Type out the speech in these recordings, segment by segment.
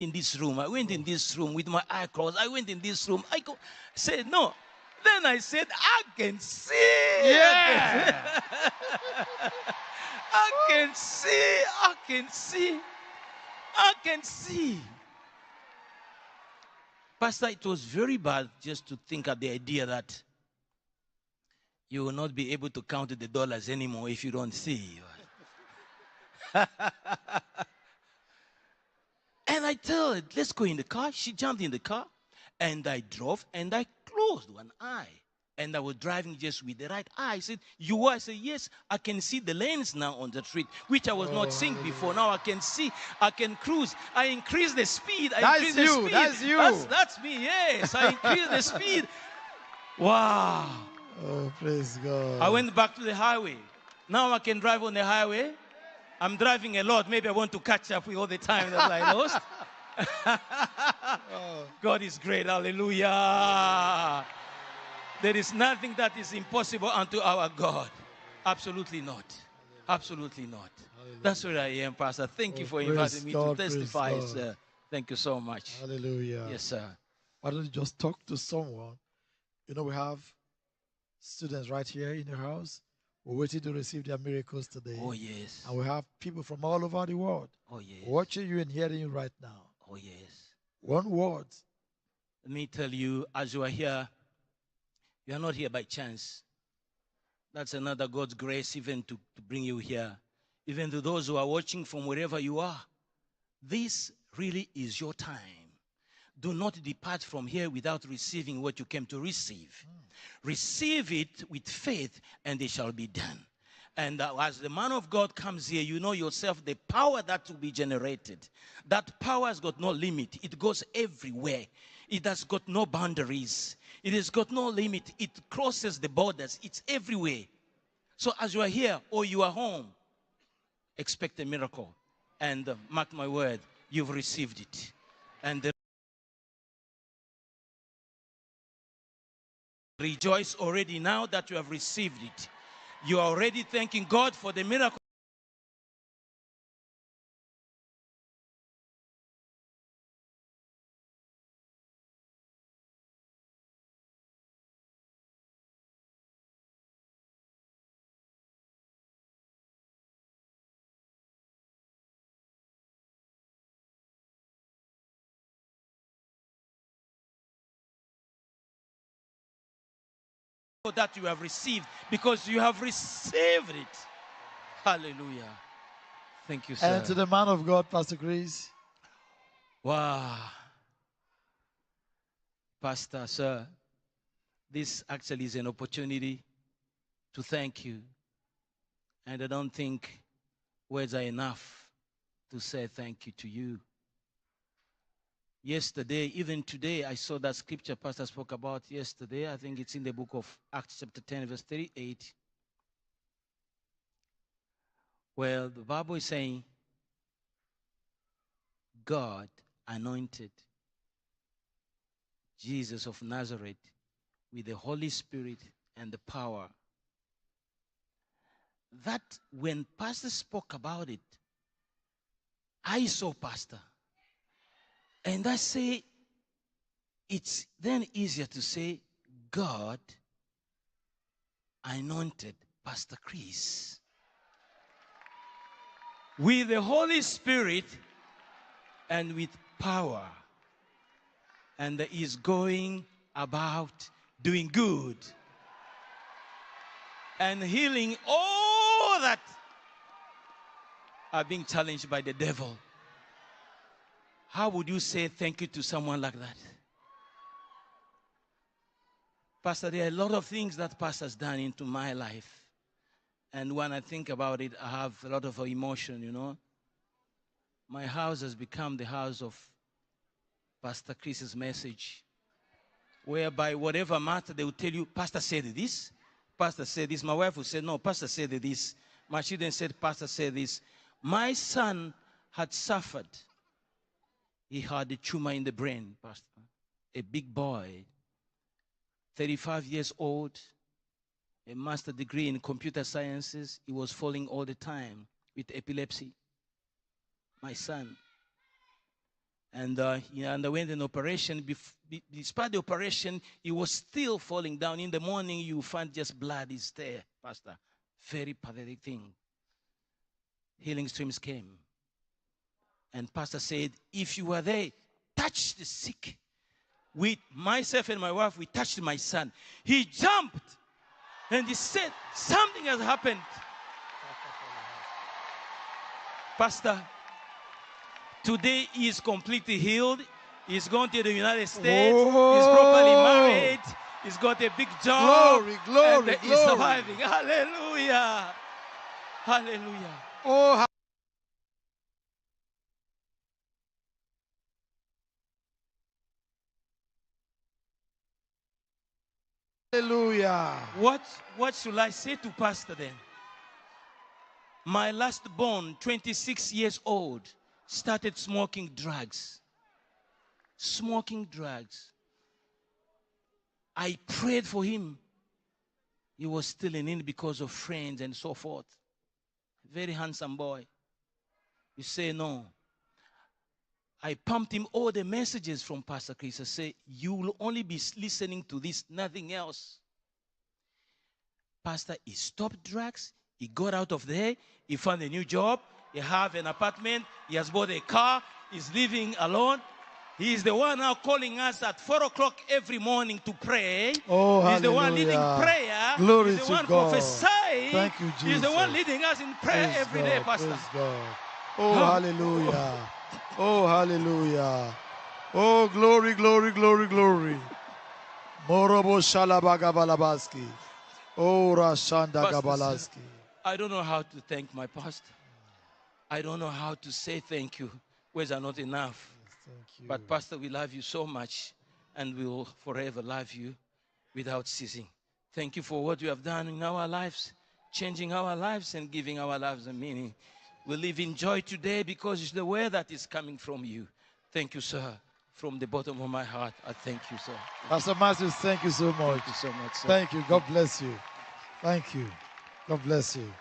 in this room. I went in this room with my eye closed. I went in this room. Said, no. Then I said, I can see. Yeah. I can see. I can see. I can see. Pastor, it was very bad just to think of the idea that you will not be able to count the dollars anymore if you don't see. And I tell her, let's go in the car. She jumped in the car, and I drove, and I closed one eye. And I was driving just with the right eye. I said, you are? I said, yes, I can see the lanes now on the street, which I was not seeing before. Now I can see, I can cruise. I increase the speed. That's you. That's you. That's me, yes. I increase the speed. Wow. Oh, praise God. I went back to the highway. Now I can drive on the highway. I'm driving a lot. Maybe I want to catch up with all the time that I lost. God is great. Hallelujah. There is nothing that is impossible unto our God. Absolutely not. Absolutely not. Hallelujah. That's where I am, Pastor. Thank you for inviting me to testify, sir. Thank you so much. Hallelujah. Yes, sir. Why don't you just talk to someone? You know, we have students right here in the house. We're waiting to receive their miracles today. Oh, yes. And we have people from all over the world. Oh, yes. Watching you and hearing you right now. Oh, yes. One word. Let me tell you, as you are here, you are not here by chance. That's another God's grace even to bring you here. Even to those who are watching from wherever you are. This really is your time. Do not depart from here without receiving what you came to receive. Receive it with faith, and it shall be done. And as the man of God comes here, you know yourself the power that will be generated. That power has got no limit. It goes everywhere. It has got no boundaries. It has got no limit. It crosses the borders. It's everywhere. So as you are here or you are home, expect a miracle. And mark my word, you've received it. And rejoice already now that you have received it. You are already thanking God for the miracle. That you have received, because you have received it. Hallelujah. Thank you, sir. And to the man of God, Pastor Chris. Wow. Pastor, sir, this actually is an opportunity to thank you. And I don't think words are enough to say thank you to you. Yesterday, even today, I saw that scripture Pastor spoke about yesterday. I think it's in the book of Acts chapter 10, verse 38. Well, the Bible is saying, God anointed Jesus of Nazareth with the Holy Spirit and the power. That when Pastor spoke about it, I saw Pastor. And I say, it's then easier to say, God anointed Pastor Chris with the Holy Spirit and with power. And is going about doing good and healing all that are being challenged by the devil. How would you say thank you to someone like that? Pastor, there are a lot of things that Pastor's done into my life. And when I think about it, I have a lot of emotion, you know. My house has become the house of Pastor Chris's message, whereby whatever matter, they will tell you, Pastor said this, Pastor said this. My wife will say, no, Pastor said this. My children said, Pastor said this. My son had suffered. He had a tumor in the brain, Pastor. A big boy, 35 years old, a master's degree in computer sciences. He was falling all the time with epilepsy. My son. And he underwent an operation. Despite the operation, he was still falling down. In the morning, you find just blood is there, Pastor. Very pathetic thing. Healing streams came. And Pastor said, if you were there, touch the sick. Myself and my wife, we touched my son. He jumped and he said, something has happened. Pastor, today he is completely healed. He's gone to the United States. Oh. He's properly married. He's got a big job. Glory, and he's surviving. Hallelujah. Hallelujah. Oh, hallelujah. What should I say to Pastor then? My last born, 26 years old, started smoking drugs. Smoking drugs. I prayed for him. He was still in it because of friends and so forth. Very handsome boy. You say no. I pumped him all the messages from Pastor Chris. I say, you will only be listening to this, nothing else. Pastor, he stopped drugs. He got out of there. He found a new job. He have an apartment. He has bought a car. He's living alone. He is the one now calling us at 4 o'clock every morning to pray. Oh, He's the one hallelujah. leading prayer. Glory He's the to one God. prophesying. Thank you, Jesus. He's the one leading us in prayer Praise every God, day, Pastor. Praise God. Oh, hallelujah. Oh, hallelujah. Oh, glory, glory, glory, glory. Morobo Shalabagabalabaski. Oh, Rashanda Pastor, Gabalaski. I don't know how to thank my pastor. I don't know how to say thank you. Words are not enough. Thank you. But Pastor, we love you so much, and we will forever love you without ceasing. Thank you for what you have done in our lives, changing our lives and giving our lives a meaning. We live in joy today because it's the word that is coming from you. Thank you, sir. From the bottom of my heart, I thank you, sir. Pastor Matthews, thank you so much. Thank you so much, sir. Thank you. God bless you. Thank you. God bless you.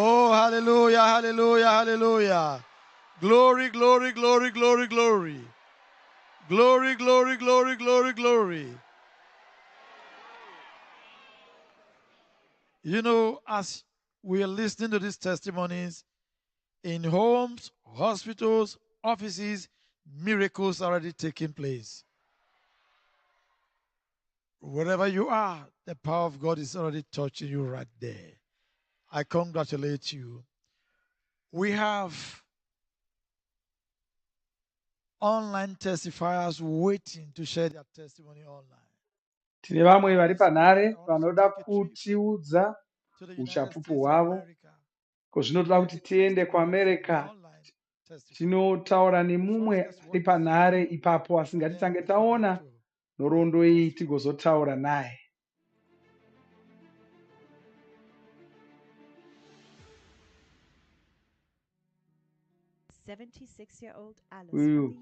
Oh, hallelujah, hallelujah, hallelujah. Glory, glory, glory, glory, glory. Glory, glory, glory, glory, glory. You know, as we are listening to these testimonies, in homes, hospitals, offices, miracles are already taking place. Wherever you are, the power of God is already touching you right there. I congratulate you. We have online testifiers waiting to share their testimony online. Tine vamwe vari panhare I want us to vanoda take a trip kutiudza to the United uchapupu States of hwavo, America. ko zvinoda kuti Get a tiende testimony from kuamerica an online testifier. tinotaura The nemumwe first guest ari what panhare ipapo and then asingatitange we connect taona to nhoroondo iyi tigozotaura naye. Uyu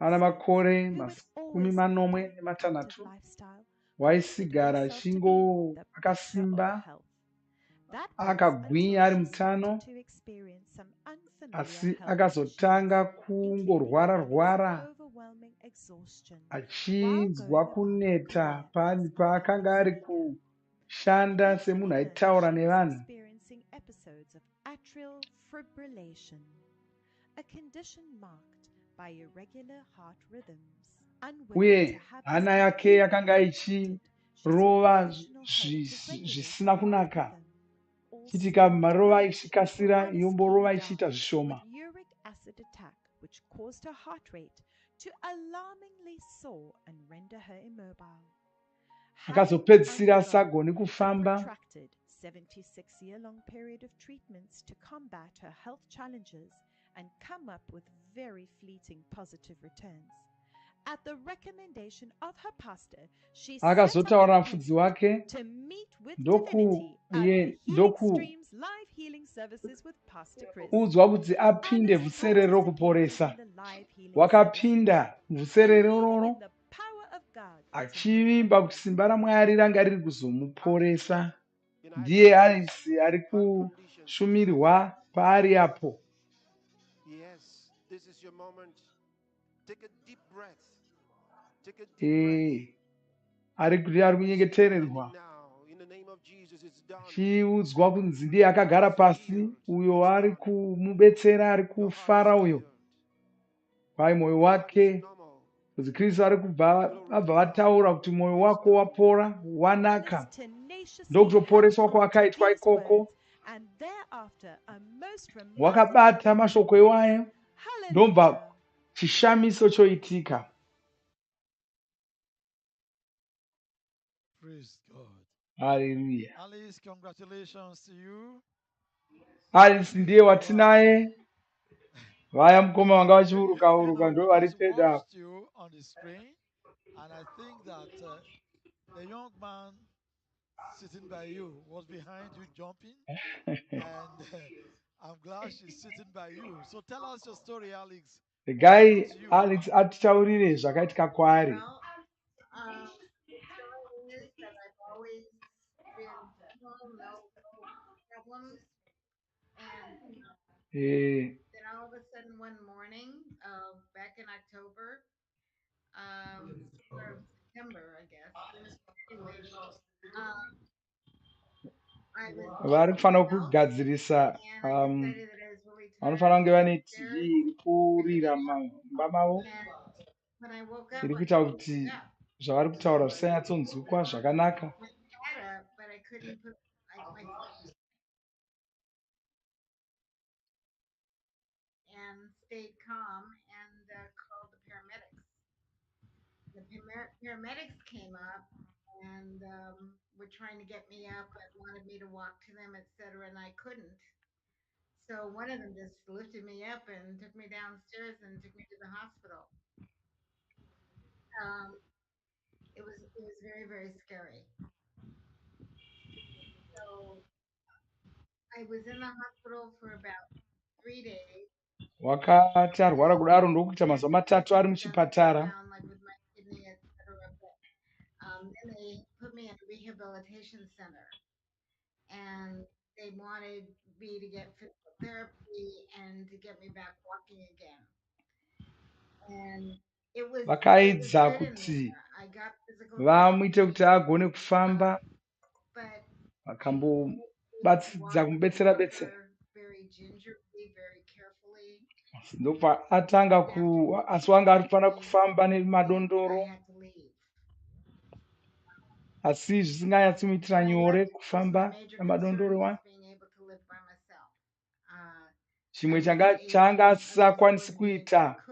ana makore makumi manomwe nematanhatu waisigara akasimba akagwinya ari mutano, asi akazotanga kungorwara achinzwa kuneta paakanga ari kushanda semunhu aitaura nevanhu. Uye hana yake yakanga ichirova zvisina kunaka, chitika marova ichikasira yomborova ichiita zvishoma. Akazopedzisira asagoni kufamba. And come up with very fleeting positive returns. akazotaura mufudzi wake ndokuudzwa kuti apinde Vhuserere Rekuporesa. Wakapinda Vhuserere iroro achivimba kuti simba raMwari ranga riri kuzomuporesa. Ndiye Alice ari kushumirwa paari apo. Yes, this is your moment. Take a deep breath. Take a deep ari kunyengetererwa chiudzwa kunzi ndiye akagara pasi, uyo ari kumubetsera, ari kufara uyo pai mwoyo wake, kuti Kristu ari abva vataura kuti mwoyo wako wapora, wanaka, ndokutoporeswa kwakaitwa ikoko. Wakabata mashoko iwayo, ndobva chishamiso choitika. Praise God. Hallelujah. Alice, congratulations to you. Alice ndiye watinaye. Vaya mukoma wanga vachiuruka ndo vari peda. Watched you on the screen, and I think that the young man sitting by you was behind you jumping, and I'm glad she's sitting by you. So tell us your story, Alex. The guy Alex atitaurire zvakaitika kwaari. The story is that I've always been calm, no problems, and then all of a sudden one morning, back in October, or September, I guess. Anyway, I was vari kufanira kugadzirisa, vanofanira kunge vane TV iri kurira mumba mavo, iri kuita kuti zvavari kutaura zvisanyatsonzwikwa zvakanaka. but I couldn't put my and stayed calm and called the paramedics. The paramedics came up and were trying to get me up, but wanted me to walk to them, etc., and I couldn't. So one of them just lifted me up and took me downstairs and took me to the hospital. It was very, very scary. So I was in the hospital for about 3 days. Wakati arwara kudaro ndokuita mazuva matatu ari muchipatara. Then they put me in a rehabilitation center, and they wanted me to get physical therapy and to get me back walking again. And it was Vakaedza good in kuti there. I got physical vamuite therapy, kuti agone kufamba, but vakambobatsidza kumubetsera betsera. very gingerly, very carefully. Ndopaatanga asi wanga ari kufanira kufamba nemadondoro, I had to leave. asi zvisinganyatsimuitira nyore kufamba nemadondoro wani. Being able to live by myself. Chimwe changa asingakwanisi kuita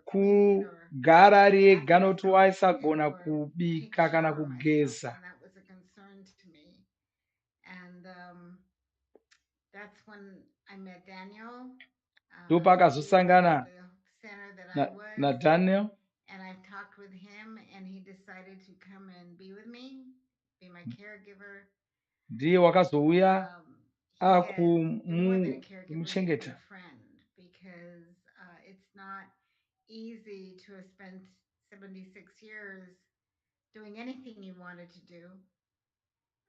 kugara ari ega, nokuti waisagona kubika kana kugeza. And that was a concern to me. And that's when I met Daniel. Ndopakazosangana naDaniel. And I talked with him, and he decided to come and be with me, be my caregiver. Ndiye wakazouya akumuchengeta. Because it's not easy to have spent 76 years doing anything you wanted to do,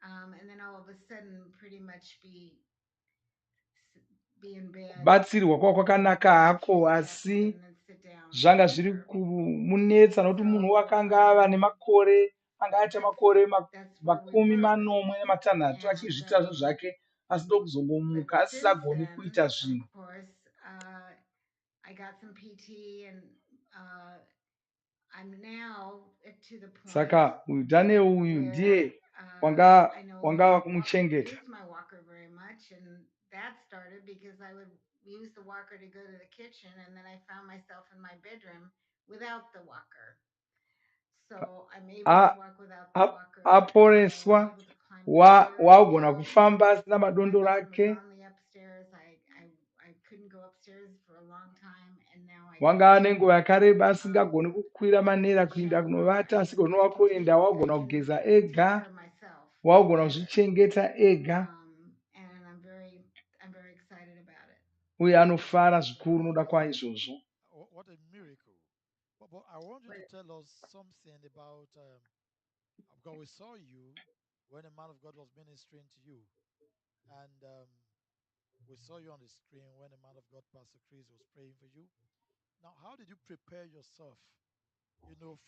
and then all of a sudden pretty much be in bed. Batsirwa kwa kwakanaka hako, asi zvanga zviri kumunetsa nokuti munhu wakanga ava nemakore, anga aita makore 40 achizviita zvake, asi ndokuzongomuka asisagoni kuita zvinhu. I got some PT, and I'm now to the point. Saka uyu Daniel uyu ndiye wanga kumuchengeta. I use my walker very much, and that started because I would use the walker to go to the kitchen, and then I found myself in my bedroom without the walker. So I'm able to walk without the walker. Aporeswa wagona kufamba asina madondoro ake. I couldn't go upstairs for a long time, and now I wanga nenguva yakareba asingagoni kukwira manera kuinda kunovata, asigoniwa kuenda, wagona kugeza take ega, care of myself wagona better. kuzvichengeta ega, And I'm very excited about it. uye anofara zvikuru noda kwaizvozvo. What a miracle. But I want you to But tell us something about, because we saw you when a man of God was ministering to you. And we saw you on the screen when a man of God, Pastor Chris, was praying for you. Now, how did you prepare yourself,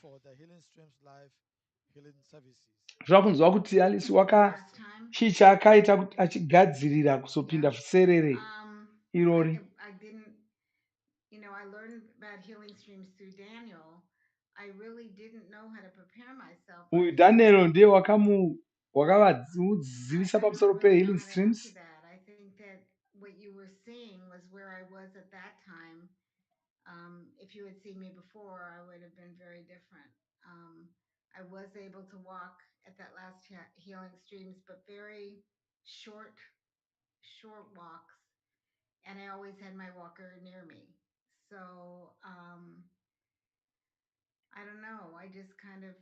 for the Healing Streams Life healing services? Zvava kunzwa kuti Alice last time, chii chaakaita kuti achigadzirira kuzopinda Vhuserere irori. I didn't, I learned about healing streams through Daniel. I really didn't know how to prepare myself. Uyu Daniel ndiye wakavadzivisa I pamusoro don't really know pehealing how to answer streams. that. I think that what you were seeing was where I was at that time. If you had seen me before, I would have been very different. I was able to walk at that last healing streams, but very short, short walks, and I always had my walker near me. So I don't know. I kind of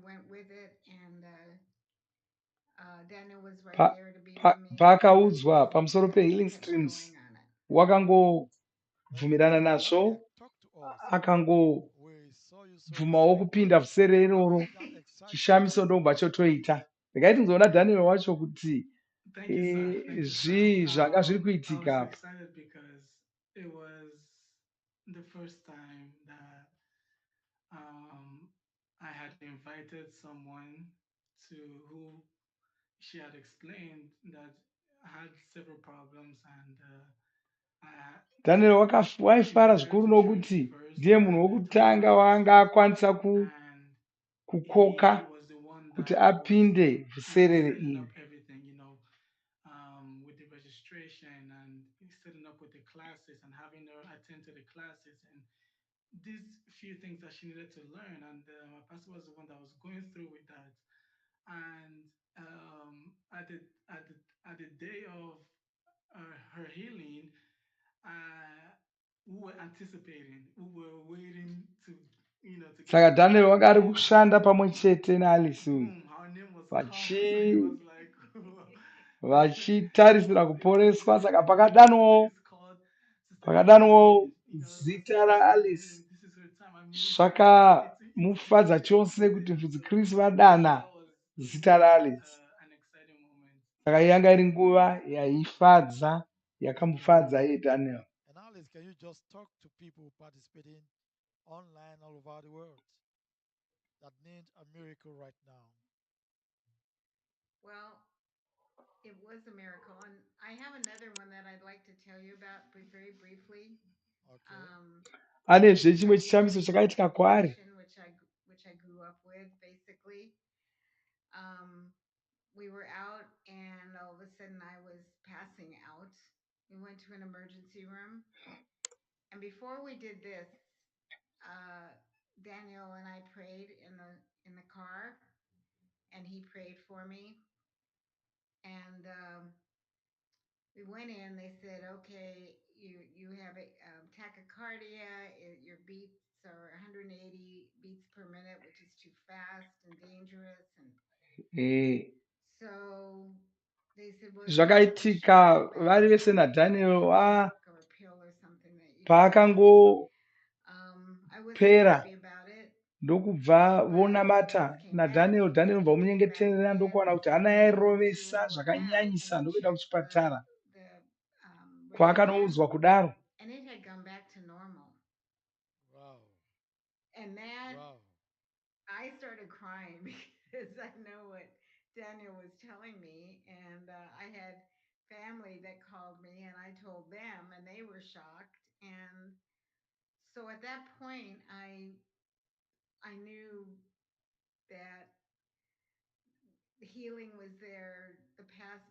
went with it, and Daniel was right Pa- there to be pa- with me, paakaudzwa pamusoro and we pehealing kept streams, going on it. wakangobvumirana Daniel, nazvo, talk to us. We saw you so akangobvumawo excited. kupinda Vhuserere iroro. How did that excitement Chishamiso ndobva chotoita. Ndakaiti nzoona Daniel wacho kuti Thank you, sir. Thank you, sir. zvii zvanga zviri I kuitika was apa. excited because it was the first time that I had invited someone to who she had explained that had several problems and Daniel waifara zvikuru nokuti ndiye munhu wokutanga waanga akwanisa and kukoka he was the one kuti that was apinde Vhuserere setting up iri. everything, with the registration and setting up with the classes and having her attend to the classes and these few things that she needed to learn. And my pastor was the one that was going through with that. And at the day of her healing, we were anticipating, we were waiting to, to get Saka Daniel wanga ari in. kushanda pamwe chete naAlice uyu Boom, her name was called, so he was like, vachitarisira kuporeswa. Saka Alice called Sister Alice, pakadanwawo Pastor zita Chris is raAlice, coming. This is her time. I'm meeting her. zvakamufadza chose kuti Vhusikristu vadana That was zita raAlice. an exciting moment. Saka yanga iri nguva yaifadza, yakamufadza iye Daniel. And Alice, can you just talk to people participating online all over the world that need a miracle right now? Well, it was a miracle, and I have another one that I'd like to tell you about very briefly. Okay. Anezve chimwe chishamiso chakaitika kwaari. Which I grew up with, basically. We were out, and all of a sudden I was passing out. We went to an emergency room, and before we did this, Daniel and I prayed in the car, and he prayed for me. And we went in. They said, "Okay, you have a tachycardia. Your beats are 180 beats per minute, which is too fast and dangerous." And so they said, "Well, zvakaitika vari vese naDaniel paakangopera ndokubva vonamata naDaniel. Daniel ndobva munyengeterera ndokuwana kuti hana yairovesa zvakanyanyisa ndokuenda kuchipatara kwaakanoudzwa kudaro. And it had gone back to normal. Wow. And that, wow. I started crying because I know what Daniel was telling me. And I had family that called me and I told them and they were shocked. And so at that point, I knew that the healing was there.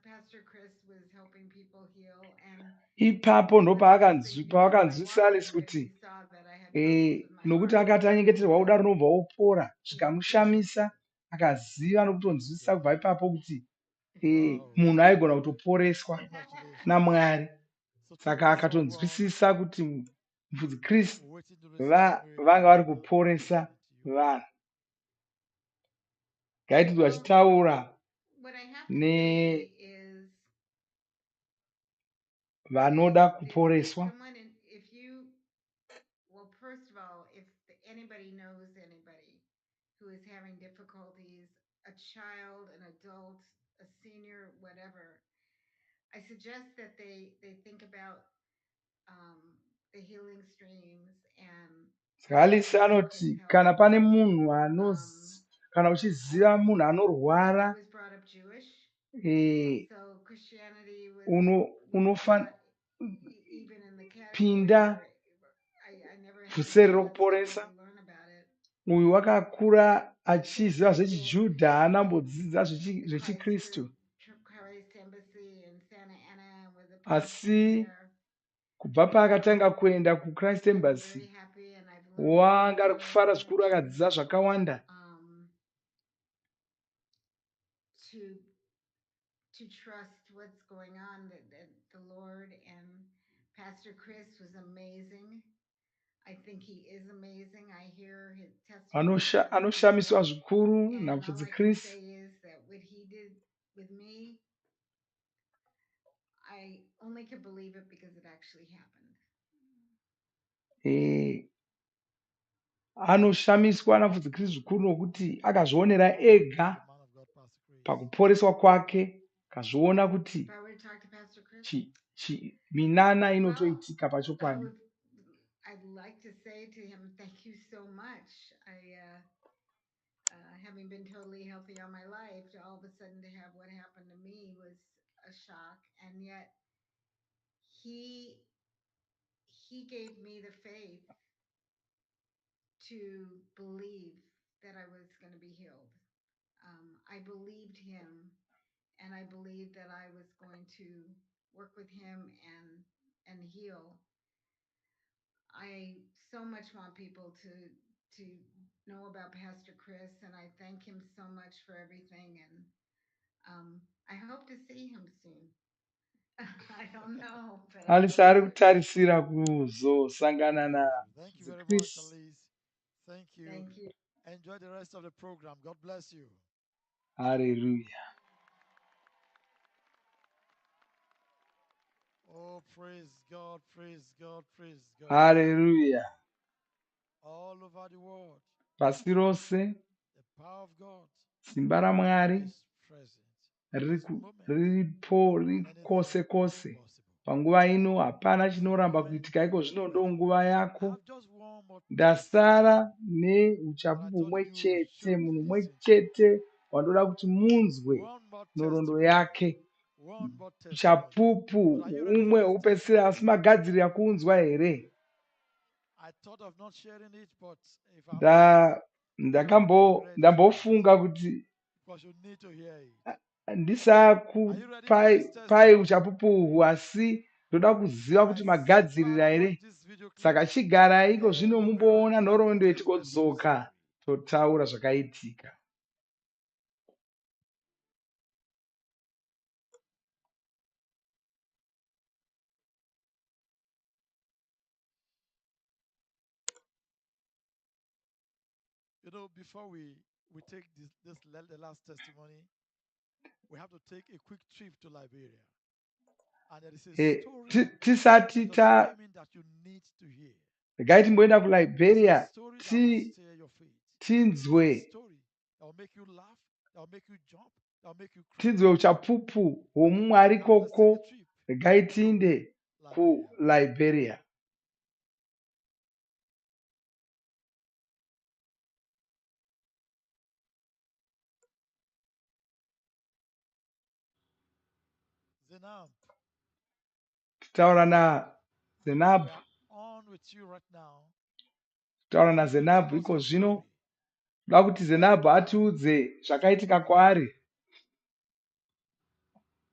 Pastor Chris was helping people heal. And ipapo ndopaakanzwisa Alice kuti nokuti akati anyengeterwa kudaro nobva opora, zvikamushamisa akaziva nokutonzwisisa kubva ipapo kuti munhu aigona kutoporeswa naMwari. Saka akatonzwisisa kuti mfudzi kristu waiting to receive a miracle vanga vari from God. kuporesa Christianity, you are. vanhu. Ngaitidzi Well, vachitaura what I have to say nevanoda is if kuporeswa. someone, if you, well, first of all, if anybody knows anybody who is having difficulties, a child, an adult, a senior, whatever, I suggest that they think about the healing streams and Saka how Alice Pastor Chris anoti helped. kana pane munhu Um, kana uchiziva munhu I anorwara, was brought up Jewish, eh, so Christianity was unofana not even in the category pinda where I never had a Vhuserere chance to Rekuporesa. really learn about it. Uyu wakakura achiziva I've been zvechiJudha, haanambodzidza the zvechikristu. Christ Embassy in Santa Ana with the pastors Asi there, kubva paakatanga kuenda kuChrist and I'm Embassy, very happy, and I've learned a wanga great ari deal of kufara zvikuru, scripture akadzidzisa zvakawanda. um, to trust what's going on. That the Lord and Pastor Chris was amazing. I think he is amazing. I hear his testimonies every Anoshamiswa day. zvikuru And all namufudzi I can Chris. say is that what he did with me, I only could believe it because it actually happened. Eh, anoshamiswa namufudzi Chris zvikuru nokuti akazvionera ega The man of God, Pastor Chris. pakuporeswa kwake, akazviona If kuti I were to talk to Pastor Chris, minana well, inotoitika I pachokwadi. would, I'd like to say to him, thank you so much. Having been totally healthy all my life, to all of a sudden to have what happened to me was a shock. And yet he, he gave me the faith to believe that I was going to be healed. I believed him, and I believed that I was going to work with him and heal. I so much want people to know about Pastor Chris, and I thank him so much for everything. And I hope to see him soon. I don't know, but I Alice hope ari to. kutarisira kuzosangana Beautiful. Thank you namufudzi very much, Chris. Alice. Thank you. Thank you. Enjoy the rest of the program. God bless you. Haleluya. Oh, praise God, praise God, praise God. Haleluya. All over the world, Pasi rose the power of God simba raMwari is present. This moment, riripo, riri anything kwose is kwose. possible. Panguva ino hapana This chinoramba moment kuitika, iko is zvino present. ndonguva I yako. have just one more testimony Ndasara that I neuchapupu thought humwe you chete, should munhu umwe listen to. chete wandoda kuti munzwe One more nhoroondo testimony. yake. One more testimony. Chapupu But are you ready for umwe this hwokupedzisira, testimony? asi magadzirira kuunzwa here? I thought of not sharing it, but if I will, I will get ready for it Ndambofunga kuti because you need to hear it. Are you ready for this ndisakupai testimony? uchapupu uhwu, asi ndoda kuziva All kuti right, sit magadzirira back, watch here. this video clip, Saka chigarai iko then zvino we'll be right mumboona back to nhoroondo tell the rest of the story. yetikodzoka totaura zvakaitika. You know, before we take the last testimony, we have to take a quick trip to Liberia, and there is a story Tisati just came in that you need to hear. regai timboenda It's a kuLiberia story that will stir your faith. It's a tinzwe story that will make you laugh, that will make you jump, that will make you cry. tinzwe uchapupu hwomumwari Now let's take a ikoko. trip Regai to tiinde Liberia. kuLiberia. Zenab, Titaura naZenab, we are on with you right now. titaura I want you to naZenab tell us iko your zvino. story. Toda kuti Yes, Zenab atiudze zvakaitika testimony. kwaari.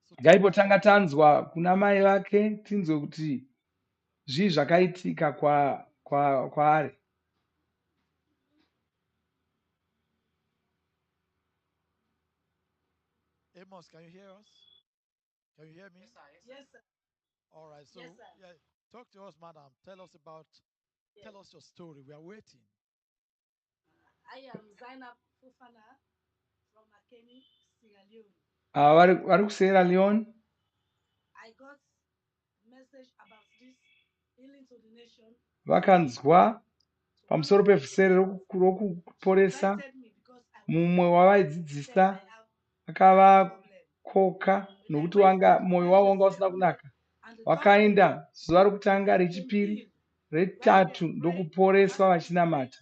So take it Ngaipotanga away. tanzwa kuna mai vake, tinzwe kuti zvii zvakaitika kwaari. Amos, can you hear us? Can you hear me? Yes, sir. All right. So Yes, sir. yeah, Talk to us, madam. Tell us your story. We are waiting. I am Zainab Fufana from Makeni, Sierra Leone. vari kuSierra Leone. I got message about this healing to the nation. Vakanzwa So one pamusoro of my pevhusere teachers, she rokuporesa. invited me because I was Mumwe sick. She wavaidzidzisa said I have heart problem. akavakoka When I nokuti went there, mwoyo first wavo they wanga saved usina me, kunaka. and the third day Vakaenda zuva rokutanga, I became rechipiri, ill. While we retatu are praying, ndokuporeswa as we were praying, vachinamata.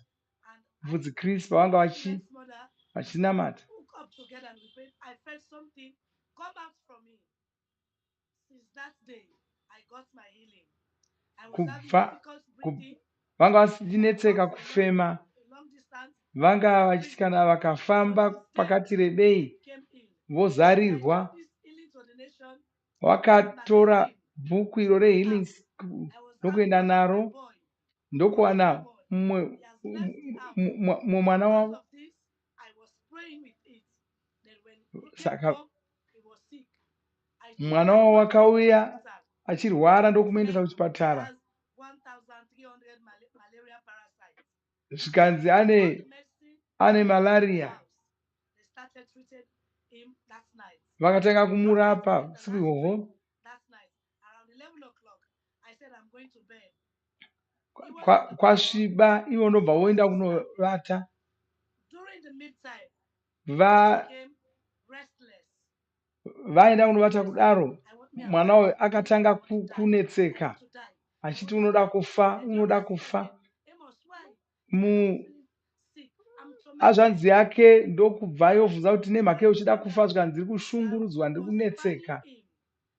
and Bvudzi I, Kristu pavanga me and next mother vachinamata. hook up together and we prayed. I felt something come out from me. Since that day, I got my healing. I was having difficult breathing. Vanga If I walk vachinetseka for kufema. a long distance, Vanga I breathe. vachikana But vakafamba since then, pakati rebei I became ill. And I vozarirwa. took this healing to the nation Vakatora magazine bhuku to iro my rehealing house. I was having ndokuenda one of my naro boy, ndokuwana boy. mumwe He has left the house. mwana Because wavo. of this, I was praying with it. Then when he came Saka home, he was sick. I took mwana my wavo boy to the wakauya hospital. achirwara They ndokumendesa said he kuchipatara. has 1,300 malaria parasites. Zvikanzi All the medicine ane was in the malaria. house. They started treating him that night. Vakatanga After kumurapa treating the usiku last ihwohwo. drink that night, around 11 o'clock, I said, I'm going to bed. He was on the bed. Kwasviba ivo ndobva My woenda sister, kunovata. during the midtime, Va became restless. vaenda kunovata kudaro, I'm mwana very uyu sick. akatanga I want to die. I kunetseka want to die. I achiti want to unoda die. kufa, They just unoda asked him kufa. again, Amos, why? He said, I'm feeling sick. I'm tormented. Hazvanzi yake ndokubva yobvunza kuti nemhaka yeuchida kufa, zvikanzi ndiri kushungurudzwa, ndiri Was kunetseka. fanning him.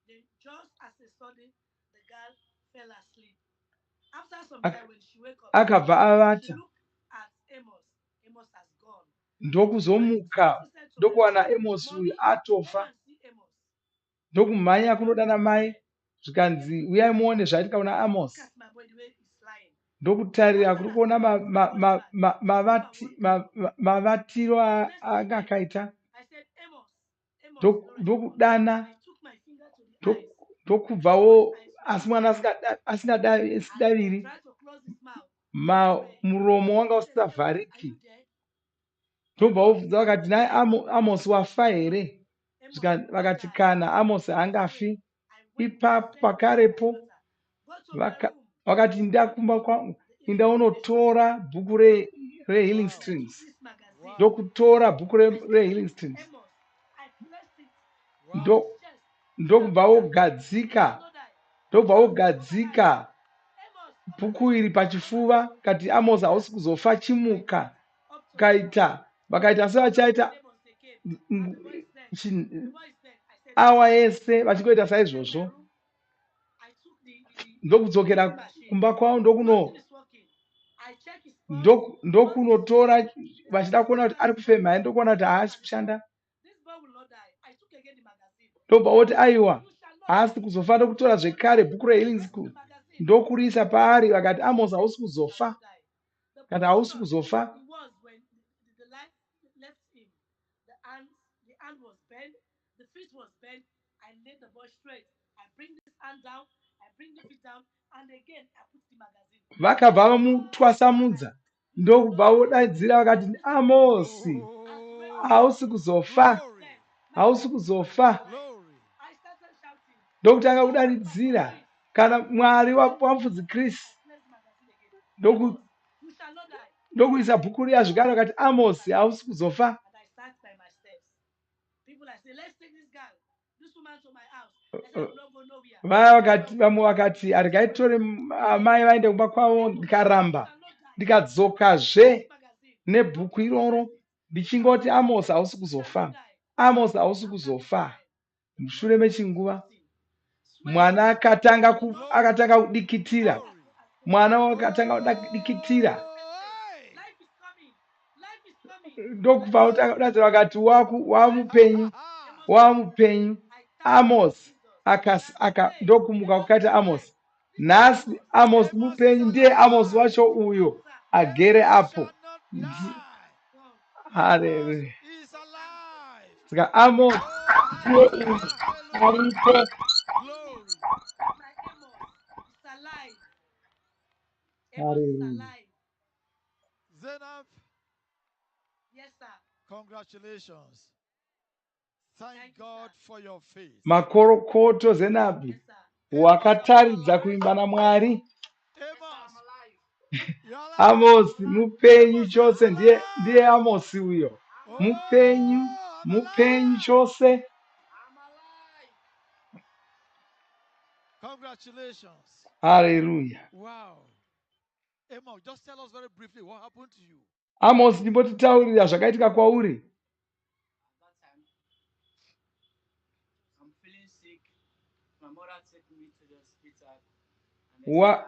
Then just as a sudden, the girl fell asleep. After some time, when she woke up, Akabva she avata looked at Amos. Amos has gone. ndokuzomuka, She said to her, ndokuwana Amos uyu Mommy, come atofa. and see Amos. Ndokumhanya kunodana mai, zvikanzi uyai muone zvaitika kuna Amos. Look at my boy the way he's lying. Ndokutarira After kuri that, kuona I mavatiro angakaita. I said, Amos, Lawrence. Ndokudana, And I took my finger to the eyes. ndokubvawo, Eyes were asi mwana asingadaviri. tried to close his mouth. Muromo wanga Amos, are usisavhariki. you there? Ndobva Amos, vobvunza vakati, naye Amos wafa here? Vakati kana Amos haangafi. Ipapo pakarepo vakati ndakumba kwangu, inda unotora bhuku rehealing Wow. streams. Wow. Ndokutora bhuku rehealing streams. Amos, I placed it Wow. on his chest. Ndokubva wogadzika, ndobva wogadzika bhuku iri pachifuva, kati Amos hausi kuzofa, chimuka. Vakaita sevachaita awa yese vachingoita saizvozvo. Ndokudzokera kumba kwavo ndokunotora vachida kuona kuti ari kufema here, ndokuona kuti haasi kushanda. Ndobva woti aiwa, haasi kuzofa. Ndokutora zvekare bhuku rehealing school ndokuriisa paari, vakati Amos hausi kuzofa, kati hausi kuzofa. Vakabva vamutwasamudza, ndokubva vodaidzira vakati, Amosi, hausi kuzofa, hausi kuzofa. Ndokutanga kudanidzira, kana Mwari wamufudzi Kristu. Ndokuisa bhuku riya zvekare, vakati Amosi hausi kuzofa. Vamwe vakati arigaitore mai vaende kumba kwavo, ndikaramba ndikadzokazve nebhuku iroro ndichingoti Amos hausi kuzofa, Amos hausi kuzofa. Mushure mechinguva mwana akatanga kudikitira, mwana wakatanga kudikitira. Ndokubva kudadzira vakati wamupenyu, wamupenyu. Amos ndokumuka kukati Amos, nhasi Amos mupenyu, ndiye Amos wacho uyo agere apo. Haleluya. Saka Amos ndiye aripo. Amos is Hallelujah. alive. Zainab, Yes, sir. congratulations. Thank Thank you, God sir. for your faith. Makorokoto Zenabi, Yes, sir. Amos, are you wakataridza alive? kuimba naMwari. Yes, sir, I'm Amos, alive. you're alive. Amosi mupenyu Amos is chose, ndiye alive. Amosi uyo. I'm alive. Mupenyu, Oh, I'm mupenyu alive. chose. I'm alive. Congratulations. Hallelujah. Wow. Amos, just tell us very briefly what happened to you. Amosi, ndimbotitaurira zvakaitika kwauri. At that time, I'm feeling sick. My mother took me to the hospital and they said I Wa- have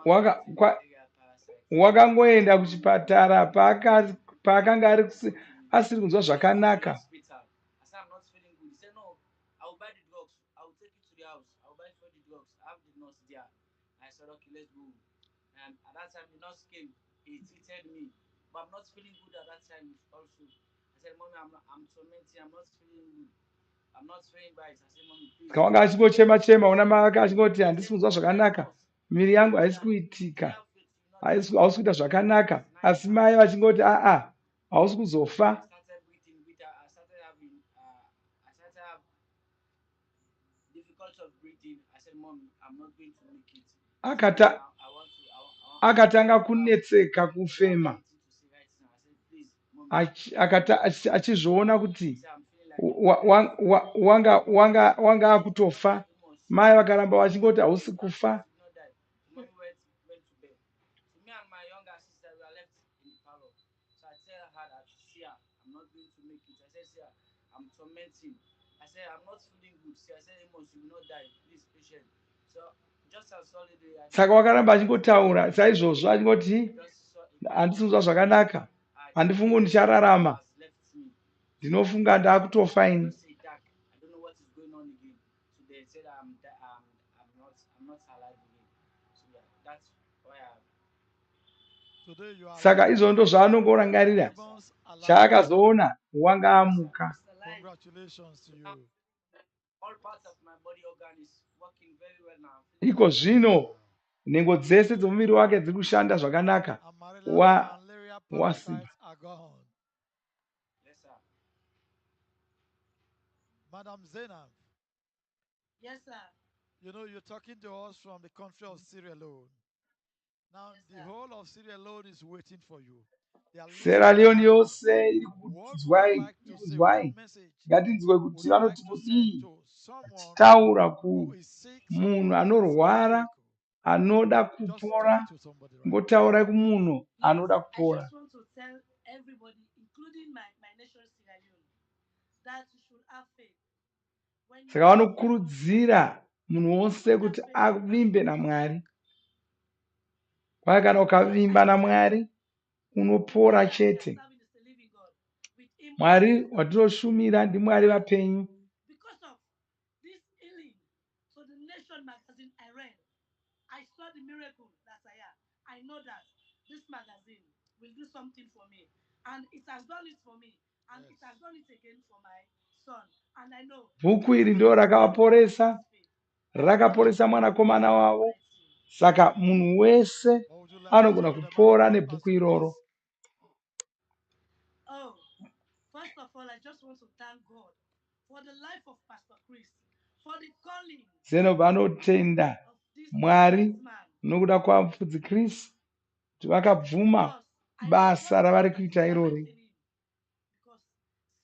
waka- 120 kwa- malaria parasites. wakangoenda kuchipatara paakanga Spoke to me. asiri kunzwa Let's go to the zvakanaka. hospital. I said, I'm not feeling good. He said, no, I will buy the drugs. I will take you to the house. I will buy for the drugs. I have the nurse there. I said, okay, let's go. And at that time, the nurse came. He treated me. But I'm not feeling good at that time also. I said, Mommy, I'm tormenting. I'm not feeling good. I'm not feeling right. I said, Mommy, please. Kawanga achingochema-chema, una mai ake achingoti I handisi said, kunzwa go to the zvakanaka, nurse. miviri yangu Tell haisi her, if kuitika, you have faith, you will not die. hausi kuita zvakanaka. It's night Asi now. mai vachingoti aa, hausi kuzofa. I started breathing with her. I started having difficulty of breathing. I said, Mom, I'm not going to make it. I said, Mommy, Akata- I want to. akatanga I don't kunetseka have kufema, anything to say right now. I said, please, Mommy, please. achizviona He kuti said, I'm feeling like I'm wanga akutofa. Amos, Mai vakaramba you will vachingoti not hausi make it. kufa. You will not die. So Mommy went to bed. So me and my younger sister we are left in the parlor. So I tell her that, see her, I'm not going to make it. I said, see her, I'm tormenting. I said, I'm not feeling good. See, I said, Amos, you will not die. Please, patient. So just as solidly, I Saka just vakaramba achingotaura saizvozvo, achingoti I just saw a car handisi coming kunzwa towards me. zvakanaka, handifungi kuti ndichararama, Has left me. ndinofunga ndaakutofa I ini. just say dark. I don't know what is going on again. So they said I'm not alive again. So yeah, that's why I. Today you are Saka alive. izvo ndo zvaanongorangarira, Amos alive. chaakazoona wanga Yes, amuka. I'm still alive. Congratulations to you. all parts of my body organ is working very well now. I'm feeling Iko very well. zvino nhengo dzese dzomuviri wake dziri kushanda zvakanaka. And Wa- malaria wasimba. parasites are gone. Yes, sir. Madam Zainab, Yes, sir. you know, you're talking to us from the country of Sierra Leone. Now, Yes, the sir. whole of Sierra Leone is waiting for you. They are Sierra listening Leone to you. yose iri What would you kutinzwai, like iri to say? What kunzwai. message Ngatinzwe would kuti you like vanoti to send kudii. to someone Taura who is sick, munhu someone who needs a anorwara, miracle? anoda Just kupora. talk to somebody right now. Ngotaurai kumunhu Yes, anoda I kupora. just want to tell everybody, including my nation Sierra Leone, that you should have faith. When you Saka have faith, vanokurudzira munhu wose put that kuti faith in God. avimbe naMwari. Kwai kana Because I ukavimba know that naMwari the unopora God that we are chete. serving is the living God. With Him all Mwari things are possible. watinoshumira ndiMwari vapenyu. Because of this healing, so the Nation magazine I read, I saw the miracle that I am. I know that this magazine will do something for me. And it has done it for me. And it has done it again for my son. And I know Bhuku iri it ndo will do same for rakavaporesa, his faith. I rakaporesa appreciate God mwanakomana wavo. Almighty. Saka munhu wese What would you like to say anogona to the man of kupora God, nebhuku Pastor Chris? iroro. Oh, first of all, I just want to thank God for the life of Pastor Chris, for the calling Zeno vanotenda of this Mwari great man. nokuda kwamufudzi Kristu kuti vakabvuma Because I know basa God ravari has kuita irori. intervened in him. Because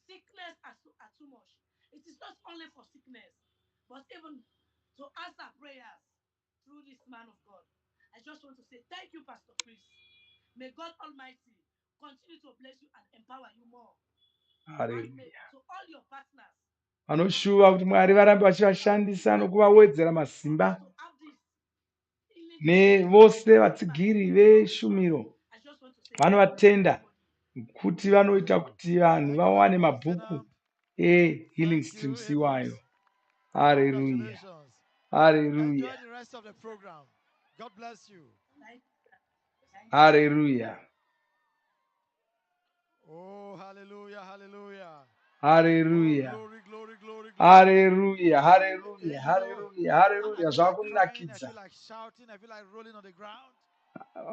sickness are too much. It is not only for sickness, but even to answer prayers through this man of God. I just want to say thank you, Pastor Chris. May God Almighty continue to bless you and empower you more. And may Haleluya. to all your partners, Vanoshuva kuti Mwari varambe vachivashandisa nokuvawedzera masimba, to have this healing nevose this vatsigiri magazine. veshumiro I just want to say thank you to vanovatenda everybody. kuti vanoita kuti vanhu Thank you very vawane much, mabhuku Zainab. ehealing Thank you, streams Amos. iwayo. Haleluya. Congratulations. Haleluya. Enjoy the rest of the program. God bless you. Thank you, sir. Thank you. Haleluya. Oh, hallelujah, hallelujah. Oh, Haleluya. glory, glory, glory, glory. Haleluya. Haleluya. You know, Haleluya. I Haleluya. feel like crying, I Zvakunakidza. feel like shouting, I feel like rolling on the ground.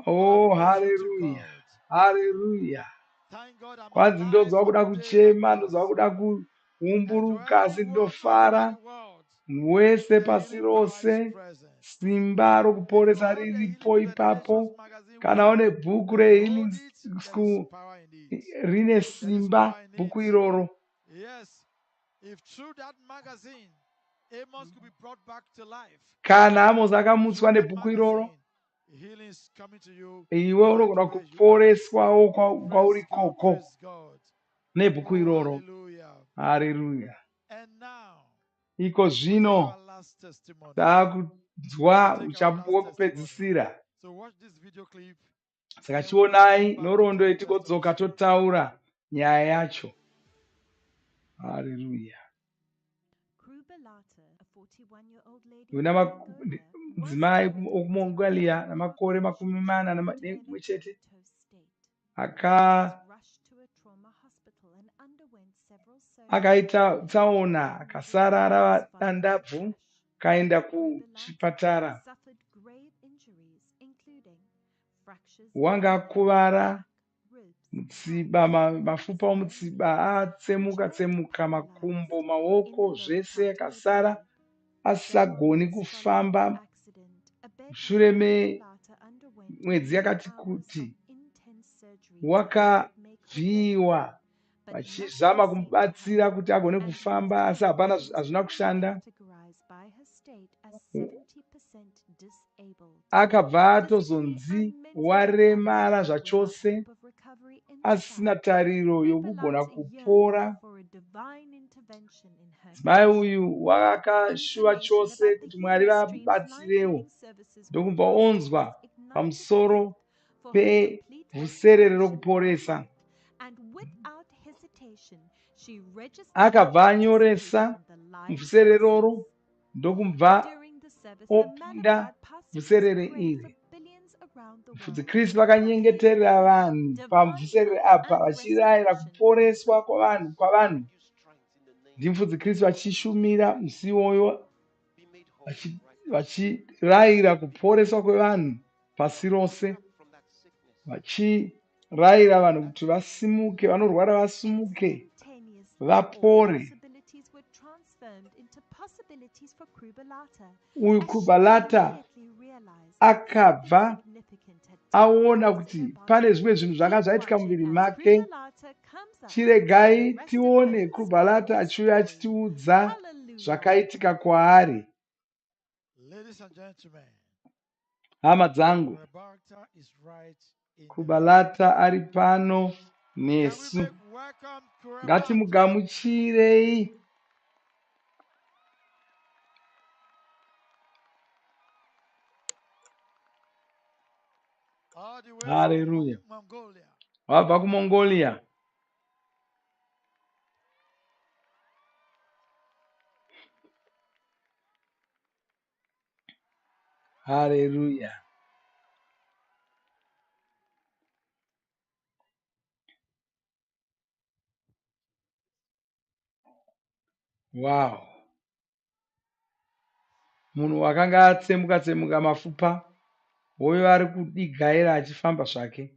Oh, Praise be to hallelujah. God. Hallelujah. Thank God I'm Kwanzi alive ndozwa for kuda a day like kuchema, this. ndozwa kuda And to kuumburuka, asi everyone all over ndofara. the world, Wese the pasi healing power is rose, present. simba If you rokuporesa hold the Healing riripo Revelations ipapo. magazine with Kana you, one bhuku when you hold rehealing it, there is school power in it. rine There is simba, power in it. bhuku iroro. Yes, if through that magazine, Amos could be brought back to life, Kana Amosi akamutswa through that nebhuku iroro, magazine, healing is coming to you iwe right unogona where you are. kuporeswawo Praise kwauri God, koko praise God. nebhuku iroro. Hallelujah. Haleluya. And now, Iko we take zvino our last testimony. taakudzwa We take our uchapupu last testimony. hwekupedzisira. So watch this video clip. Saka Then we now chionai come back to nhoroondo tell the yetikodzoka testimony. totaura nyaya yacho. Haleluya. Una mudzimai okumongolia namakore 41 akaita tsaona akasara arava dandabvu kaenda kuchipatara. Wanga akuvara mutsiba, mafupa omutsiba atsemuka tsemuka, makumbo, maoko zvese akasara asisagoni kufamba. Mushure memwedzi yakati kuti wakavhiyiwa vachizama kumubatsira kuti agone kufamba, asi hazvina kushanda. Akabva atozonzi waremara zvachose, asina tariro yokugona kupora. Mudzimai uyu wakashuva chose kuti Mwari vamubatsirewo, ndokubva onzwa pamusoro pevhuserere rokuporesa. Akabva anyoresa vhuserere roro, ndokubva opinda vhuserere iri. VudziKristu vakanyengeterera vanhu pamuvhuserere apa, vachirayira kuporeswa kwavanhu. Give you strength in the name of NdiMudziKristu vachishumira musi iwoyo, be made whole right now. vachirayira kuporeswa kwevanhu pasi rose, Wake up from that sickness. vachirayira vanhu kuti vasimuke, vanorwara vasimuke, vapore. Uyu Krubalata akabva aona kuti pane zvimwe zvinhu zvanga zvaitika muviri make. Chiregai tione Krubalata achiuya achitiudza zvakaitika kwaari. Ladies and gentlemen, Hama dzangu, Rebecca is right in the Krubalata ari pano Can we nesu. make welcome Rebecca? Ngatimugamuchirei. All the way Hallelujah. from Mongolia. Wabva kuMongolia. Hallelujah. Wow. Munhu wakanga atsemuka tsemuka mafupa, uyo ari kudigaira achifamba zvake.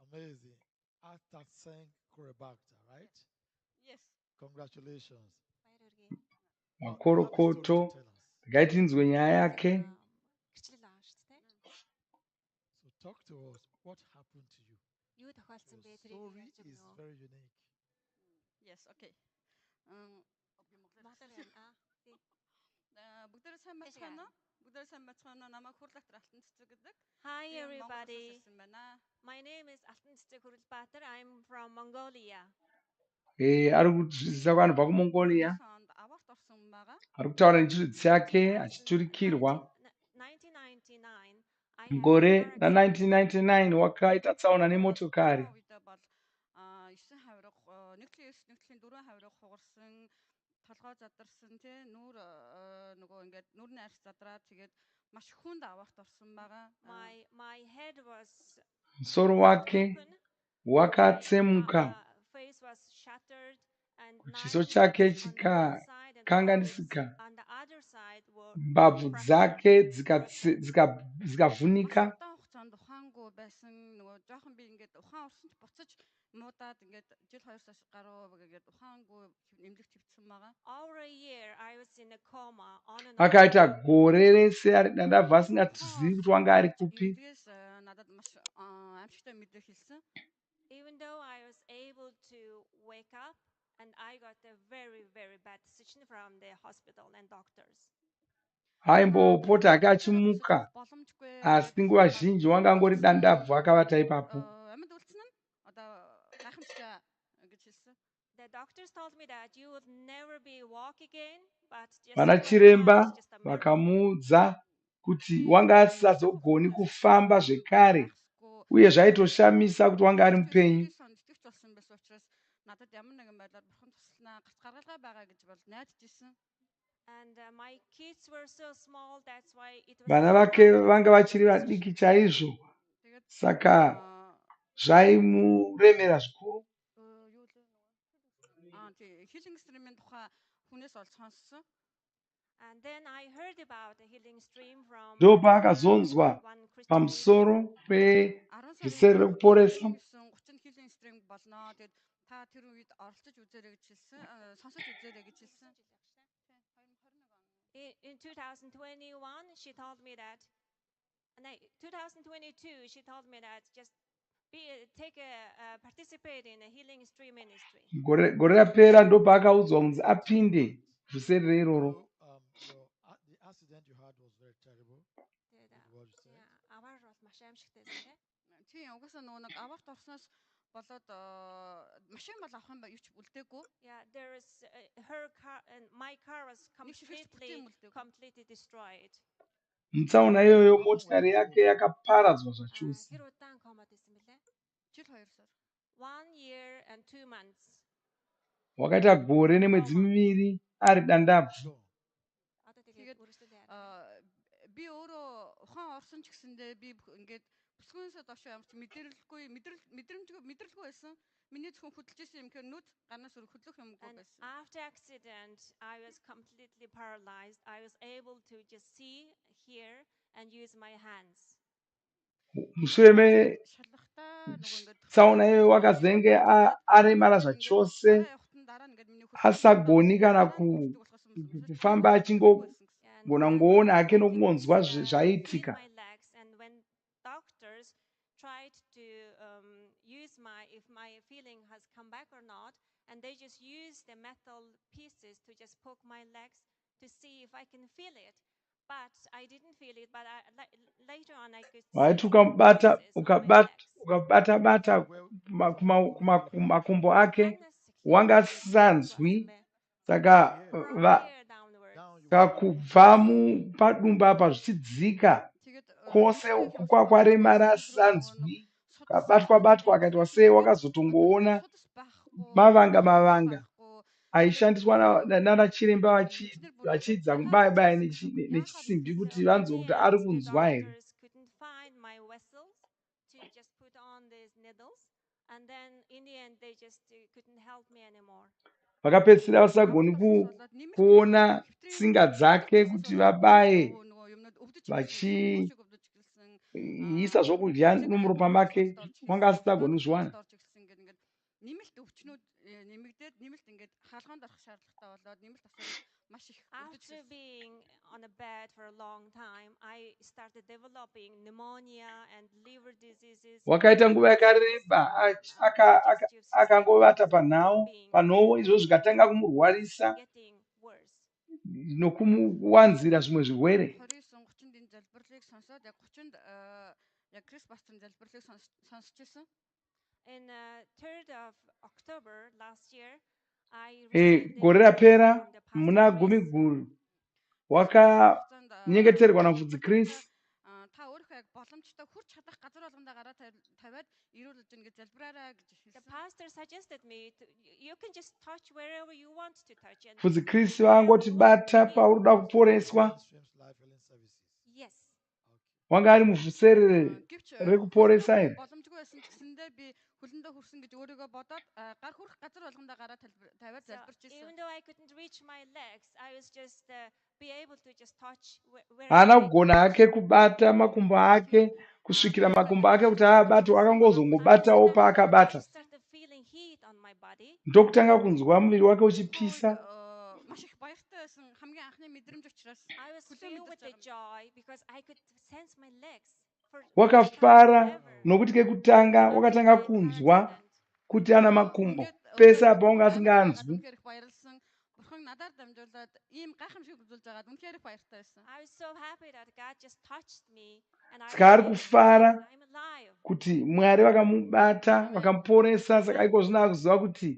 Amazing. After saying Rebecca, right? Yes. Congratulations. Makorokoto, ngaitinzwe nyaya yake. So talk to us. What happened to you? Your story is very unique. Yes, okay. Hi everybody. My name is Altenstik Hurulbatar. I'm from Mongolia. Ari kuzivisa vanhu kubva kuMongolia. Ari kutaura nechirudzi chake achiturikirwa. 1999. Mugore ra1999 wakaita tsaona nemotokari. My head was Musoro wake wakatsemuka. face was shattered and Chiso chake chikakanganisika. on the other side mbabvu dzake dzikavhunika. Хугацаанд ухаангүй байсан нөгөө жоохон би ингээд ухаан орсон ч буцаж муудаад ингээд жил 2 сар гаруй ингээд ухаангүй эмнэлэгт хэвтсэн байгаа. Over a year, I was in a coma on and off. Akaita gore rese ari dandavhu asingatizivi kuti wanga ari kupi. Эмнэлгээс надад маш аимшигтай мэдээ хэлсэн. Even though I was able to wake up, and I got a very, very bad decision from the hospital and doctors. Aimbopota akachimuka asi nguva zhinji wangangori dandabvu akavata ipapo. Амьд үлдсэн нь одоо гайхамшигтай гэж хэлсэн. The doctors told me that you would never be walk again, but just Vana chiremba vakamuudza kuti wanga asisazogoni kufamba zvekare uye zvaitoshamisa kuti wanga ari mupenyu. Итгэж болсон байсан учраас надад ямар нэгэн байдлаар бурхан тусланаа гарц гаргалгаа байгаа гэж бол найдаж исэн. And my kids were so small, that's why it was Vana vake vanga vachiri vadiki chaizvo, saka zvaimuremera zvikuru. Healing stream-ийн тухай хүнээс олж сонссон. And then I heard about the healing stream from Ndopaakazonzwa pamusoro peVhuserere Rekuporesa. 30 healing stream болно. Тэгэд та тэр үед оролцож үзээрэй гэж хэлсэн. Сонсож үзээрэй гэж хэлсэн. In 2021, she told me that. No, 2022, she told me that just participate in a healing stream ministry. Gore rapera ndopaakaudzwa kunzi apinde Vhuserere iroro. The accident you had was very terrible. What you said. Аваар бол маш аимшигтай байсан тийм. Тийм угаасаа нөгөө нэг аваарт орсноос болоод машин бол авах юм ба юу ч үлдээгүй. Yeah, there is her car and my car was completely destroyed. Mutsaona iyoyo motikari yake yakaparadzwa zvachose. Хэр удаан комад байсан бэлээ? Жил 2 сар. 1 year and 2 months. Wakaita gore nemwedzi miviri ari dandabvu. Би өөрөө ухаан орсон ч гэсэндээ би ингээд бүсгүйнсээ доош ямарч мэдрэлгүй байсан. Миний зөвхөн хөдөлж исэн юм гэхээр нүд гарнаас хөдлөх юмгүй байсан. After accident, I was completely paralyzed. I was able to just see, hear and use my hands. Mushure tsaona iyoyo wakazenge aremara zvachose asagoni kana kufamba achingogona kungoona hake nokungonzwa zvaiitika. Tried to use if my feeling has come back or not, and they just use the metal pieces to just poke my legs to see if I can feel it, but I didn't feel it. But later on I could see ukabata kumakumbo ake wanga sanzwi, saka kakubva padumba apa zvichidzika kwose uku kwakwaremara sanzwi, kabatwa akaitwa sei wakazotongoona mavanga aishandiswa nanachiremba vachidza kubaya nechisimbi kuti vanzwe kuti ari kunzwa here. Vakapedzisira vasagoni kuona tsinga dzake kuti vabaye vachiisa zvokudya nomuropa make, wanga asisagoni zviwana. After being on a bed for a long time, I started developing pneumonia and liver diseases. Wakaita nguva yakareba akangovata panhoo izvo zvikatanga kumurwarisa nokumuwanzira zvimwe zvirwere. In 3rd of October last year, gore rapera muna Gumiguru wakanyengeterwa naVhuserere. The pastor suggested me you can just touch wherever you want to touch. Vhuserere vangoti bata paunoda kuporeswa. Yes. Wanga ari muVhuserere Rekuporesa here. хөлөндөө хүрсэн гэж өөрийгөө бодоод гар хүрэх газар болгондоо гараа тавиад So залбирч even ирсэн. though I couldn't reach my legs, I was just be able to just touch wherever haana I could kugona touch. hake kubata makumbo ake kusvikira makumbo ake kuti abate wakangozongobatawo paakabata I started feeling heat on my body. ndokutanga kunzwa muviri wake uchipisa. Маш их баяртай байсан хамгийн анхны мэдрэмж учраас I was filled with the joy because I could sense my legs for the first time wakafara ever nokuti kekutanga after wakatanga my car kunzwa accident. kuti ana makumbo pese apa wanga asinganzwi. үнэхээр их баярлсан. Бурхан надаар дамжуулаад ийм гайхамшиг үзүүлж байгаад үнэхээр их баяртай байсан. I was so happy that God just touched me and I Saka ari was able to kufara feel that I'm alive. kuti mwari vakamubata vakamuporesa, saka ikozvina kuziva kuti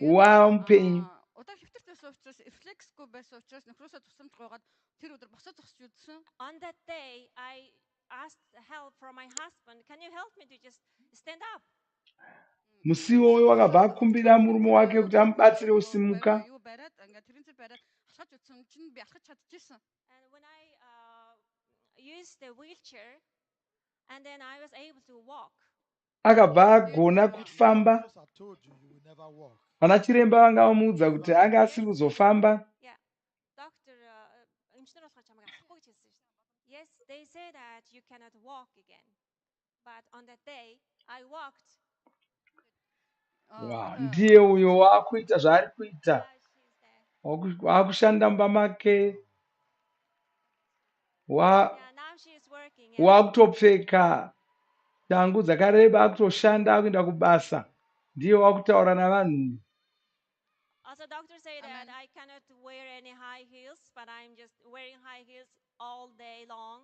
wava mupenyu. Удаа хэвтэрт байсан учраас рефлексгүй байсан учраас нөхрөөсөө тусламж гуйгаад тэр өдөр босоо зогсож үзсэн. On that day, I asked help from my husband. Can you help me to just stand up? Musiwo uyo wakabva akumbira murume wake kuti amubatsire kusimuka. Юу бариад ингээд тэрэнцээ бариад алхаж утсан чинь би алхаж чадчихсан. And when I used the wheelchair, and then I was able to walk. Akabva agona kufamba. Because I told you you will never walk. Vana chiremba vanga vamuudza kuti anga asiri kuzofamba. Yeah, doctor, yes, they say that you cannot walk again, but on that day I walked. Ndiye uyo waakuita zvaari kuita, waakushanda mumba make, waakutopfeka shangu dzakareba, akutoshanda, akuenda kubasa. Ndiye waakutaura navanhu. Also, doctors say that I cannot wear any high heels, but I'm just wearing high heels all day long.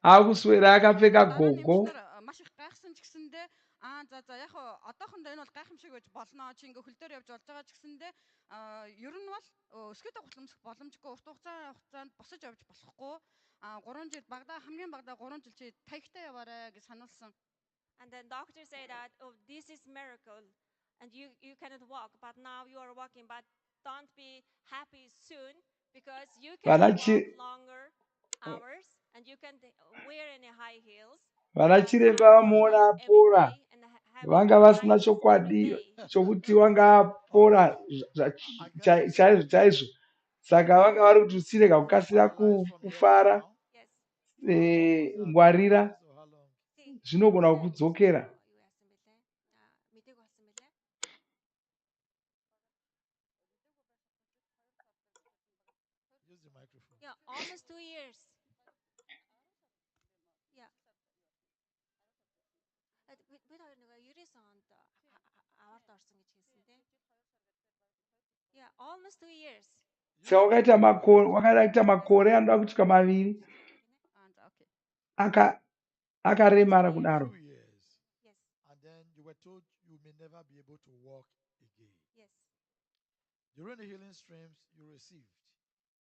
Aakuswera akapfeka gogo. Маш их гайхсан ч гэсэндээ за яг одоохондоо энэ бол гайхамшиг байж болно. Чи ингээ хөл дээр явж болж байгаа ч гэсэндээ ер нь бол өсгөдөө гутламжлах боломжгүй, урт хугацаанд босож явж болохгүй. 3 жил хамгийн багадаа 3 жил чи таягтай яваарай гэж сануулсан. And then doctors say that, oh, this is miracle and you cannot walk, but now you are walking, but don't be happy soon because you can walk longer hours and you can wear any high heels. Vana chiremba vamuona apora vanga vasina chokwadi chokuti wanga apora chaizvo chaizvo, saka vanga vari kuti usirega kukasira kufara, ngwarira zvinogona kukudzokera. Yeah, almost 2 years. Yeah. Yeah, almost 2 years. Saka wakaita makore anoda kusvika 2 akaremara kudaro. Yes. And then you were told you may never be able to walk again. Yes. During the healing streams you received,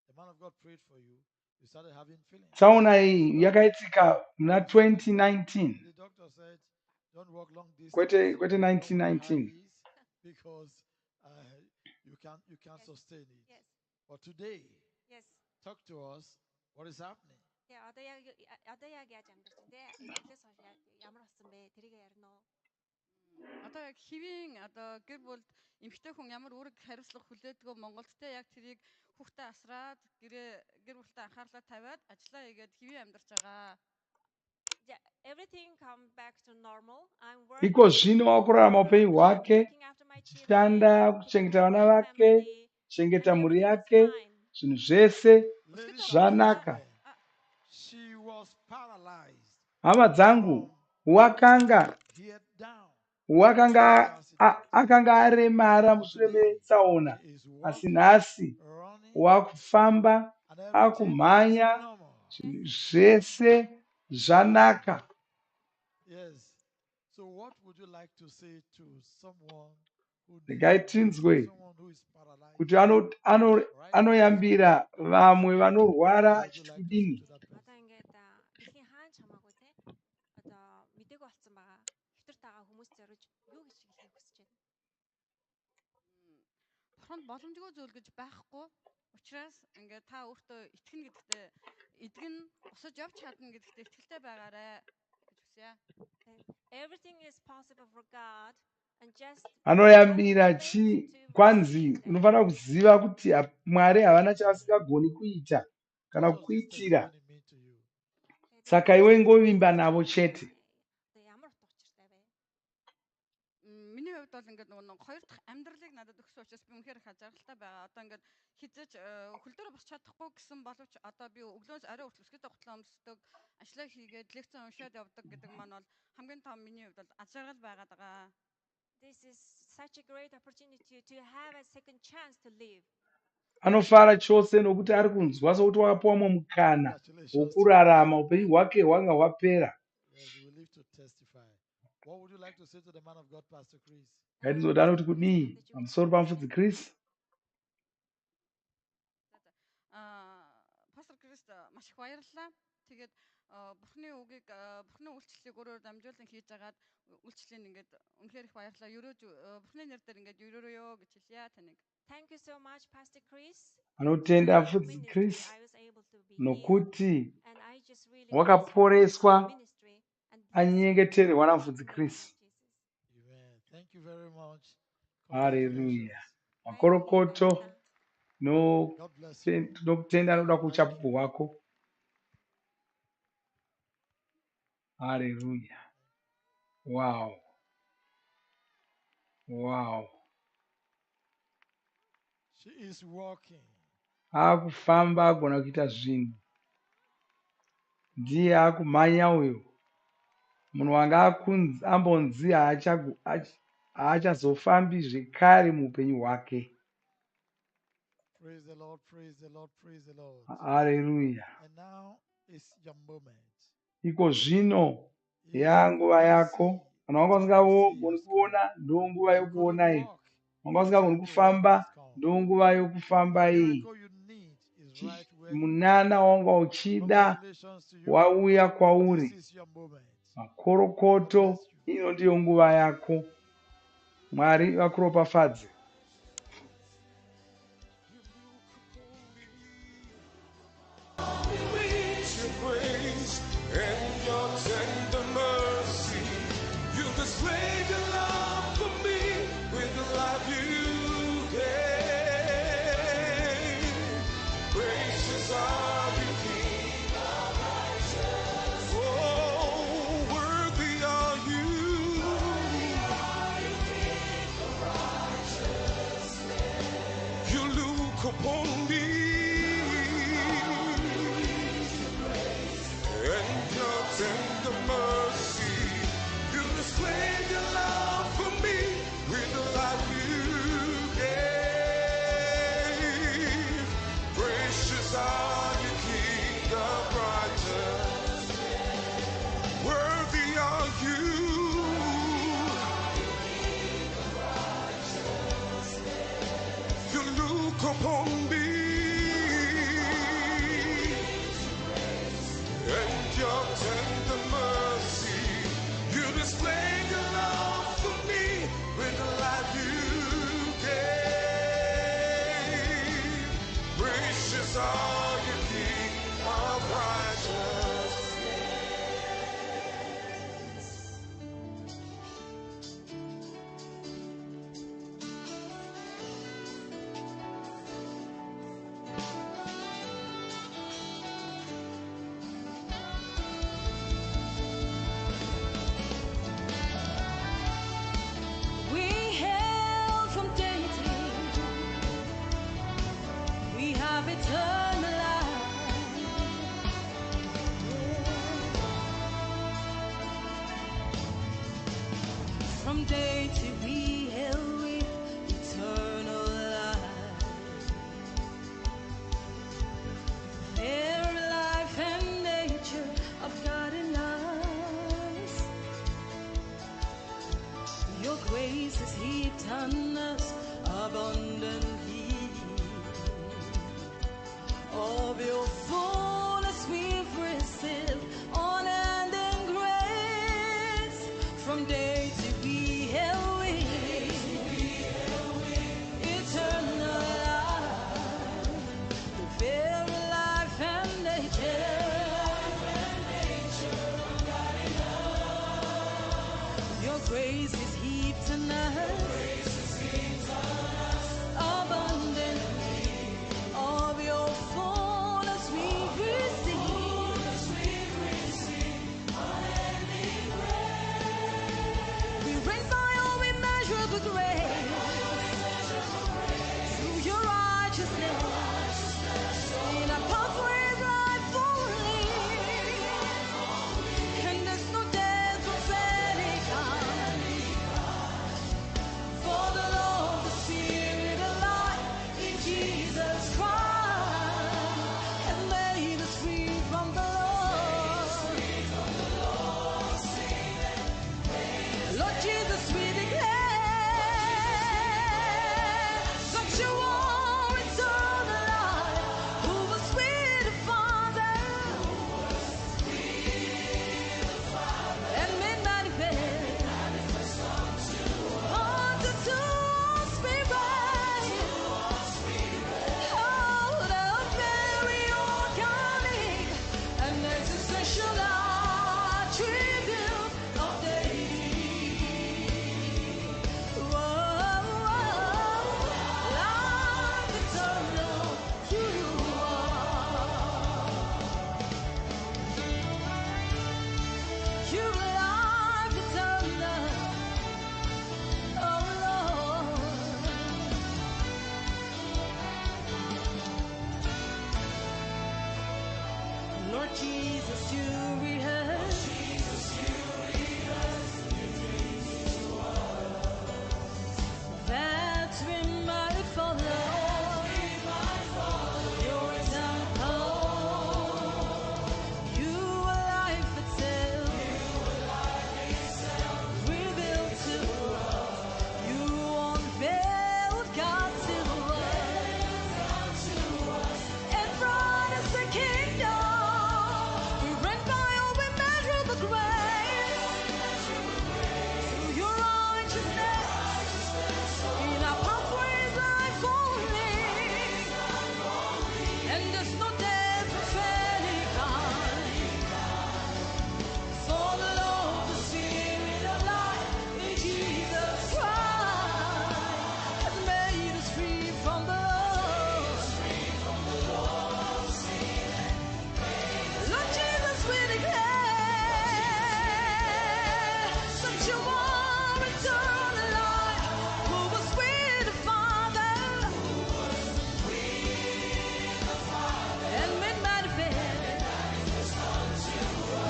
the man of God prayed for you. You started having feelings. Tsaona iyi yakaitika muna 2019. The doctor said, don't walk long distance. Kwete 1919. Because you can't sustain it. Yes. But today, yes, talk to us. What is happening? Yeah, одоо яг яаж амьдарч байна те? Эхлээс хойш ямар болсон бэ? Тэрийг ярина уу? Одоо яг хэвийн гэр бүл эмэгтэй хүн ямар үүрэг хариуцлага хүлээдгөө Монголд те яг тэрийг хүүхдээ асраад гэр бүлтэй анхаарлаа тавиад ажиллаа хийгээд хэвийн амьдарч байгаа. Everything come back to normal. I'm working. Iko zvino wakurarama upenyu hwake, kushanda, kuchengeta vana vake, kuchengeta mhuri yake, zvinhu zvese zvanaka. She was paralyzed. Hama dzangu, akanga aremara mushure metsaona, asi nhasi wakufamba, akumhanya, zvinhu zvese zvanaka. Yes. So what would you like to say to someone who is paralyzed? Kuti anoyambira vamwe vanorwara achiti kudini? Бурханд боломжгүй зүйл гэж байхгүй. Учраас ингээд та өөртөө итгэнэ гэдэгтээ эдгэн босож явж чадна гэдэгтээ итгэлтэй байгаарай гэж хүсье. Everything is possible for God, and just anoyambira having faith to kwanzi receive them. unofanira kuziva kuti Mwari havana chavasingagoni kuita kana What does this kukuitira, testimony mean to you? saka iwe ngovimba navo chete. Миний хувьд бол ингээд нөгөө хоёр дахь амьдралыг надад өгсөн учраас би үнэхээр их ажаргалтай байгаа. Одоо ингээд хизээч хөлдөрөө босч чадахгүй гэсэн боловч одоо би өглөөс орой хүртэл өсгөд хутлаа өмсдөг, ажиллаа хийгээд лекцэн уншаад явдаг гэдэг маань бол хамгийн том миний хувьд бол ажаргал байгаад байгаа. This is such a great opportunity to have a second chance to live. Anofara chose nokuti ari kunzwa sokuti wakapiwamo mukana wokurarama upenyu hwake hwanga hwapera. Yes, we live to testify. What would you like to say to the man of God, Pastor Chris? Ngatizoda kuti kudii pamusoro pamufudzi Chris? Пастор Крист маш их баярлалаа. Тэгээд Бурхны үгийг Бурхны үйлчлэлийг өөрөөр дамжуулан хийж агаад үйлчлэлийн ингээд үнэхээр их баярлалаа. Бурхны нэр дээр ингээд ерөөрөө гэж хэлье таныг. Thank you so much, Pastor Chris. Anotenda mufudzi Chris nokuti wakaporeswa anyengetererwa namufudzi Chris. Amen. Thank you very much. Haleluya. Makorokoto nokutenda anoda kuchapupu hwako. Haleluya. Wow. Wow. She is walking. Akufamba agona kuita zvinhu. Ndiye akumhanya uyo. Munhu wanga ambonzi haachazofambi zvekare muupenyu hwake. Praise the Lord, praise the Lord, praise the Lord. Haleluya. And now is your moment. Iko zvino yanguva yako. Kana wanga usingagoni kuona ndonguva yokuona iyi. Wanga usingagoni kufamba ndonguva yokufamba iyi. Munana wanga uchida wauya kwauri. Makorokoto, ino ndiyo nguva yako. Mwari vakuropafadze. Upon me, and your tender mercy, you displayed your love for me with the life you gave. Gracious are you, King of righteousness. Worthy are you. You look upon me, and your tender mercy, you displayed your love for me with the life you gave. Gracious are you, King of righteousness. Eternal life. From day to we hail with eternal life. Every life and nature of God in us. Your grace is heaped on us abundantly. Of your fullness we've received honor and grace. From day to be held with eternal life. The very life and nature Jesus, you rehearse. That's been my follow. Your example. You are life itself. Revealed to you unveiled God's us. And brought us the kingdom. We reign by all we measure the grace. Through your righteousness. In our pathways life only. And there's no death of any kind. For the Lord, the Spirit of life in Jesus Christ has made us free from the Lord. Lord Jesus, we declare that you are eternal life, who was with the Father and made manifest.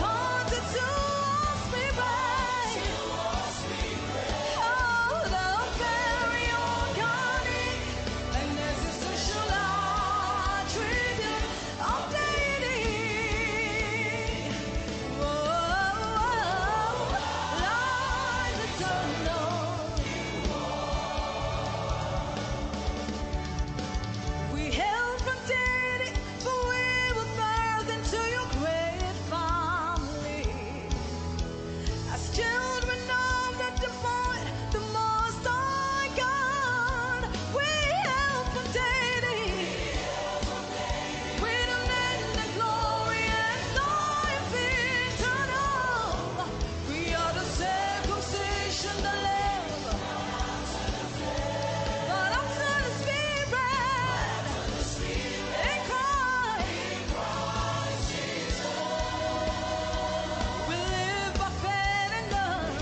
Haunted to us we rise. Oh, the very organic and existential attribute of deity. Life eternal. We hail from deity, for we were birthed into your great family. As children of the divine, the Most High God, we hail from deity. We don't end the glory and life eternal. We are the circumcision, the lamb, but after the Spirit in Christ. We live by faith and love,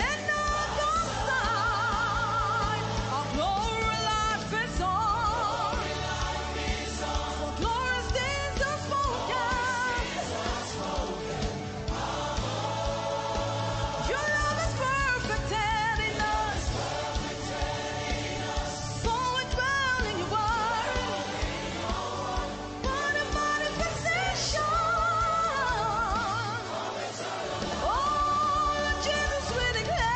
and not by sight. Our glory life is on. For glorious things are spoken. Your love is perfected in us. So we dwell in your word. What a manifestation. Oh, Lord Jesus, we declare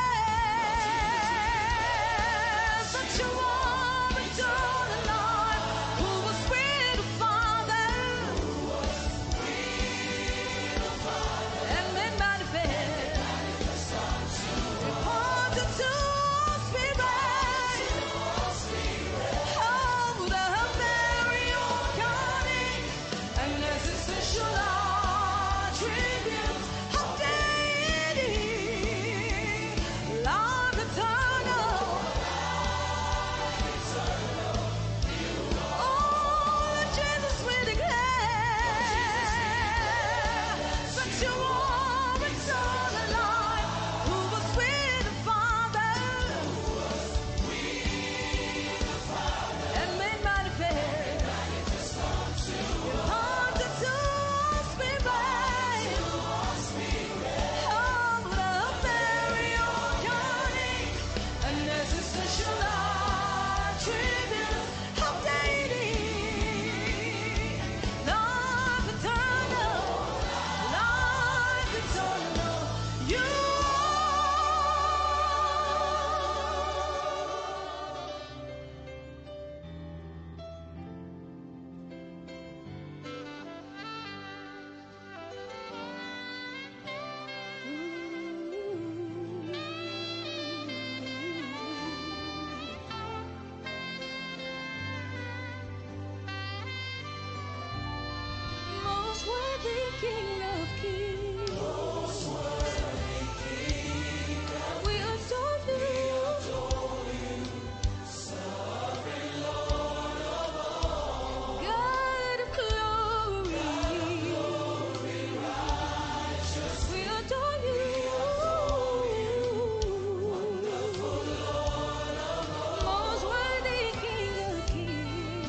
that you are eternal life, who was with the Father and made manifest. Departed to us we rise. Oh, the very organic and existential attributes of deity. Life eternal. Oh, Lord Jesus, we declare that you are eternal life, who was with the Father and made manifest. Haunted to us we rise. Oh, the very organic and existential attributes of deity. Life eternal. Life eternal. You most worthy King of Kings. We adore you. God of glory. We adore you. Most worthy King of Kings.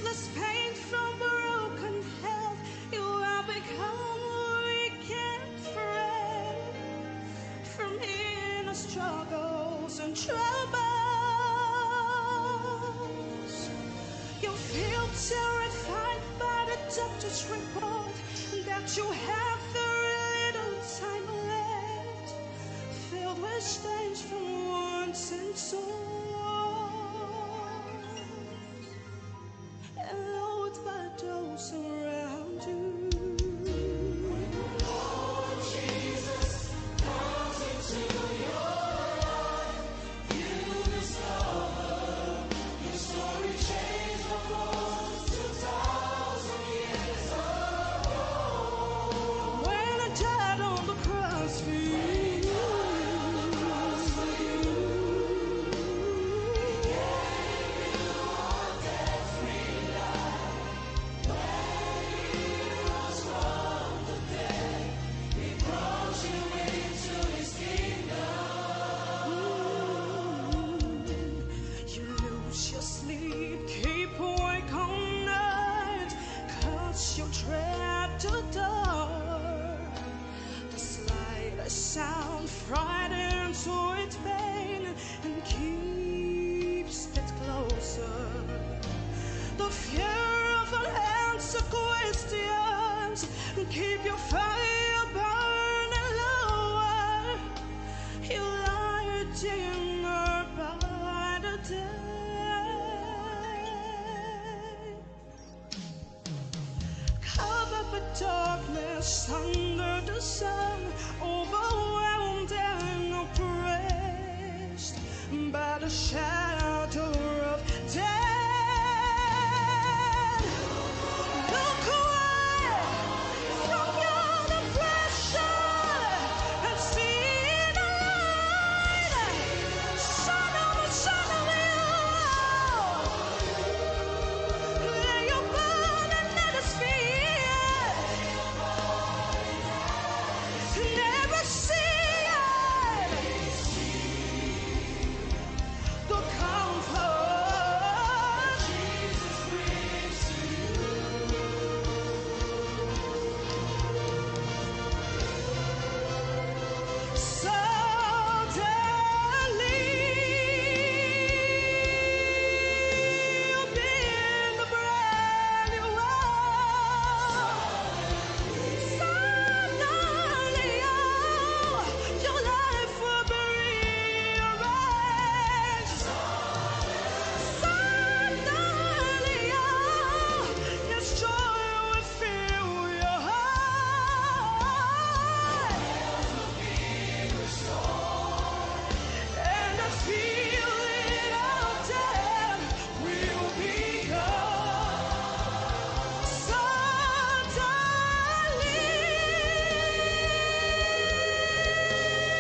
useless pain from broken health. You have become weak and frail from inner struggles and troubles. You feel terrified by the doctor's report that you have very little time left, filled with stains from wounds and sores, and loathed by those around you. Lord Jesus comes into your life. You discover your story changed from once 2,000 years ago. When I died on the cross for you. You lose your sleep, keep awake all night, 'cause you're trapped to the door. The slightest sound frightens to its pain and keeps it closer. The fear of unanswered questions keep your fire burning lower. You lie dimmer by the day, covered by darkness under the sun, overwhelmed and oppressed by the shadow of death. Look away from your depression and see the light. Son of you. Lay your burden at His feet. Never see the comfort Jesus brings to you. Suddenly, you'll be in the brand new world. Suddenly, your life will be rearranged. Suddenly, His joy will fill your heart. And the feeling of death will be gone. Suddenly,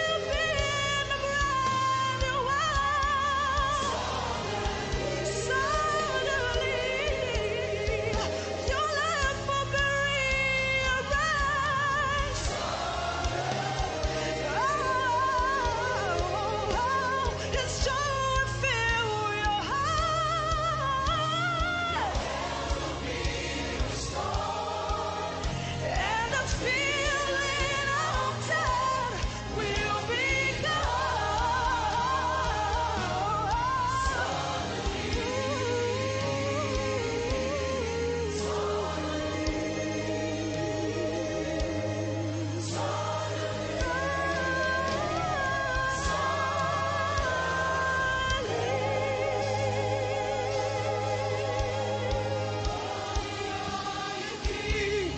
you'll be in a brand new world. Suddenly, your life will be rearranged. His joy will fill your heart. And the feeling of death will be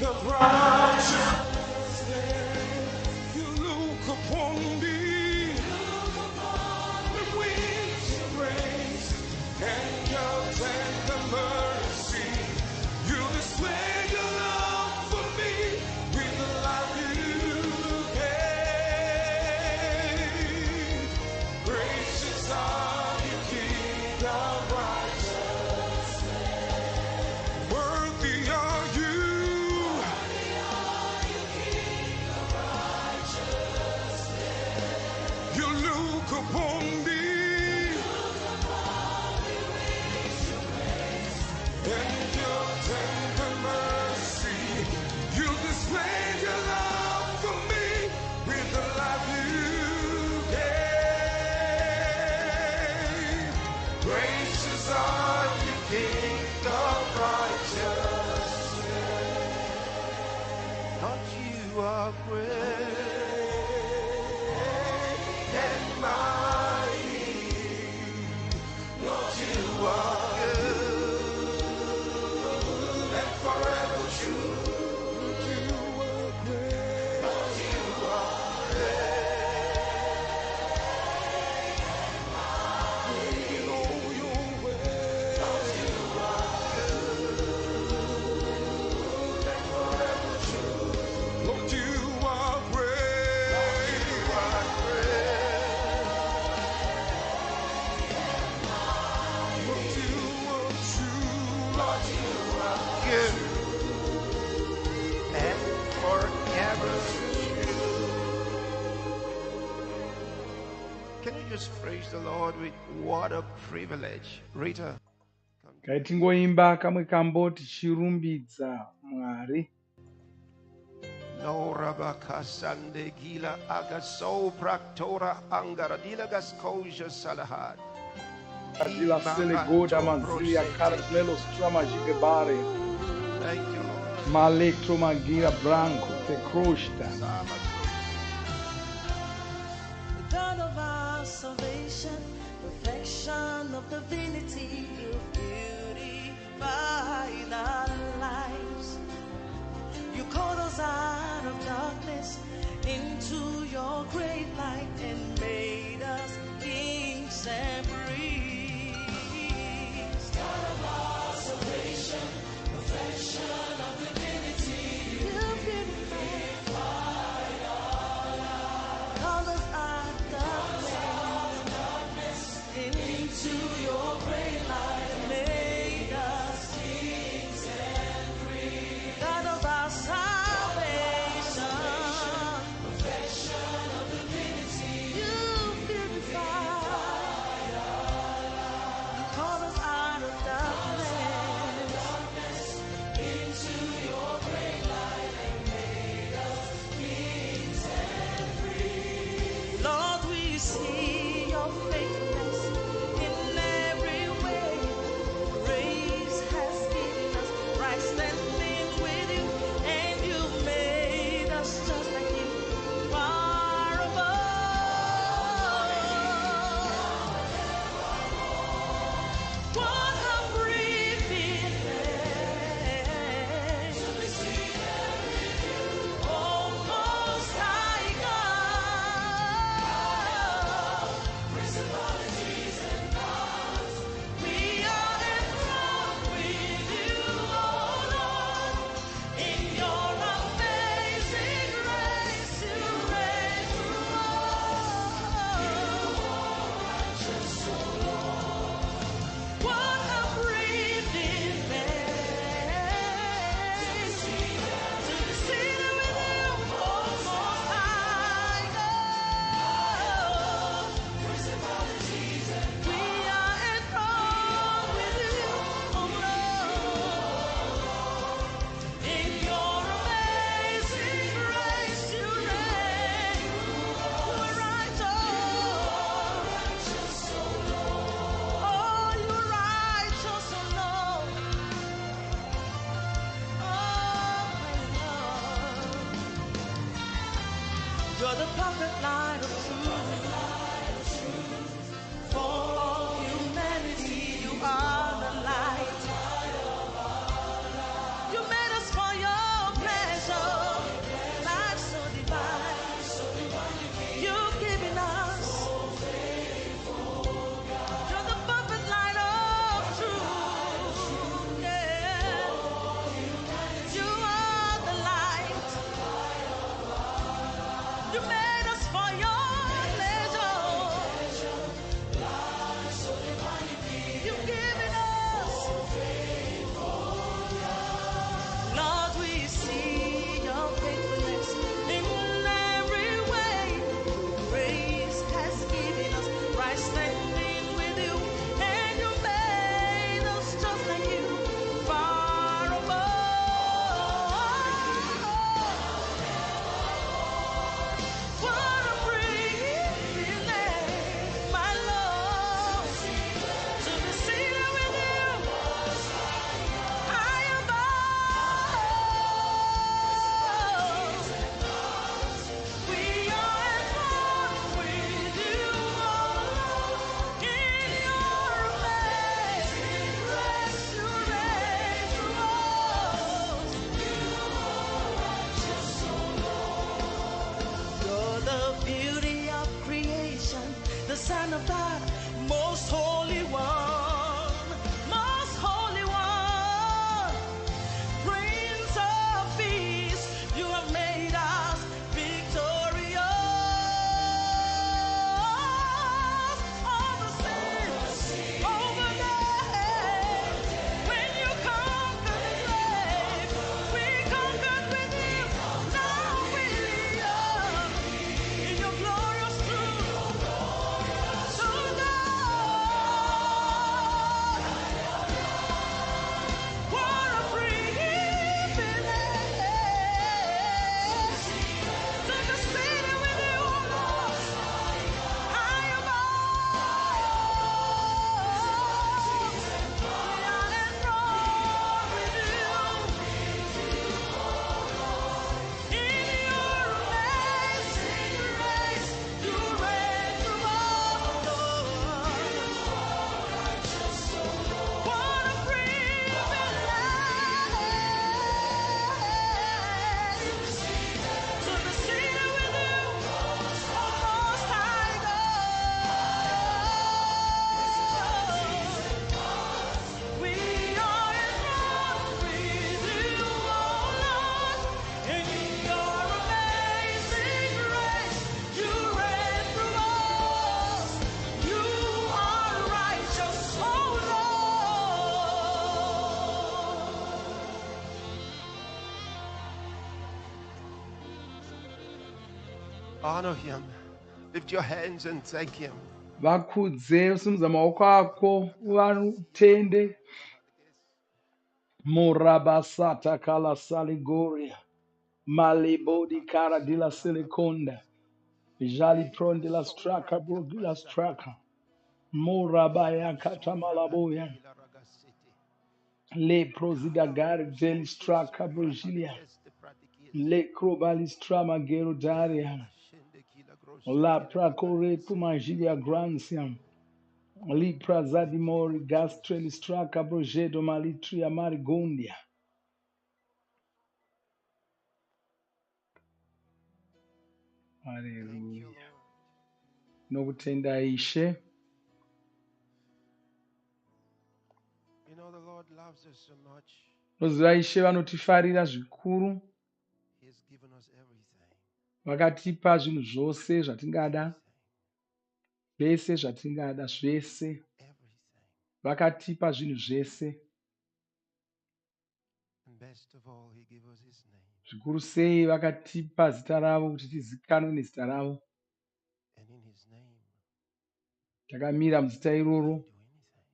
The righteous, you look upon me with wings of grace and your tender mercy. You display your love for me with the life you gave. Gracious are you, King of righteousness. Worthy are you. are great and mighty. Lord, you are good and forever true. Lord, you are great. Lord, you are great in all your ways. Lord, you are good and forever true. Lord, you are great. Lord, you are great. Lord, you are true. Lord, you are good and forever true. Can you just praise the Lord with what a privilege? Rita, come to Ngai tingoimba kamwe kambo tichirumbidza Mwari. No rabakasande gila agaso praktora angaradila gaskoja salahad. Adila selegoda manzilia carmelos tramagike bare. Thank you, Lord. Malectro magira branco te crosta. The God of our salvation, perfection of divinity, you beautified our lives. You called us out of darkness into your great light and made us kings and priests. God of our salvation, perfection of divinity, you beautified our lives. Called us out of darkness into your great light and made us kings and priests. God of our salvation, perfection of divinity, you beautified. You called us out of darkness into your great light and made us kings and priests. Lord, we see your faithfulness in every way. Grace has given us right standing with you, and you made us just like you, far above. What a privilege to receive you, oh Most High God. Principalities and powers, we are enthroned with you, oh Lord. In your amazing grace, you reign through all. What a privilege to be seated with you, oh Most High God. Principalities and we are enthroned with you, oh Lord. In your amazing grace, you reign. You are righteous, oh Lord. Oh, you're righteous, oh Lord. Oh, you're the perfect light of truth. For all humanity, you are the light. You made us for your pleasure. Life so divine. You've given us. You're the perfect light of truth. Yeah. You are the light. You made us for your pleasure. Honor him. Lift your hands and thank him. Vakudze usimudza maoko ako utende. Morabasata kala saligoria. Malibodi cara di la siliconda. Jali pron de la straka bro de la straka. Morabaya katamalaboya. Le prosidagari del straka brogilia. Le crobalistra magero daria. La pracore pumagilia gransiam. Li prazadimori gastrel straka brogedo malitria marigondia. Thank you, Hallelujah. Lord. Nokutenda ishe. You know the Lord loves us so much. Noziva ishe vanotifarira zvikuru. He has given us everything. Vakatipa zvinhu zvose zvatingada. Everything. Zvese zvatingada zvese. Everything. Vakatipa zvinhu zvese. And best of all, he gave us his name. Zvikuru sei vakatipa zita ravo kuti tizikanwe nezita ravo. And in his name, Takamira muzita we iroro. can do anything.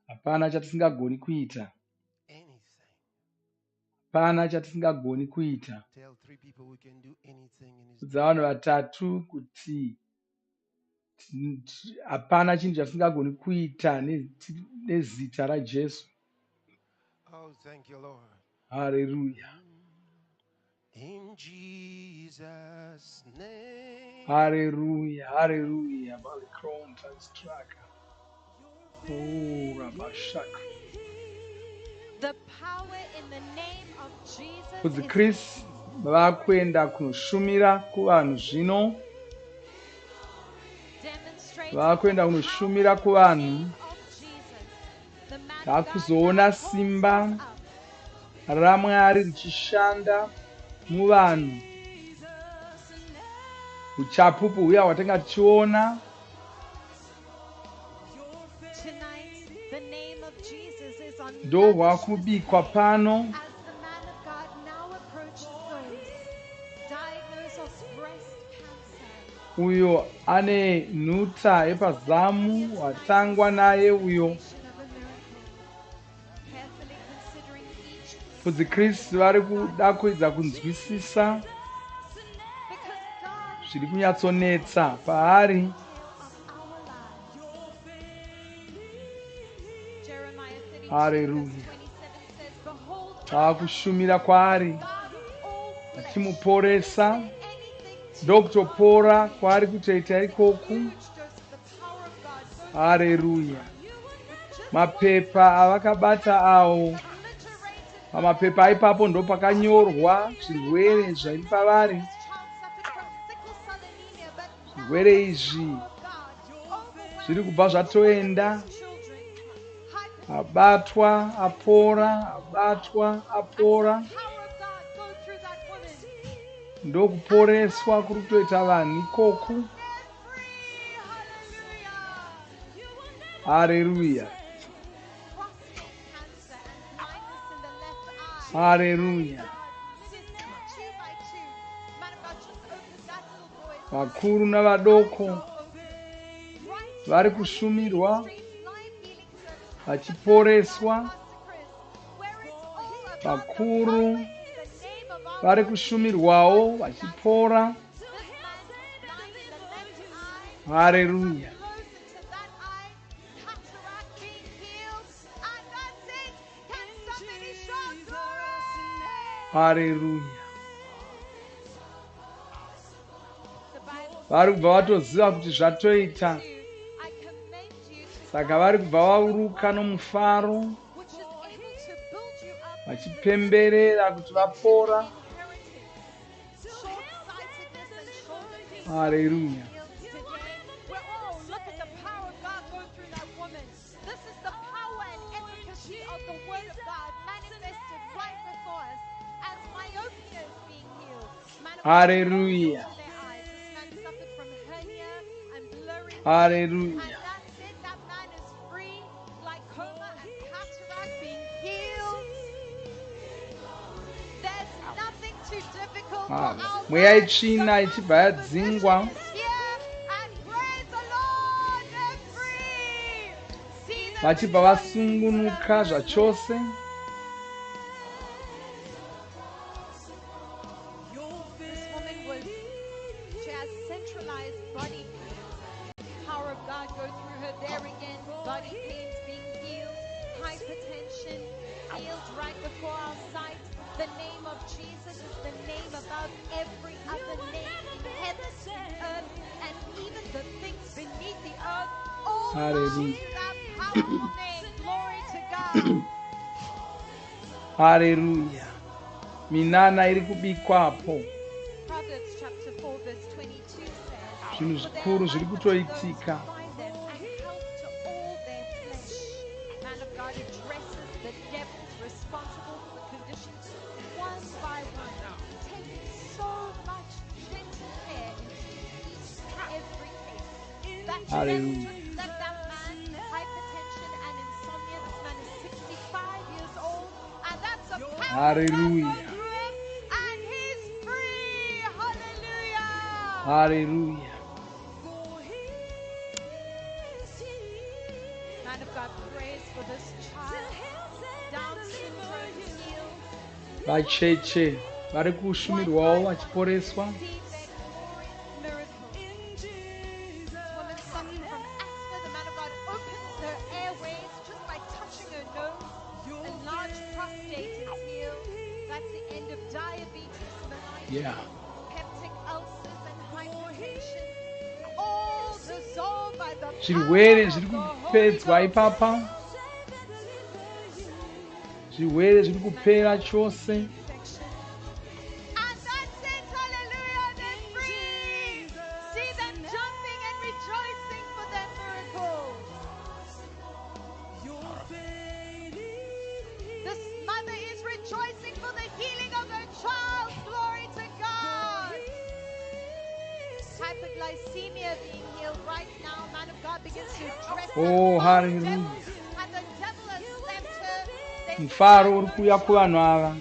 Hapana chatisingagoni kuita. Anything. Hapana chatisingagoni kuita. Tell 3 people we can do anything in his Kudza name. vanhu vatatu kuti hapana chinhu chatisingagoni kuita nezita raJesu. Oh, thank you, Lord. Hallelujah. In Jesus' name. Hallelujah. Hallelujah. Balikronta straka. Oh, Rabashaka. The power in the name of Jesus Kudzi is Chris vakuenda kunoshumira kuvanhu zvino. demonstrating Vakuenda the kunoshumira power in the kuvanhu. name of Jesus. The man of God Takuzoona now calls simba us up. raMwari richishanda muvanhu. Uchapupu huya hwatenga tichiona. Tonight, the name of Jesus is on Ndo lavish hwakubikwa display pano. as the man of God now approaches those diagnosed of breast cancer. Uyo ane nhuta yepazamu watangwa naye uyo. Carefully considering each Kudzi Chris vari kuda kuedza kunzwisisa because God zviri kunyatsonetsa paari. of our lives. Jeremiah 32 Hallelujah. verse 27 says, Behold, Taakushumira kwaari God of all flesh. achimuporesa. Is there anything too Ndokutopora hard for me? kwaari kutoita ikoku. Huge dose of the power of God goes Haleluya. with just Mapepa avakabata awo. obliterated Pamapepa ipapo ndo pakanyorwa zvirwere zviri pavari. this child suffered from sickle cell anemia, but now Zvirwere the izvi power of God overwhelmed zviri kubva zvatoenda. his children. Abatwa, apora, abatwa, apora. The power of God go through that woman. Ndokuporeswa kuri kutoita vanhu ikoku. They're free. Hallelujah. Haleluya. Prostate cancer and blindness in the left eye. Haleluya. Just 2 by 2. Man of God, just open that little boy's Vakuru navadoko right vari here kushumirwa at the streets, live healing service. vachiporeswa. Pastor Chris, where it's all about the Vakuru power in the name of our vari Lord kushumirwawo vachipora. This man was blind in the left eye. Haleluya. Blows into that eye. Cataract being healed. And that's it. Can somebody shout glory? Haleluya. The Bible Vari kubva vatoziva kuti zvatoita. I commend you to Saka vari kubva varuka nomufaro which is able to build you up vachipemberera kuti vapora. inherited short-sightedness and shoulder pain. Haleluya. Today, oh, look at the power of God going through that woman. This is the power and efficacy of the Word of God manifested right before us as myopia is being healed. Man of God, Hallelujah. close their eyes. This man suffered from hernia and blurry vision. Hallelujah. And that's it. That man is free. Glaucoma and cataract being healed. There's nothing too difficult for our mweya lives. itsvina ichibva yadzingwa. Position is here and praise the Lord, they're free. See them Vachibva rejoicing. vasungunuka zvachose. This woman she has centralized body pains. Power of God go through her there again. Body pains being healed. Hypertension healed right before our sight. The name of Jesus is the name above every other name in heaven, in earth, and even the things beneath the earth. All bow to that powerful name. Glory to God. Hallelujah. Minana iri kubikwapo. Proverbs chapter 4 verse 22 says, Zvinhu "For they are zvikuru zviri life unto those kutoitika. who find them, and health to all their flesh." Man of God addresses the devils responsible for the conditions one by one, taking so much gentle care into each and every case. That devil just left that man, hypertension and insomnia. This man is 65 years old, and that's a power of God going through him, and he's free. Hallelujah. Hallelujah. Man of God prays for this child. Down syndrome healed. Vacheche vari kushumirwawo vachiporeswa. Receive their glorious miracle. This woman suffering from asthma, the man of God opens her airways just by touching her nose. Enlarged prostate is healed. That's the end of diabetes mellitus, peptic ulcers and hypertension. All dissolved by the Zvirwere power zviri of the Holy kupedzwa Ghost. ipapa. Zvirwere zviri kupera chose. And that's it, hallelujah, they're free. See them jumping and rejoicing for their miracles. This mother is rejoicing for the healing of her child. Glory to God. Hyperglycemia being healed right now. Man of God begins to address the devil, and the devil has left her. Mufaro uri kuuya kuvanhu ava.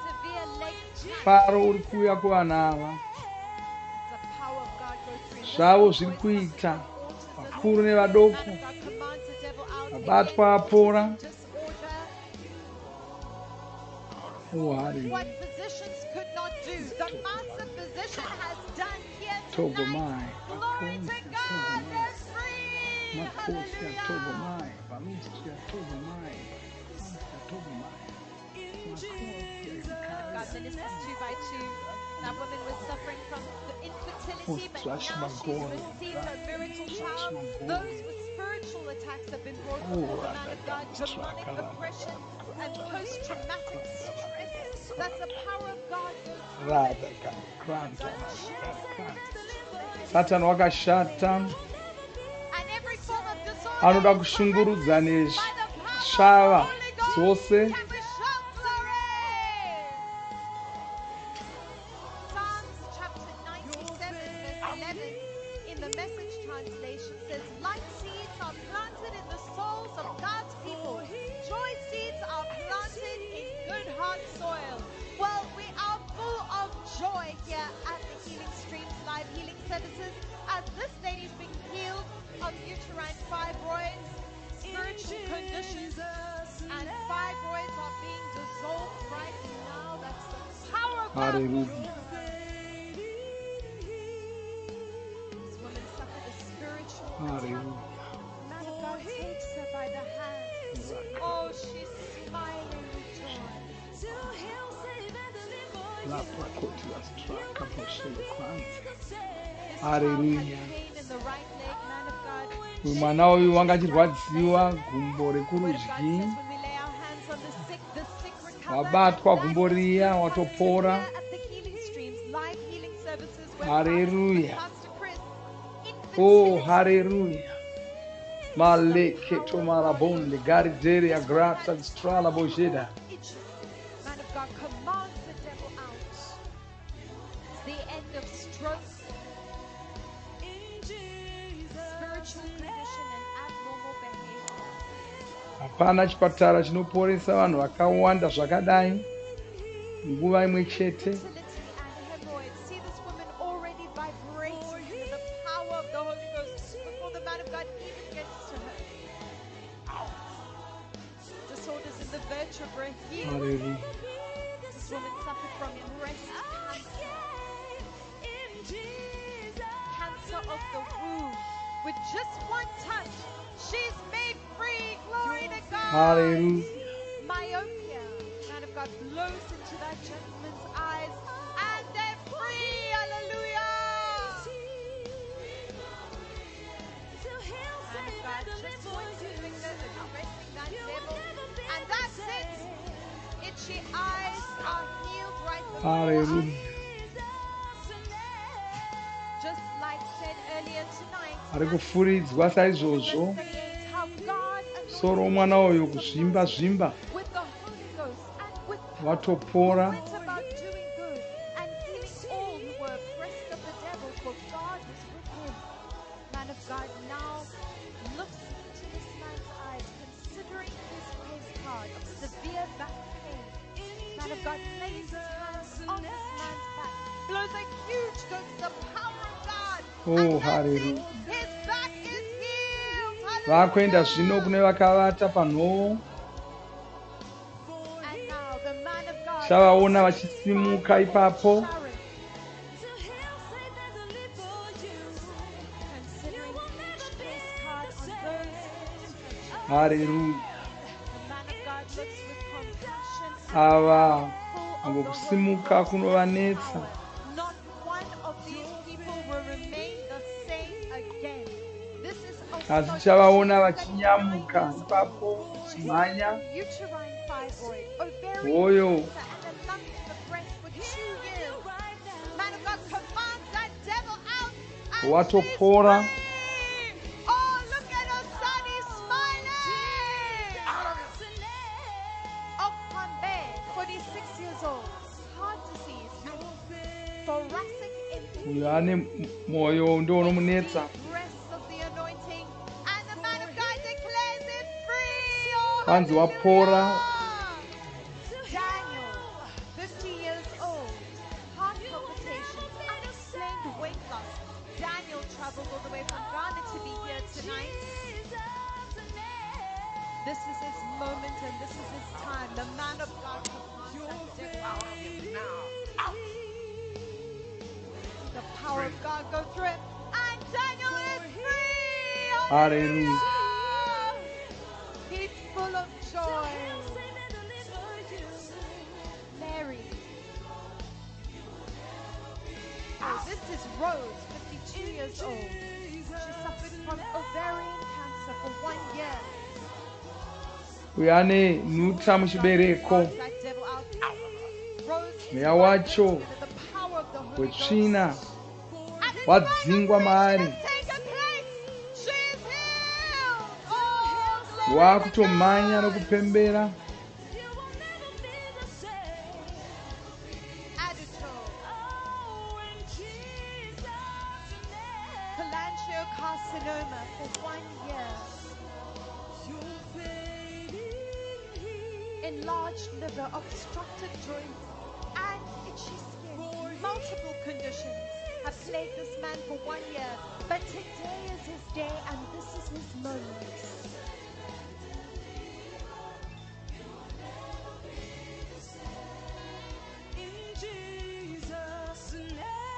Severe leg Mufaro uri kuuya kuvanhu ava. Zvavo zviri kuita vakuru nevadoko. Vabatwa apora. What physicians could not do, the master physician has done here tonight. Glory to God, they're free. Hallelujah. God ministers 2 by 2. That woman was suffering from infertility, but now she's received her miracle child. Those with spiritual attacks have been brought before the man of God, demonic oppression and post-traumatic stress. That's the power of God. Satani wakashata. And every form of disorder Anoda kushungurudza nesvava dzose. Psalms chapter 97 verse 11 in the Message translation says, "Like seeds are planted in the souls of God's people. Joy seeds are planted in good heart soil." Well, we are full of joy here at the Healing Streams Live Healing Services as this lady's being healed of uterine fibroids, spiritual conditions, and fibroids are being dissolved right now. That's the power of God. This woman suffered a spiritual attack. The man of God takes her by the hand. Oh, she's smiling with joy. Hallelujah. Mwana uyu wangachirwadziwa gumbo rekurudyi. Wabatwa gumbo riya watopora. Hallelujah. Oh, hallelujah. Maleketo marabonde garideria grata strala bojeda. Man of God commands the devil out. It's the end of stroke, spiritual condition, and abnormal behavior. Hapana chipatara chinoporesa vanhu vakawanda zvakadai. nguva imwe chete. Fertility and hemorrhoids. See this woman already vibrating under the power of the Holy Ghost before the man of God even gets to her. Disorders in the vertebra healed. Hallelujah. This woman suffered from breast cancer. Cancer of the womb. With just one touch, she's made free. Glory to God. Hallelujah. Myopia. Man of God blows into that gentleman's eyes and they're free. Hallelujah. Man of God just points his finger, addressing that devil, and that's it. Itchy eyes are healed right before us. Hallelujah. Just like said earlier tonight, Ari kufuridzwa saizvozvo verse 38, how God soro womwana uyu kuzvimba zvimba with the Holy Ghost and with power, watopora. who went about doing good and healing all who were oppressed of the devil, for God was with him. Man of God now looks into this man's eyes, considering his case card of severe back pain. Man of God lays his hands on this man's back, blows a huge ghost, the power of God. Oh, And that's it. hallelujah. His back is healed. Vakuenda Hallelujah. zvino kune vakavata panhoo. And now the man of God Chavaona is vachisimuka by ipapo. Sharon, considering each case card on those touching. Hallelujah. The man of God looks with compassion Ava and full of the ngokusimuka Holy Ghost kunovanetsa. power. Not one of these people will remain the same again. This is Asi Osochi. chavaona She's 39 vachinyamuka years ipapo old. vachimhanya. Uterine fibroid, ovarian Hoyo cancer, and a lump in the breast for 2 years. Man of God commands that devil out, and watopora. she's free. Oh, look at her son, he's smiling. Okwambe, 46 years old, heart disease and thoracic Uyo emphysema. ane mwoyo ndiwo unomunetsa. Deep breaths of the anointing, and the man of God declares it free. Oh, Kwanzi wapora. hallelujah. Daniel, 50 years old, heart palpitations, unexplained weight loss. Daniel traveled all the way from Ghana to be here tonight. This is his moment and this is his time. The man of God commands that devil out of him now. Out. The power of God go through him, and Daniel is free. Hallelujah. He's full of joy. Mary. Oh, this is Rose, 52 years old. She suffered from ovarian cancer for 1 year. Uyo ane nhuta muchibereko. Commands that devil out. Rose is Mweya wacho vibrating under the power of the Holy wetsvina Ghost. And his wadzingwa maari. has taken place. She's healed. Oh, glory to Waakutomhanya God. nokupembera. Cholangiocarcinoma for 1 year. Enlarged liver, obstructed joints, and itchy skin. Multiple conditions have plagued this man for 1 year. But today is his day, and this is his moment.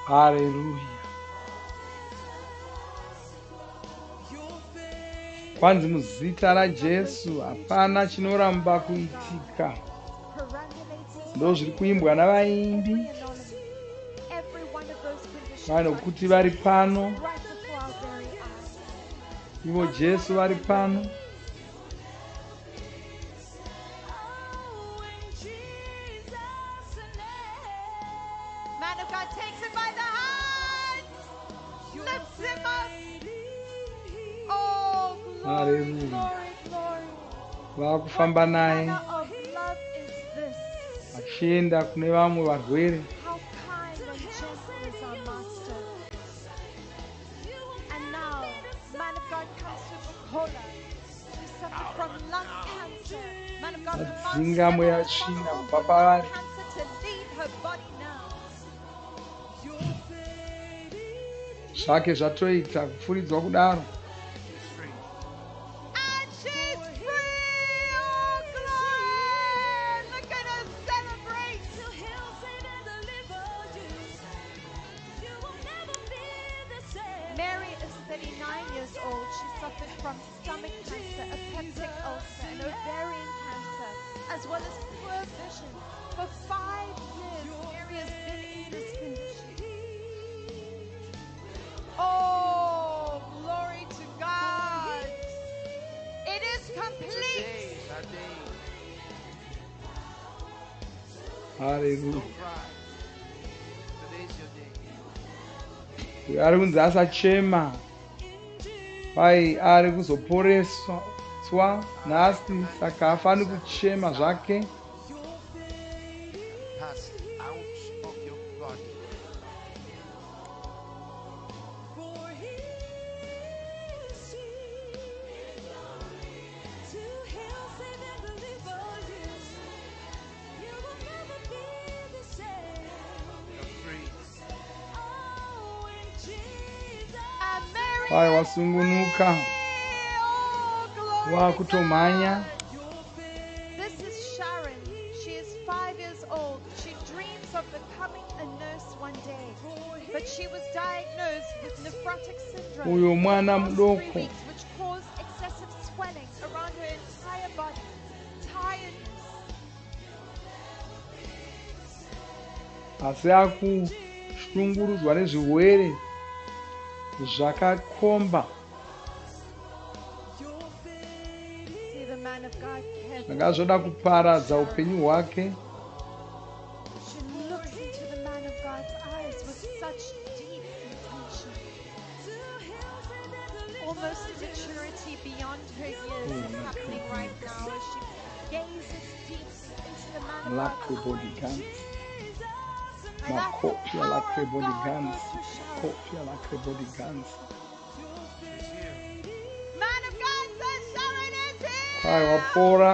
Hallelujah. Kwanzi muzita raJesu hapana chinoramba kuitika. Ndozviri kuimbwa navaimbi. Vanokuti vari pano. Ivo Jesu vari pano. Man of God takes him by the hand, lifts him up. Oh, glory, Hallelujah. glory, glory. Vaakufamba What naye manner of love is this? vachienda kune vamwe varwere. How kind and gentle is our master. And now, man of God comes to Bukola. She suffered from lung cancer. Man of God commands Vadzinga mweya tsvina kubva pavari. cancer to leave her body now. zvake zvatoita kufuridzwa kudaro. She's free. And she's free! Oh, glory! Look at her celebrate! Mary is 39 years old. She suffered from stomach cancer, a peptic ulcer, and ovarian cancer, as well as poor vision. For 5 years, Mary has been in this condition. Oh, glory to God! It is complete! Today is our day. Haleluya. Don't cry. Today is your day. Uyo ari kunzi asachema, pai ari kuzoporeswa nhasi, saka afani kuchema zvake. Pass out of your body. You're free. And Mary Pai is wasungunuka, free! Oh, glory to wakutomhanya. God! This is Sharon. She is 5 years old. She dreams of becoming a nurse one day, but she was diagnosed with nephrotic syndrome Uyo for the mwana last 3 mudoko. weeks, which caused excessive swelling around her entire body, tiredness. Asi akushungurudzwa nezvirwere zvakakomba See the man of God carefully. zvanga zvoda kuparadza upenyu hwake. She looks into the man of God's eyes with such deep intention. Almost maturity beyond her years is happening right now as she gazes deeply into the man of God's eyes. And that's the Makopia power la of Crebody God Guns. goes through Sharon. Copia la Crebody Guns. She's here. Man of God says Sharon is Pai here! wapora.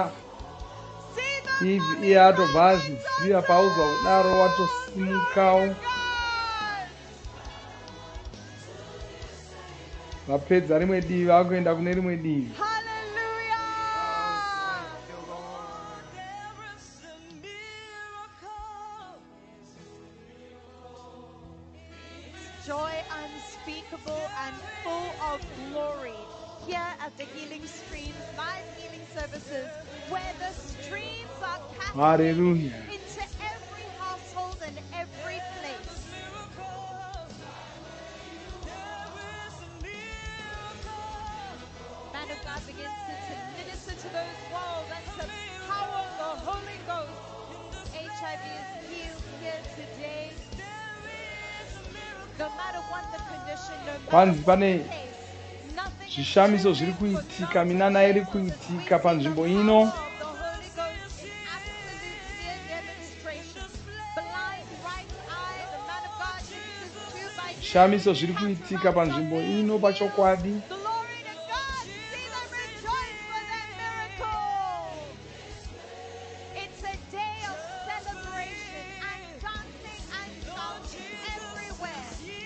See the Iye moving atobva presence azviziva of pauzwa God! kudaro Glory watosimukawo. to God! Vapedza rimwe divi vakuenda kune rimwe divi. Hallelujah! Thank you, Lord. Joy unspeakable and full of glory here at the Healing Streams live healing services, where the streams are cascading Hallelujah. into every household and every place. Man of God begins to minister to those walls. That's the power of the Holy Ghost. HIV is healed here today. No matter what the condition, no matter Kwanzi what pane the case, nothing is zvishamiso too zviri big for kuitika, God. minana iri kuitika panzvimbo ino. The Holy Ghost in absolute clear demonstration. Blind right eye, the man of God ministers 2 by 2. Zvishamiso zviri kuitika panzvimbo ino pachokwadi. Glory to God. See them rejoice for that miracle. It's a day of celebration and dancing and shouting everywhere.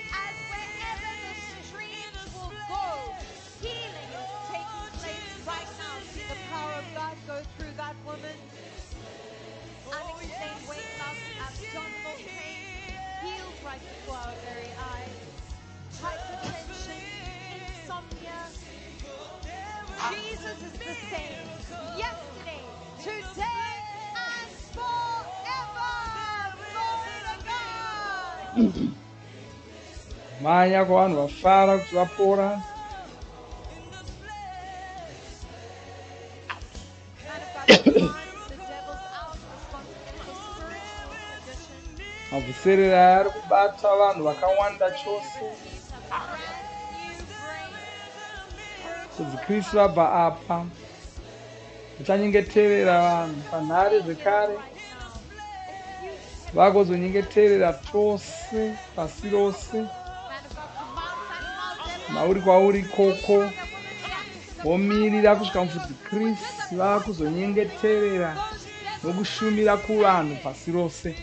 And wherever the streams will go, healing is taking place right now. See the power of God go through that woman. Unexplained weight loss, abdominal pain, healed right before our very eyes. Hypertension, insomnia. Jesus is the same yesterday, today, and forever. Glory to God. Mhanya kwavanhu vafara kuti vapora. Man of God commands the devils out, responsible for spiritual condition. Mavhuserere ari kubata vanhu vakawanda chose. Receives a brand new brain. Kunzi Kristu vabva apa. Vachanyengeterera vanhu panhare zvekare. Vagozonyengeterera tose pasi rose. Mauri kwauri koko. Vomirira kusvika mufudzi Kristu vakuzonyengeterera nokushumira kuvanhu pasi rose.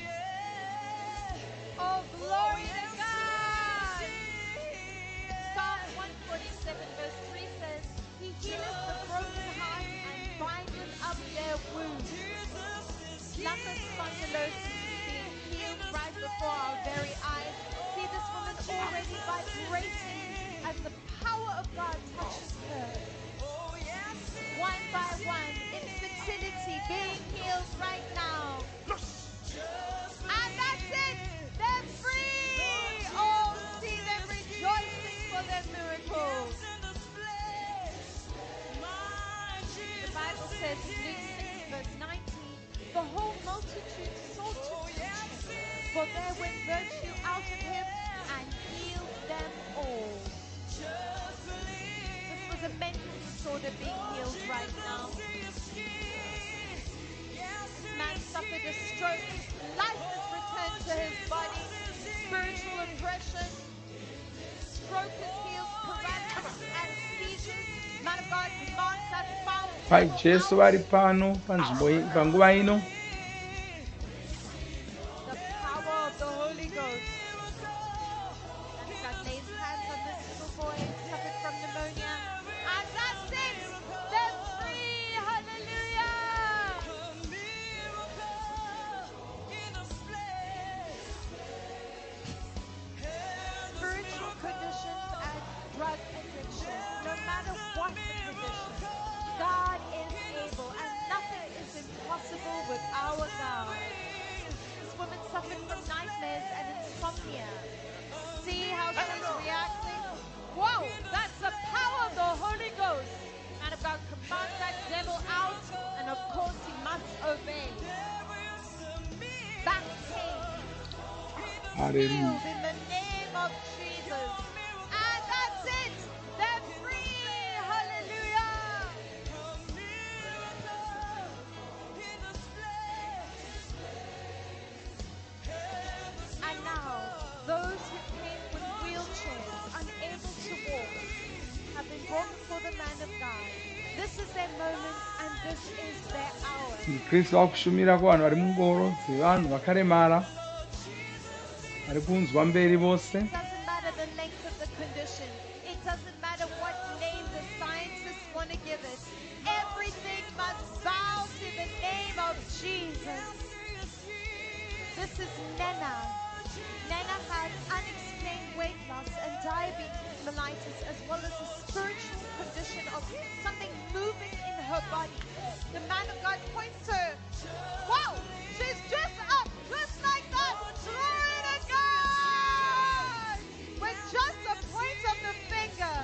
For there went virtue out of him and healed them all. This was a mental disorder being healed right now. This man suffered a stroke. Life has returned to his body. Spiritual oppression. Stroke is healed. Paralysis and seizures. Man of God commands that foul Pai devil Jesu out. vari pano panguva ino. The power of the Holy Ghost. Man of God lays hands on this little boy, suffered from pneumonia. And that's it. They're free. Hallelujah. Spiritual conditions and drug addiction, no matter what the condition, God is able and nothing is impossible with our God. This woman suffered from nightmares and insomnia. See how she's reacting? Whoa, that's the power of the Holy Ghost. Man of God commands that devil out, and of course he must obey. Back pain. Hallelujah. Healed in the name of Jesus. And that's it. They're free. Hallelujah. And now, those who came with wheelchairs, unable to walk, have been brought before the man of God. This is their moment and this is their hour. Kristu akushumira ku vanhu vari mungoro dzevanhu vakaremara vari kunzwa mberi vose. It doesn't matter the length of the condition. It doesn't matter what name the scientists want to give it. Everything must bow to the name of Jesus. This is Nena. Nena has unexplained weight loss and diabetes mellitus, as well as a spiritual condition of something moving in her body. The man of God points her. Wow, she's just up, just like that. Glory to God. With just a point of the finger.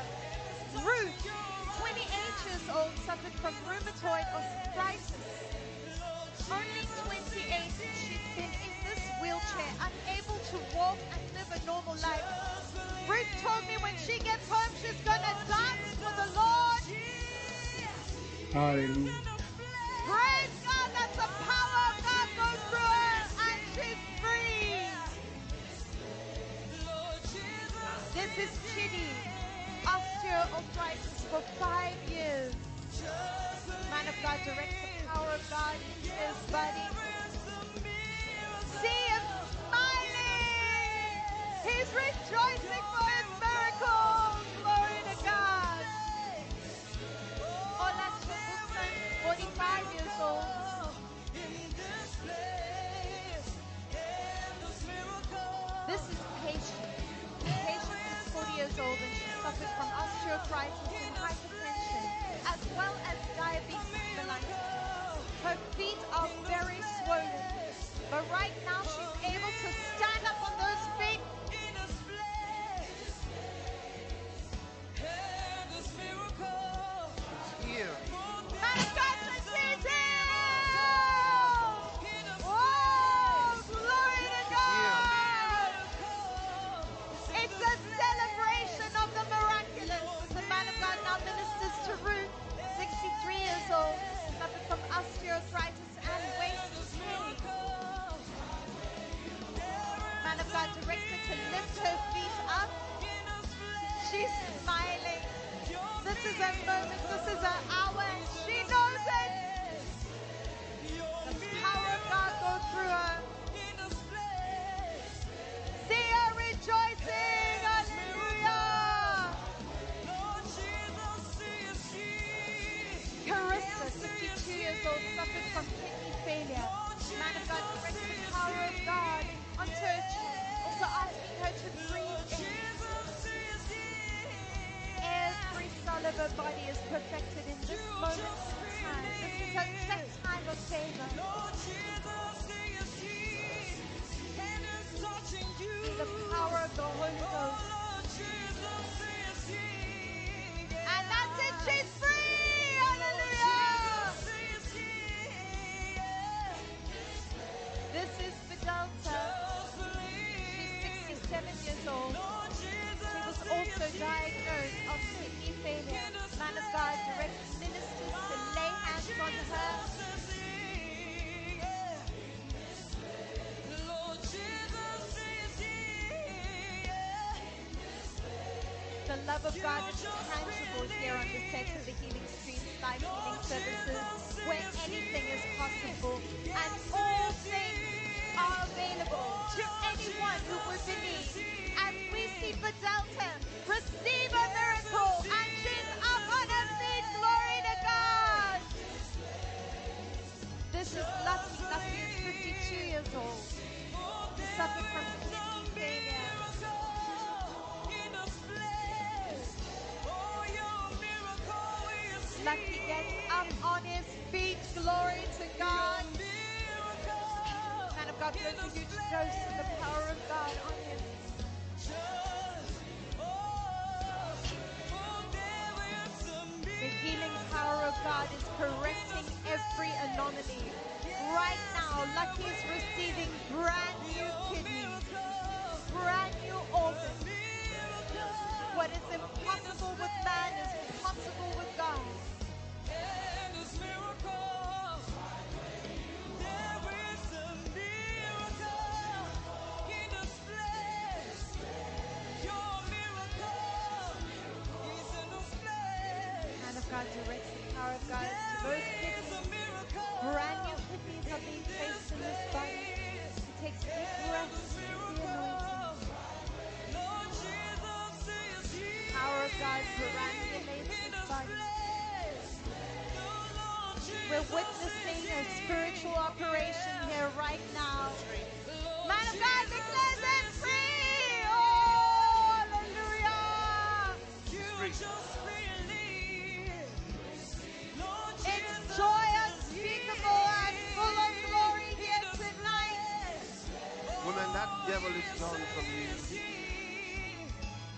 Ruth, 28 years old, suffered from rheumatoid arthritis. Only 28, she's been in this wheelchair, unable to walk and live a normal life. Ruth told me when she gets home, she's going to dance for the Lord. Hallelujah. Praise God, that's the power of God goes through her, and she's free. This is Chidi, osteoarthritis for 5 years. Man of God directs the power of God into his body. See him smiling. He's rejoicing for his miracle. Glory to God. Ola Chibuksan, 45 years old. This is Patience. Patience is 40 years old and she suffers from osteoarthritis and hypertension, as well as diabetes mellitus. Her feet are very swollen, but right now she's able to stand up on those feet. Here. Man of God, she's healed! Oh, glory to God! It's a celebration of the miraculous. The man of God now ministers to Ruth, 63 years old, suffered from osteoarthritis and waist pain. Man of God directs her to lift her feet up. She's smiling. This is a moment, this is an hour, and she knows it. The power of God goes through her. See her rejoicing. Hallelujah. Carissa, 52 years old, suffered from kidney failure. Man of God directs the power of God onto her chest, also asking her to breathe in. Every cell of her body is perfected in this moment in time. This is a set time of favor. The power of the Holy Ghost. And that's it, she's free! Hallelujah! This is Fidelta. diagnosed of kidney failure. Man of God, direct ministers to lay hands on her. The love of God is tangible here on the set of the Healing Streams Live Healing Services, where anything is possible and all things are available to anyone who would believe. As we see Fidelta receive a miracle and she's up on her feet, glory to God. This is Lucky. Lucky is 52 years old. He suffered from kidney failure. Lucky gets up on his feet, glory to God. Man of God blows a huge dose of the power of God on him. The healing power of God is correcting every anomaly. Right now, Lucky is receiving brand new kidneys, brand new organs. What is impossible with man is possible with God. Man of God directs the power of God to those kidneys. Brand new kidneys are being placed in this body. He takes deep breaths with the anointing. Power of God perambulates his body. We're witnessing a spiritual operation here right now. Man of God declares it free! Oh, hallelujah! It's joy unspeakable and full of glory here tonight. Woman, that devil is gone from you.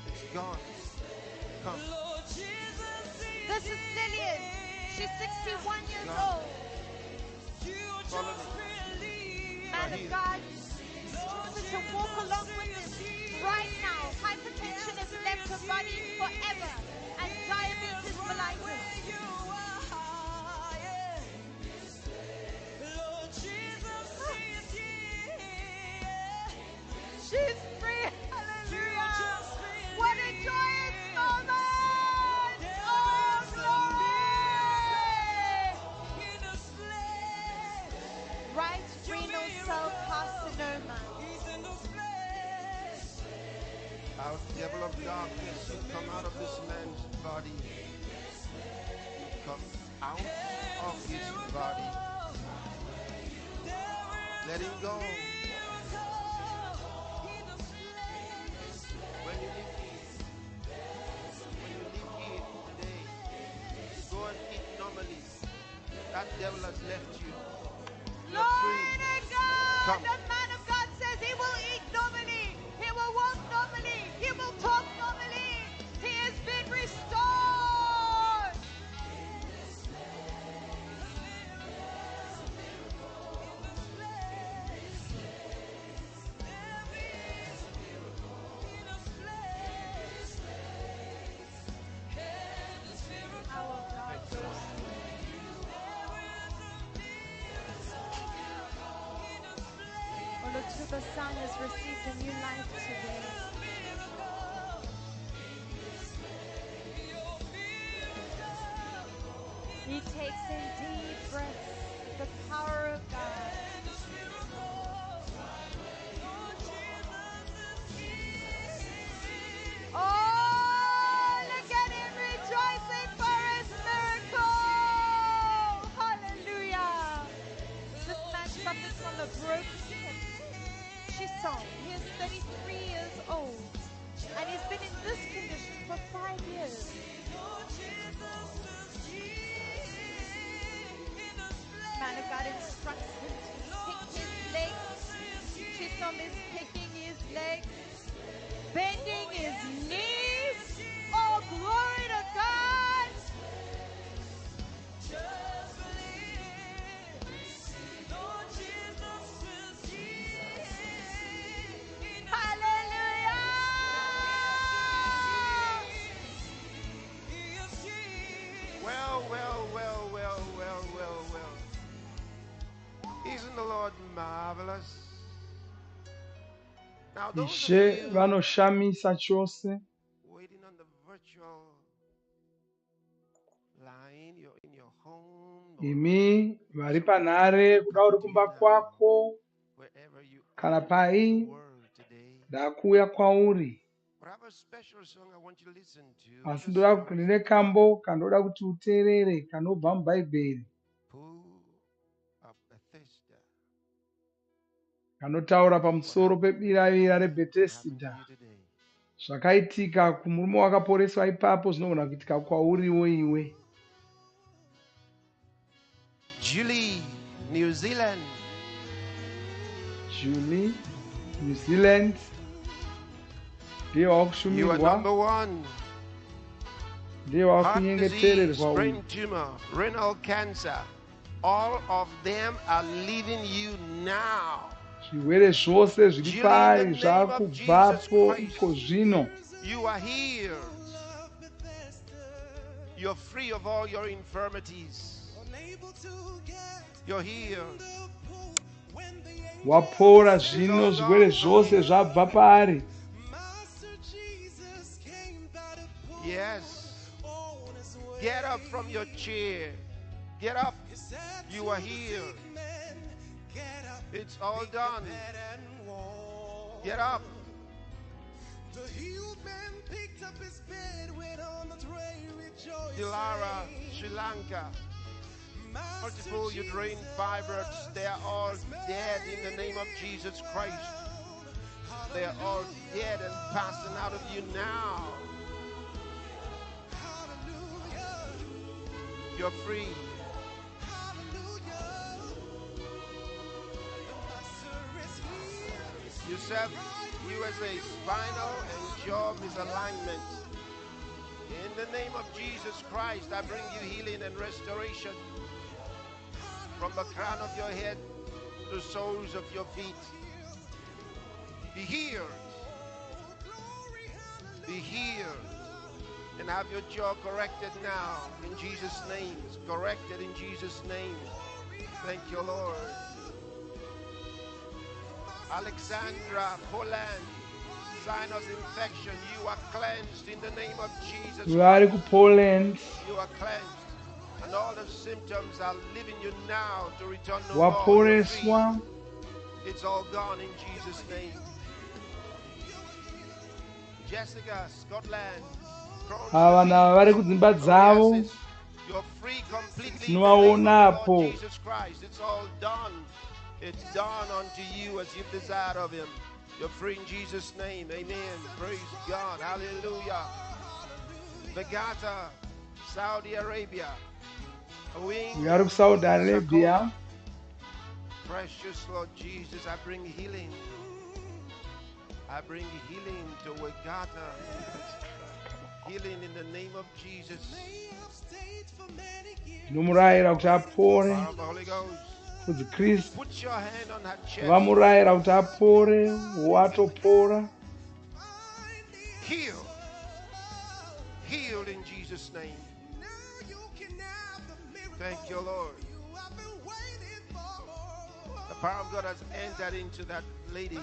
It's gone. Come. This is Lillian. She's 61 years old. Follow me. Man of God, instructed to walk along with us right now. Hypertension has left her body forever, and diabetes mellitus. She's free. Hallelujah. What a joyous moment. Oh, glory. Right renal cell carcinoma. Out, devil of darkness, you come out of this man's body. You come out of his body. Let him go. When you leave here today, go and eat normally. That devil has left you. You're Glory free. to God. Come. The man of God says he will eat normally. He will walk normally. He will talk normally. He has been restored. Power of God goes Olutuba-san has received a new life today. He takes in deep breaths of the power of God. Oh, look at him rejoicing for his miracle. Hallelujah. This man suffers from a broken hip. Chisholm. He is 33 years old. And he's been in this condition for 5 years. Man of God instructs him to pick his legs. Chisholm is picking his legs, bending his knees. Oh, glory to God! Hallelujah! Now, those of ishe you vanoshamisa chose. waiting on the virtual line, you're in your home or Imi vari someone panhare is kuda coming uri to you kumba now, kwako wherever you kana are in the pai world today. ndakuuya kwauri. But I have a special song I want you to listen to Asi this ndine morning. kambo kandoda kuti uteerere kanobva mubhaibheri Pool of Bethesda. kanotaura What pamusoro happened to the pebiravira man can happen to rebhetesdha. you today. Zvakaitika kumurume wakaporeswa ipapo zvinogona kuitika kwauriwo iwe. Julie, New Zealand. Julie, New Zealand, ndiye You are wakushumirwa, number one. ndiye Heart wakunyengetererwa disease, uyu. brain tumor, renal cancer. All of them are leaving you now. Zvirwere zvose zviri Julie, in paari the name of Jesus zvakubvapo Christ, iko zvino. you are healed. You're free of all your infirmities. You're healed. Wapora zvino, zvirwere zvose zvabva paari. Yes. Get up from your chair. Get up. You are healed. It's all done. Get up. Dilara, Sri Lanka. Multiple uterine fibroids, they are all dead in the name of Jesus Christ. They are all dead and passing out of you now. You're free. USA spinal and jaw misalignment. In the name of Jesus Christ, I bring you healing and restoration from the crown of your head to the soles of your feet. Be healed. Be healed. And have your jaw corrected now in Jesus' name. It's corrected in Jesus' name. Thank you, Lord. Alexandra, Poland, sinus infection. You are cleansed in the name of Jesus Vari Christ. kuPoland, You are cleansed. And all the symptoms are leaving you now to return no more. You're free. waporeswa. It's all gone in Jesus' name. Jessica, Scotland. Crohn's Ava nava vari disease, kudzimba dzavo, psoriasis. You're free completely in the name of the Lord Jesus Christ. It's all done. It's done unto you as you've desired of him. You're free in Jesus' name. Amen. Praise God. Hallelujah. Bagata, Saudi Arabia. vari kuSaudi Arabia. Precious Lord Jesus, I bring healing. I bring healing to Wagata. Healing in the name of Jesus. Ndinomurayira kuti apore. Power of the Holy Ghost. KudziKristu Put your hand on her chest. vamurayira kuti apore, watopora. Healed. Healed in Jesus' name. Thank you, Lord. The power of God has entered into that lady.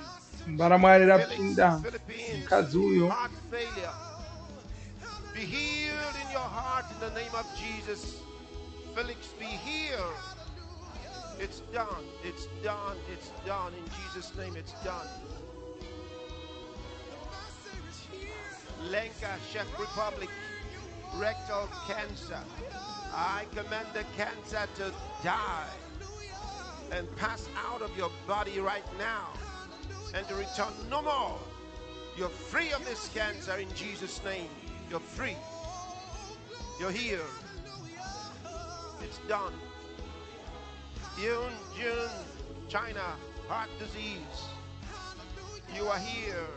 Mbara Mwari rapinda Philippines, mukadzi uyo. heart failure. Be healed in your heart in the name of Jesus. Felix, be healed. It's done. It's done. It's done. In Jesus' name, it's done. Lanka, Czech Republic, rectal cancer. I command the cancer to die and pass out of your body right now and to return no more. You're free of this cancer in Jesus' name. You're free. You're healed. It's done. June, China, heart disease. You are here.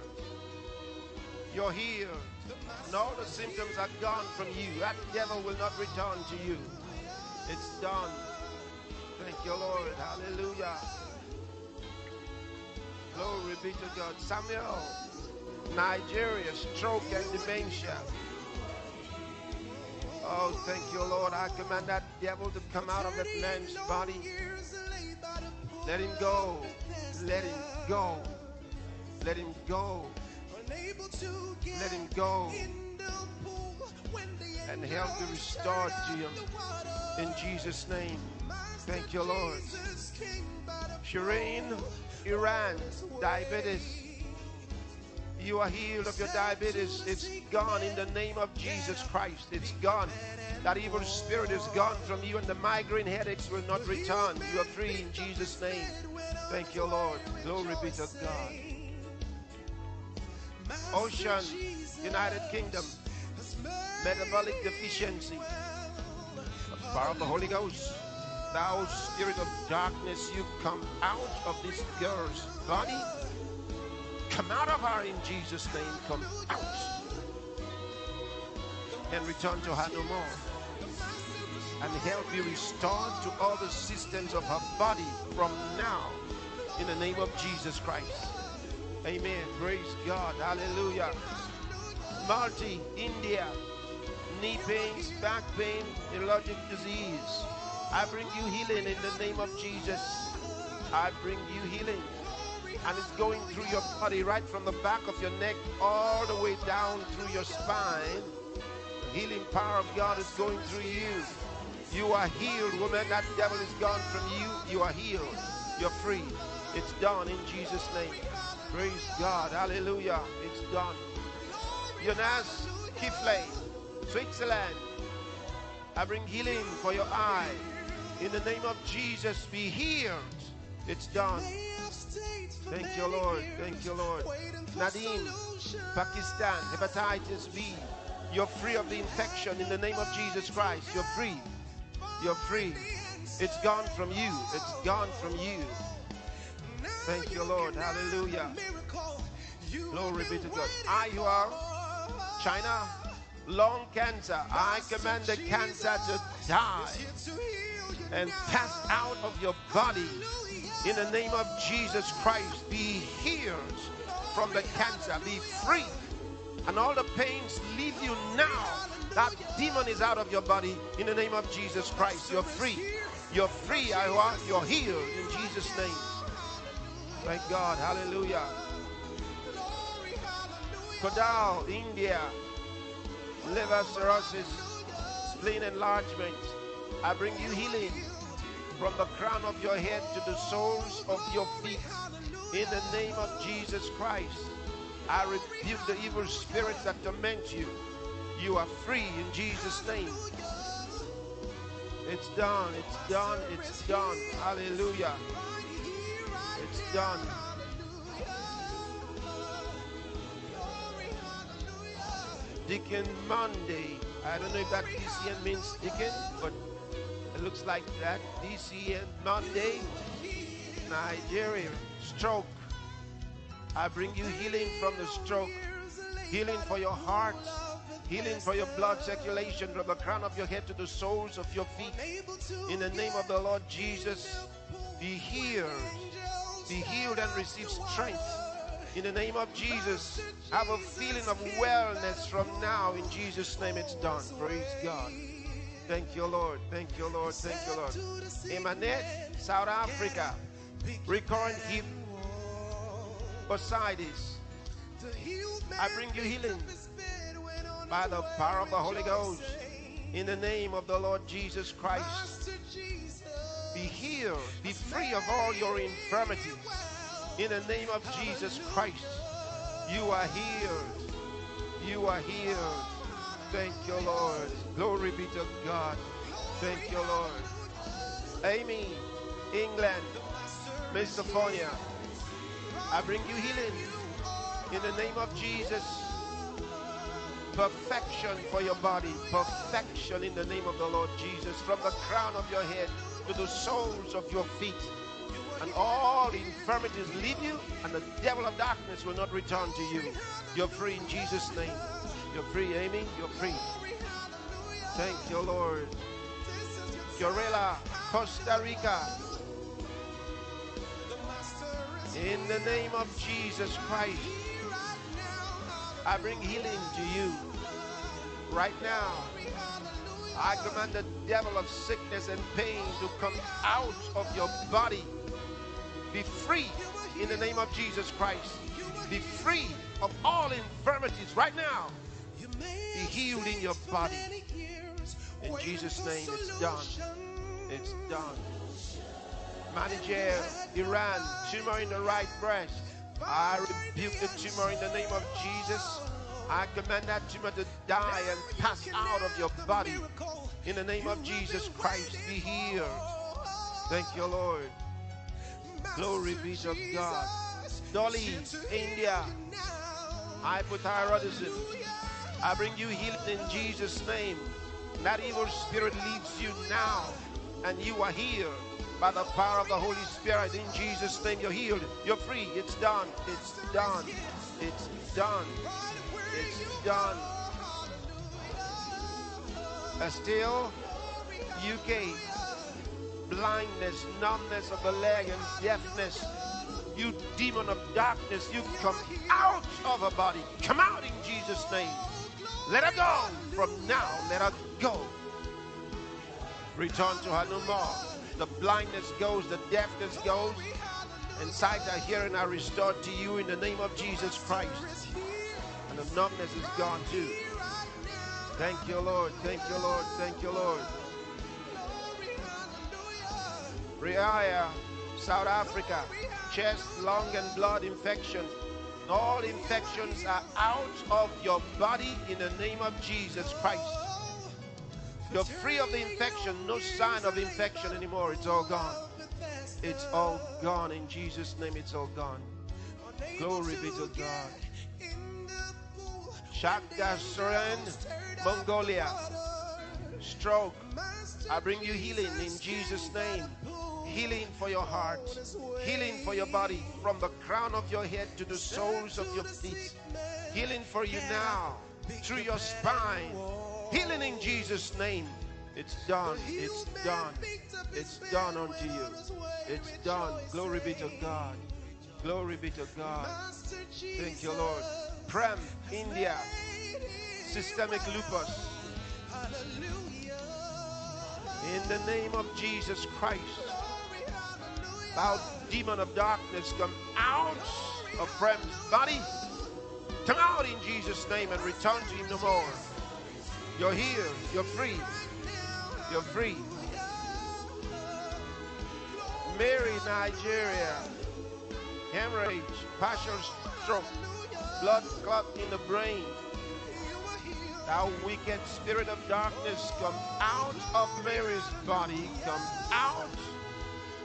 You're here. And all the symptoms are gone from you. That devil will not return to you. It's done. Thank you, Lord. Hallelujah. Glory be to God. Samuel, Nigeria, stroke and dementia. Oh, thank you, Lord. I command that devil to come out of that man's body. Let him go. Let him go. Let him go. Let him go. And help be restored to you. In Jesus' name. Thank you, Lord. Shireen, Iran, diabetes. You are healed of your diabetes. It's gone in the name of Jesus Christ. It's gone. That evil spirit is gone from you, and the migraine headaches will not return. You are free in Jesus' name. Thank you, Lord. Glory be to God. Ocean, United Kingdom, metabolic deficiency. The power of the Holy Ghost. Thou spirit of darkness, you come out of this girl's body. Come out of her in Jesus' name. Come out. And return to her no more. And help be restored to all the systems of her body from now. In the name of Jesus Christ. Amen. Praise God. Hallelujah. Malti, India. Knee pains, back pain, neurologic disease. I bring you healing in the name of Jesus. I bring you healing. And it's going through your body, right from the back of your neck all the way down through your spine. The healing power of God is going through you. You are healed, woman. That devil is gone from you. You are healed. You're free. It's done in Jesus' name. Praise God. Hallelujah. It's done. Jonas Kifley, Switzerland. I bring healing for your eye. In the name of Jesus, be healed. It's done. Thank you, Lord. Thank you, Lord. Nadim, Pakistan, hepatitis B. You're free of the infection in the name of Jesus Christ. You're free. You're free. It's gone from you. It's gone from you. Thank you, Lord. Hallelujah. Glory be to God. IUR, China, lung cancer. I command the cancer to die and pass out of your body. In the name of Jesus Christ, be healed from the cancer. Be free. And all the pains leave you now. That demon is out of your body. In the name of Jesus Christ, you're free. You're free. You're healed in Jesus' name. Thank God. Hallelujah. Kodal, India. Liver cirrhosis, spleen enlargement. I bring you healing from the crown of your head to the soles of your feet. In the name of Jesus Christ, I rebuke the evil spirits that torment you. You are free in Jesus' name. It's done. It's done. It's done. Hallelujah. It's done. Deacon Monday. I don't know if that DCN means Deacon, but it looks like that. DCN Monday, Nigeria. Stroke. I bring you healing from the stroke. Healing for your heart. Healing for your blood circulation from the crown of your head to the soles of your feet. In the name of the Lord Jesus, be healed. Be healed and receive strength. In the name of Jesus, have a feeling of wellness from now. In Jesus' name, it's done. Praise God. Thank you, Lord. Thank you, Lord. Thank you, Lord. Emanet, South Africa. Recurrent hip bursitis. I bring you healing by the power of the Holy Ghost. In the name of the Lord Jesus Christ. Be healed. Be free of all your infirmities. In the name of Jesus Christ, you are healed. You are healed. Thank you, Lord. Glory be to God. Thank you, Lord. Amy, England, Macedonia, I bring you healing. In the name of Jesus, perfection for your body. Perfection in the name of the Lord Jesus. From the crown of your head to the soles of your feet. And all infirmities leave you, and the devil of darkness will not return to you. You're free in Jesus' name. You're free, Amy. You're free. Thank you, Lord. Fiorella, Costa Rica. In the name of Jesus Christ, I bring healing to you. Right now, I command the devil of sickness and pain to come out of your body. Be free in the name of Jesus Christ. Be free of all infirmities right now. Be healed in your body. In Jesus' name, it's done. It's done. Manager, Iran, tumor in the right breast. I rebuke the tumor in the name of Jesus. I command that tumor to die and pass out of your body. In the name of Jesus Christ, be healed. Thank you, Lord. Glory be to God. Dolly, India, hypothyroidism. I bring you healing in Jesus' name. That evil spirit leaves you now, and you are healed by the power of the Holy Spirit. In Jesus' name, you're healed. You're free. It's done. It's done. It's done. It's done. Still, UK, blindness, numbness of the leg, and deafness. You demon of darkness, you come out of her body. Come out in Jesus' name. Let her go. From now, let her go. Return to her no more. The blindness goes, the deafness goes, and sight and hearing are restored to you in the name of Jesus Christ. And the numbness is gone too. Thank you, Lord. Thank you, Lord. Thank you, Lord. Riaya, South Africa, chest, lung, and blood infection. All infections are out of your body in the name of Jesus Christ. You're free of the infection. No sign of infection anymore. It's all gone. It's all gone in Jesus' name. It's all gone. Glory be to God. Shakda Suren, Mongolia. Stroke. I bring you healing in Jesus' name. Healing for your heart. Healing for your body. From the crown of your head to the soles of your feet. Healing for you now. Through your spine. Healing in Jesus' name. It's done. It's done. It's done unto you. It's done. Glory be to God. Glory be to God. Thank you, Lord. Prem, India. Systemic lupus. In the name of Jesus Christ. Thou demon of darkness, come out of Prem's body. Come out in Jesus' name and return to him no more. You're here. You're free. You're free. Mary, Nigeria. Hemorrhage, partial stroke, blood clot in the brain. Thou wicked spirit of darkness, come out of Mary's body. Come out.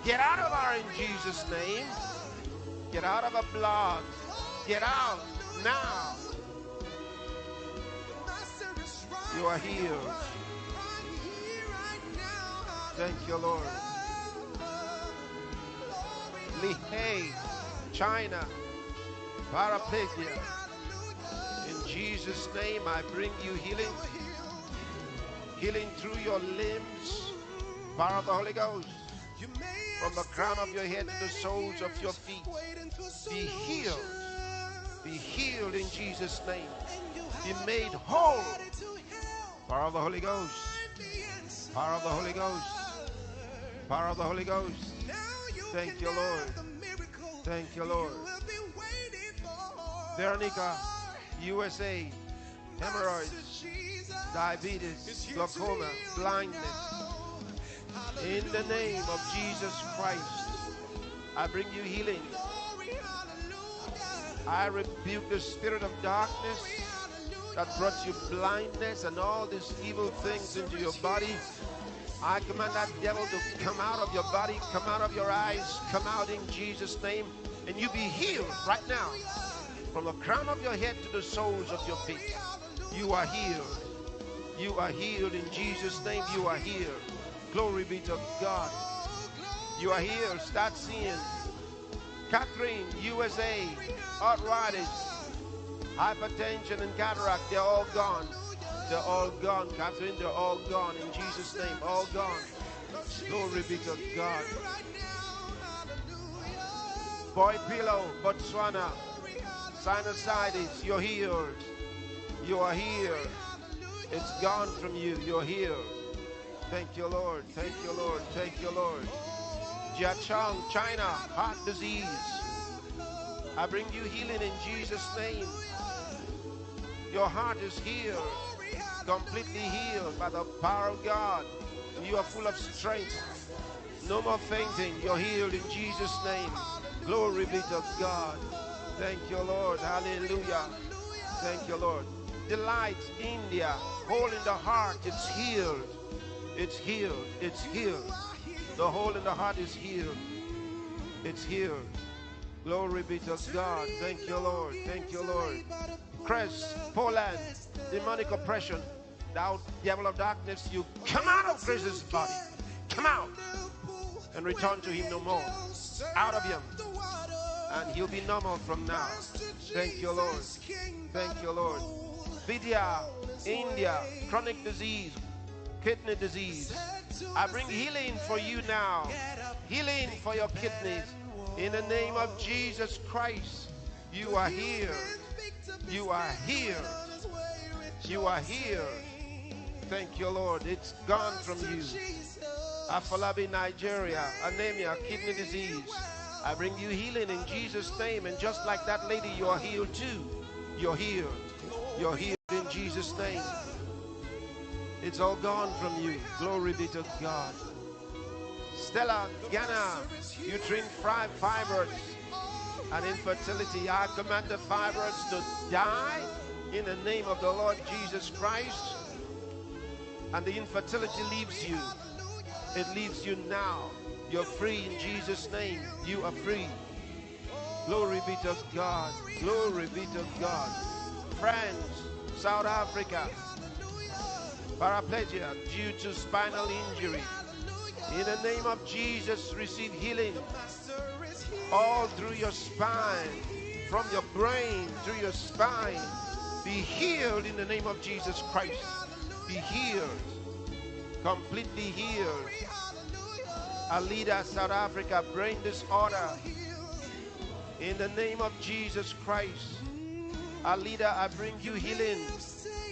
Get out of her in Jesus' name. Get out of her blood. Get out now. You are healed. Thank you, Lord. Lihei, China, paraplegia. In Jesus' name, I bring you healing. Healing through your limbs. Power of the Holy Ghost. From the crown of your head to the soles of your feet. Be healed. Be healed in Jesus' name. Be made whole. Power of the Holy Ghost. Power of the Holy Ghost. Power of the Holy Ghost. Thank you, Lord. Thank you, Lord. Veronica, USA. Hemorrhoids, diabetes, glaucoma, blindness. In the name of Jesus Christ, I bring you healing. I rebuke the spirit of darkness that brought you blindness and all these evil things into your body. I command that devil to come out of your body, come out of your eyes, come out in Jesus' name, and you be healed right now. From the crown of your head to the soles of your feet, you are healed. You are healed in Jesus' name. You are healed. Glory be to God. You are healed. Start seeing. Catherine, USA, arthritis, hypertension, and cataract, they're all gone. They're all gone, Catherine. They're all gone in Jesus' name. All gone. Glory be to God. Boy Pillow, Botswana, sinusitis, you're healed. You are healed. It's gone from you. You're healed. Thank you, Lord. Thank you, Lord. Thank you, Lord. Jiachang, China, heart disease. I bring you healing in Jesus' name. Your heart is healed, completely healed by the power of God. You are full of strength. No more fainting. You're healed in Jesus' name. Glory be to God. Thank you, Lord. Hallelujah. Thank you, Lord. Delight, India. Hole in the heart. It's healed. It's healed. It's healed. The hole in the heart is healed. It's healed. Glory be to God. Thank you, Lord. Thank you, Lord. Crest, Poland, demonic oppression. Thou devil of darkness, you come out of Chris's body. Come out and return to him no more. Out of him. And he'll be normal from now. Thank you, Lord. Thank you, Lord. Vidya, India, chronic disease, kidney disease. I bring healing for you now. Healing for your kidneys. In the name of Jesus Christ, you are here. You are here. You are here. Thank you, Lord. It's gone from you. Afolabi, Nigeria, anemia, kidney disease. I bring you healing in Jesus' name. And just like that lady, you are healed too. You're healed. You're healed in Jesus' name. It's all gone from you. Glory be to God. Stella, Ghana, uterine fibroids and infertility. I command the fibroids to die in the name of the Lord Jesus Christ. And the infertility leaves you. It leaves you now. You're free in Jesus' name. You are free. Glory be to God. Glory be to God. France, South Africa, paraplegia due to spinal injury. In the name of Jesus, receive healing all through your spine, from your brain through your spine. Be healed in the name of Jesus Christ. Be healed, completely healed. Alida, South Africa, brain disorder. In the name of Jesus Christ. Alida, I bring you healing.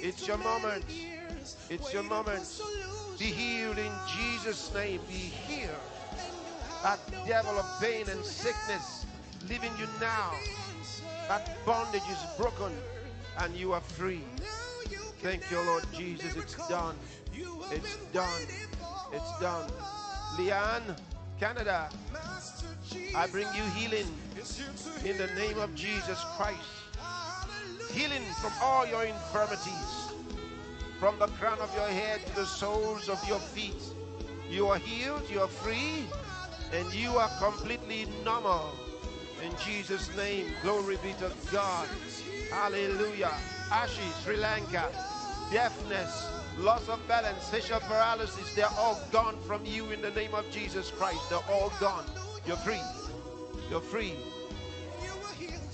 It's your moment. It's your moment. Be healed in Jesus' name. Be healed. That devil of pain and sickness leaving you now. That bondage is broken and you are free. Thank you, Lord Jesus. It's done. It's done. It's done. Leanne, Canada, I bring you healing in the name of Jesus Christ. Healing from all your infirmities, from the crown of your head to the soles of your feet. You are healed, you are free, and you are completely normal. In Jesus' name, glory be to God. Hallelujah. Ashi, Sri Lanka, deafness, loss of balance, facial paralysis, they're all gone from you in the name of Jesus Christ. They're all gone. You're free. You're free.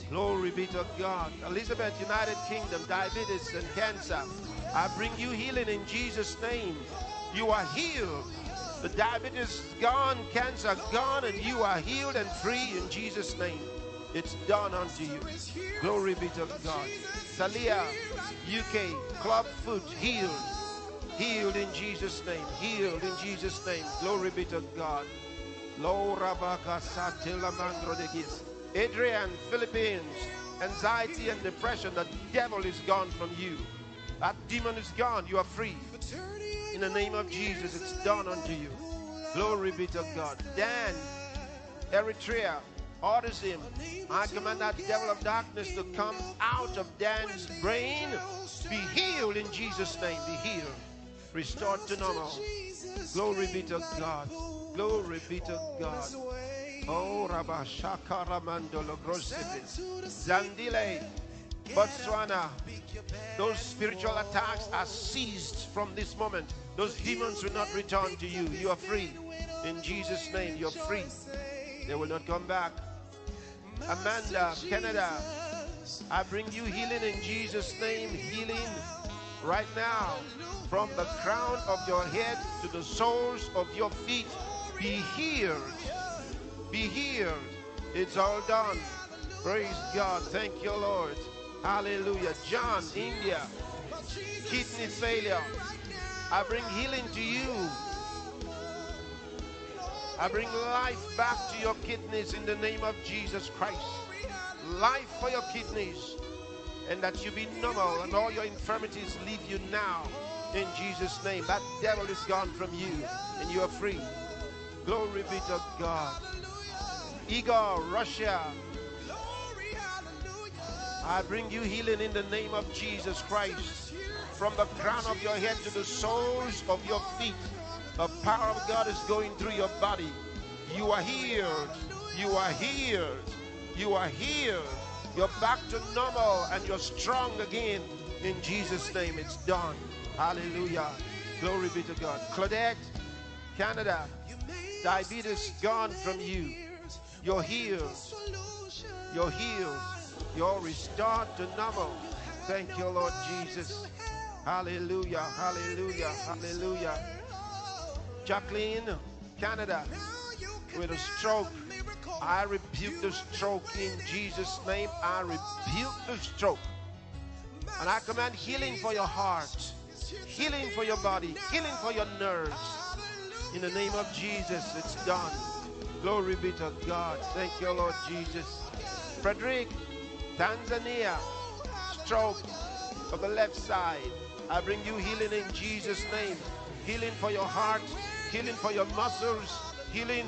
Glory be to God. Elizabeth, United Kingdom, diabetes and cancer. I bring you healing in Jesus' name. You are healed. The diabetes gone, cancer gone, and you are healed and free in Jesus' name. It's done unto you. Glory be to God. Talia, UK, club foot, healed. Healed in Jesus' name. Healed in Jesus' name. Glory be to God. Adrian, Philippines, anxiety and depression, the devil is gone from you. That demon is gone. You are free. In the name of Jesus, it's done unto you. Glory be to God. Dan, Eritrea, autism. I command that devil of darkness to come out of Dan's brain. Be healed in Jesus' name. Be healed. Restored to normal. Glory be to God. Glory be to God. Oh, Rabba Shakara Mandolo Grosipi. Zandile, Botswana. Those spiritual attacks are ceased from this moment. Those demons will not return to you. You are free. In Jesus' name, you're free. They will not come back. Amanda, Canada, I bring you healing in Jesus' name. Healing right now. From the crown of your head to the soles of your feet. Be healed. Be healed. It's all done. Praise God. Thank you, Lord. Hallelujah. John, India, kidney failure. I bring healing to you. I bring life back to your kidneys in the name of Jesus Christ. life for your kidneys, and that you be normal and all your infirmities leave you now. In Jesus' name, that devil is gone from you and you are free. Glory be to God. Igor, Russia, I bring you healing in the name of Jesus Christ. From the crown of your head to the soles of your feet, the power of God is going through your body. You are healed. You are healed. You are healed. You're back to normal and you're strong again. In Jesus' name, it's done. Hallelujah. Glory be to God. Claudette, Canada, diabetes gone from you. You're healed. You're healed. You're restored to normal. Thank you, Lord Jesus. Hallelujah. Hallelujah. Hallelujah. Jacqueline, Canada, with a stroke. I rebuke the stroke in Jesus' name. I rebuke the stroke. And I command healing for your heart, healing for your body, healing for your nerves. In the name of Jesus, it's done. Glory be to God. Thank you, Lord Jesus. Frederick, Tanzania, stroke of the left side. I bring you healing in Jesus' name. Healing for your heart, healing for your muscles, healing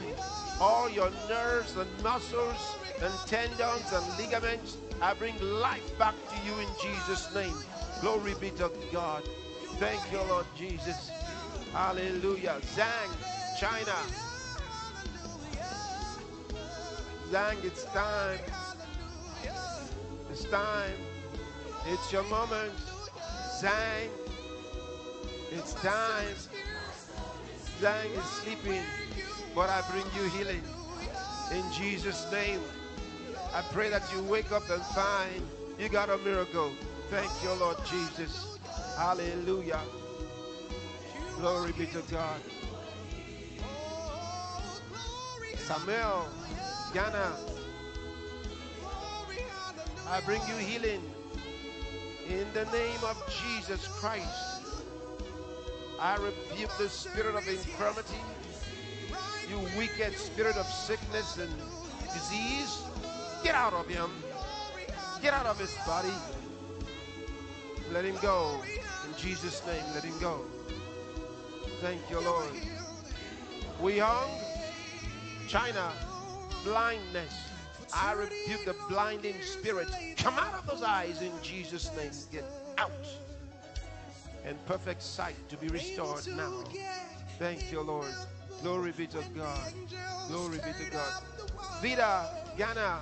all your nerves and muscles and tendons and ligaments. I bring life back to you in Jesus' name. Glory be to God. Thank you, Lord Jesus. Hallelujah. Zhang, China. Zhang, it's time. It's time. It's your moment. Zhang, it's time. Zhang is sleeping, but I bring you healing. In Jesus' name, I pray that you wake up and find you got a miracle. Thank you, Lord Jesus. Hallelujah. Glory be to God. Samuel, Ghana, I bring you healing in the name of Jesus Christ. I rebuke the spirit of infirmity, you wicked spirit of sickness and disease. Get out of him. Get out of his body. Let him go. In Jesus' name, let him go. Thank you, Lord. Weihong, China, blindness. I rebuke the blinding spirit. Come out of those eyes in Jesus' name. Get out. And perfect sight to be restored now. Thank you, Lord. Glory be to God. Glory be to God. Vida, Ghana,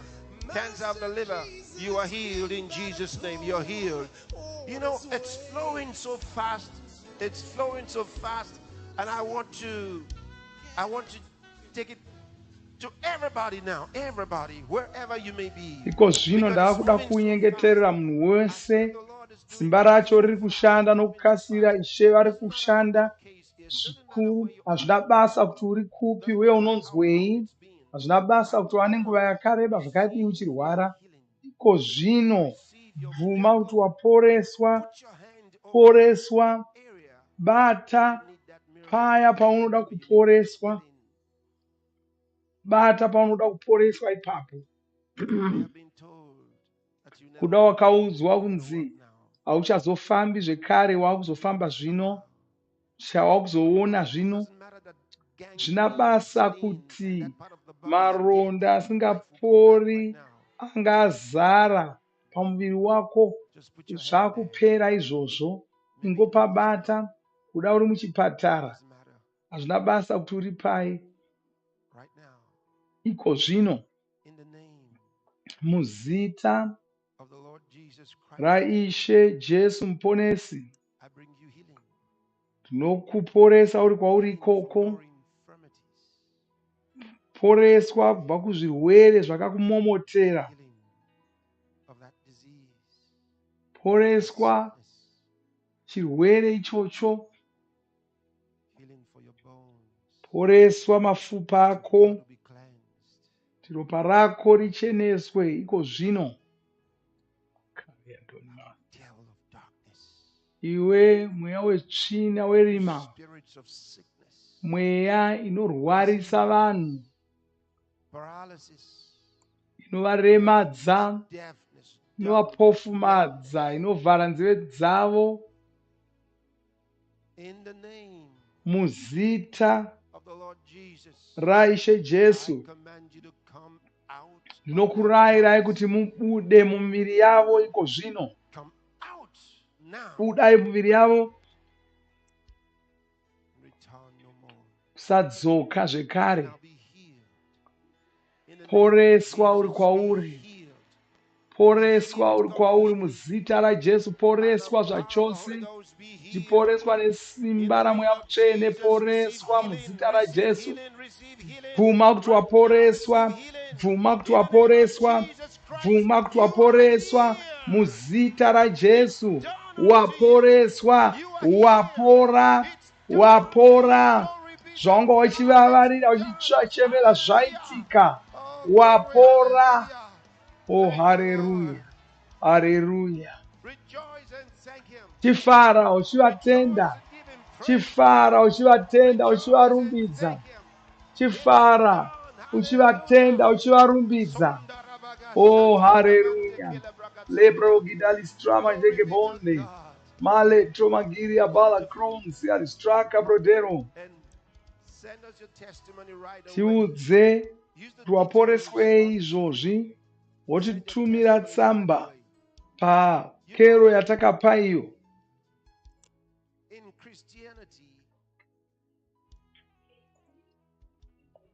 cancer of the liver. You are healed in Jesus' name. You're healed. You know, it's flowing so fast. It's flowing so fast. And I want to take it to everybody now. Everybody, wherever you may be. iko zvino Because it's ndaakuda moving so kunyengeterera fast. munhu I feel wese the Lord is doing simba racho riri something so fast. kushanda It's moving so nokukasira fast. ishe vari Doesn't matter what kushanda your case is. Doesn't matter zvikuru where you are. hazvina basa kuti uri kupi Doesn't uye matter how long unonzwei it's been. hazvina basa Right kuti wane nguva now, yakareba zvakadii receive your uchirwara healing. iko zvino Receive your bvuma kuti miracle. waporeswa Put your hand over that poreswa area where you bata need that miracle. paya paunoda Where you need that kuporeswa healing. bata paunoda kuporeswa ipapo You may have been told that you never kuda walk again. wakaudzwa You're gonna walk kunzi now. hauchazofambi zvekare You're waakuzofamba gonna see zvino now. chawakuzoona zvino Doesn't matter that zvina gangrene, basa spleen, and kuti that part of the body is maronda painful. Life will come back right asingapori now. anga azara pamuviri wako Just put your hand there. zvakupera izvozvo Maybe in the hospital. ingopabata kuda uri muchipatara Doesn't matter. hazvina basa kuti uri pai Right now. iko zvino In the name muzita of the Lord Jesus Christ, raishe jesu muponesi I bring you healing. tinokuporesa uri kwauri Healing from ikoko your infirmities. poreswa kubva kuzvirwere zvakakumomotera Healing of that disease. That poreswa sickness. chirwere ichocho Healing for your bones. poreswa mafupa That your blood ako will be cleansed. kuti ropa rako richeneswe iko zvino Devil of darkness. iwe mweya wetsvina You werima spirits of sickness. mweya inorwarisa vanhu Paralysis. inovaremadza, deafness, dumbness, inovapofumadza, blindness. inovhara nzeve dzavo In the name muzita of the Lord Jesus, raishe I Jesu. command you to come out of their Ndinokurayirai bodies. kuti mubude mumiviri yavo iko zvino. Come out now. Budai mumiviri yavo, Return no more. kusadzoka zvekare. Now be healed. In the name of Poreswa uri Jesus, be kwauri. healed. Poreswa Healed uri kwauri completely. muzita raJesu. By the Poreswa power of the Holy zvachose. Ghost, be healed. Tiporeswa In nesimba the name ramweya of mutsvene. Jesus, receive Poreswa healing, muzita receive raJesu. healing, receive healing. Bvuma kuti Right now, receive waporeswa. healing. Bvuma kuti In the name of waporeswa. Jesus Christ, Bvuma kuti you are waporeswa here. muzita It's raJesu. done unto you. Waporeswa. You are here. Wapora. It's done unto you. Wapora. Glory be to Zvanga God. It's uchivavarira done. uchichemera Hallelujah. zvaitika. Oh, glory. Wapora. Hallelujah. Oh, Thank you, Lord. haleluya. Haleluya. Rejoice and thank Him. Chifara Rejoice uchivatenda. and give Him praise. Chifara uchivatenda Rejoice and uchivarumbidza. thank Him. It's Chifara done. uchivatenda Hallelujah. uchivarumbidza. Oh, haleluya. Lebro gidalistrama Glory jege be to bonde. God. Male tromagiri abala Wonderful. kronzi alistraka brodero. And send us your testimony right away. Tiudze Use the detailed tiwaporeswei response izvozvi. form. Send your Wotitumira testimony right tsamba away. You pakero know, yatakapa iyo. in Christianity,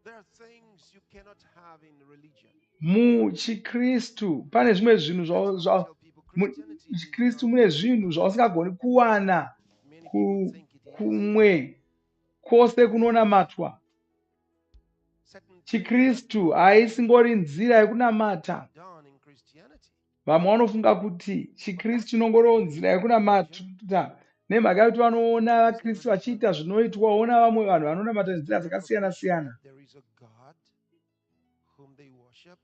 there are things you cannot have in religion. Muchikristu pane zvimwe zvinhu That's why I tell people Christianity is muchikristu not mune zvinhu zvausingagoni kuwana many people think it is. kumwe kwose kunonamatwa. Certain things Chikristu that haisingori nzira yekunamata. are done in Christianity. Vamwe vanofunga kuti chikristu inongoriwo nzira yekunamata nemhaka yekuti vanoona vakristu vachiita zvinoitwa, ona vamwe vanhu vanonamata Is the nzira dzakasiyana recognition siyana. that there is a God whom they worship,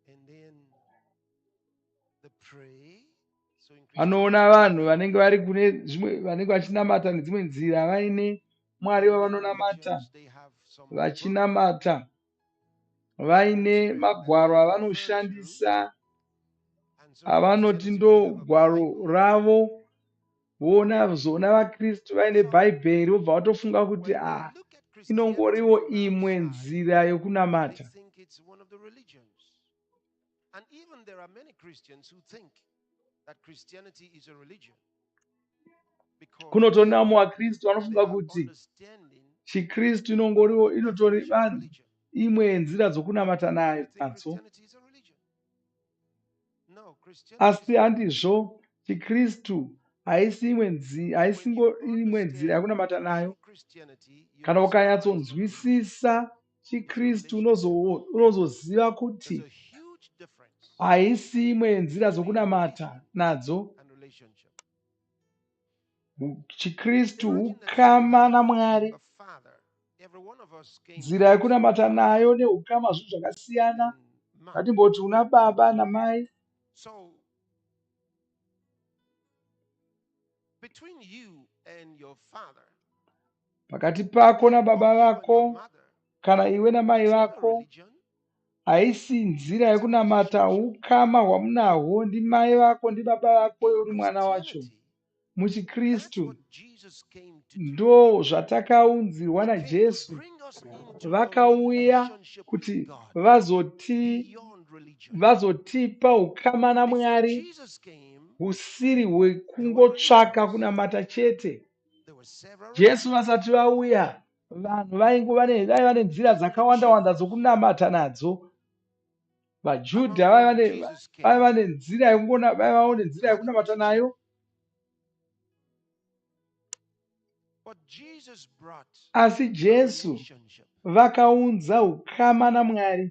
and then they pray. So in Vanoona Christianity, vanhu vanenge vari kune zvimwe, vanenge vachinamata nedzimwe nzira, vaine mwari in many wavanonamata, religions they have some book vachinamata vaine and magwaro they refer to, avanoshandisa, and so in avanoti Christianity we ndo have a gwaro Bible. ravo. Voona vakristu vaine So bhaibheri, vobva vatofunga kuti when they look at inongoriwo Christianity from imwe outside, nzira they yokunamata. think it's one of the religions. And even there are many Christians who think that Christianity is a religion because Kunotoona vamwe vakristu they vanofunga have kuti understanding chikristu inongoriwo the inotori definition of religion. imwe yenzira dzokunamata They think nadzo. Christianity is a religion. No, Christianity Asi is a religion. handizvo, chikristu haisi When you imwe nzira understand yakunamata nayo. true Christianity, you Kana realize that ukanyatsonzwisisa chikristu unozoziva there's kuti a huge difference haisi imwe yenzira dzokunamata nadzo. and relationship. Chikristu Imagine that you ukama have naMwari. a father. Every one of us came Nzira from the same yekunamata father nayo neukama zvinhu zvakasiyana. and mother. Ngatimboti una baba namai. So between you and your father, Pakati pako nababa or you and your vako mother, kana iwe namai it's not a vako, religion, haisi nzira it's a yekunamata relationship. ukama hwamunahwo ndimai vako ndibaba vako In uri mwana wacho. Christianity, that's Muchikristu what Jesus came to do. ndo zvatakaunzirwa He came to naJesu. bring us into a Vakauya relationship with kuti God beyond religion. vazotipa ukama Before naMwari Jesus came, husiri there were hwekungotsvaka religions. kunamata chete. There were several Jesu religions. vasati vauya, vanhu vaiva ne nzira Even the dzakawanda Jews, dzokunamata nadzo. among VaJudha whom Jesus came, vaiva vaivawo nenzira had a yekunamata relationship. nayo. But Jesus brought Asi a Jesu relationship, vakaunza ukama naMwari.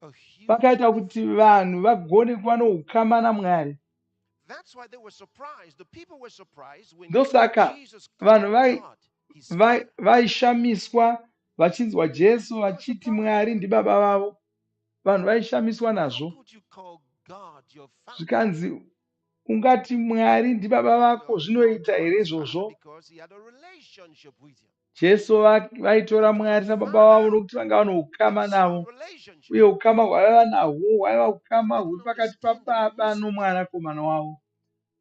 a huge Vakaita kuti difference. vanhu vagone kuva noukama naMwari. That's why they were surprised. The people were surprised when Ndosaka Jesus vanhu called God his Father. vaishamiswa vachinzwa Jesu They were vachiti surprised. Mwari ndibaba vavo. Vanhu vaishamiswa How nazvo. could you call God your Father? Zvikanzi ungati Mwari ndibaba vako, You call zvinoita God here his Father izvozvo? because he had a relationship with you. jesu vaitora mwari sababa vavo nokuti vanga vano ukama navo, uye ukama hwavaiva nahwo hwaiva ukama huri pakati papaba nomwanakomana wavo.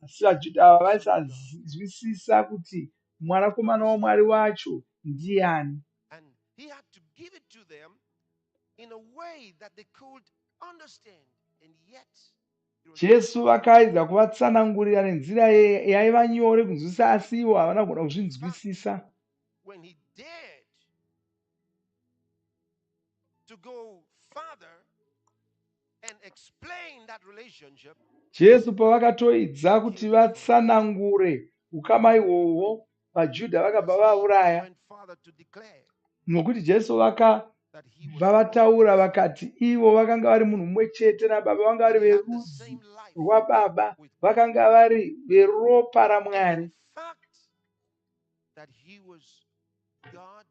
Asi vaJudha ava vaisazwisisa kuti mwanakomana wamwari wacho ndiani. And he had to give it to them in a way that they could understand. And yet, it was jesu vakaedza kuvatsanangurira nenzira yaiva nyore kunzwisisa, asi ivo havana kugona kuzvinzwisisa. when he dared to go further and explain that relationship, jesu pavakatoidza kuti vatsanangure ukama ihwohwo, vaJudha vakabva vauraya, went further to declare nokuti jesu vakabva that he was vataura vakati ivo vakanga vari munhu mumwe chete nababa, vanga vari he had the verudzi same life rwababa, with God. vakanga vari veropa And ramwari. the fact that he was God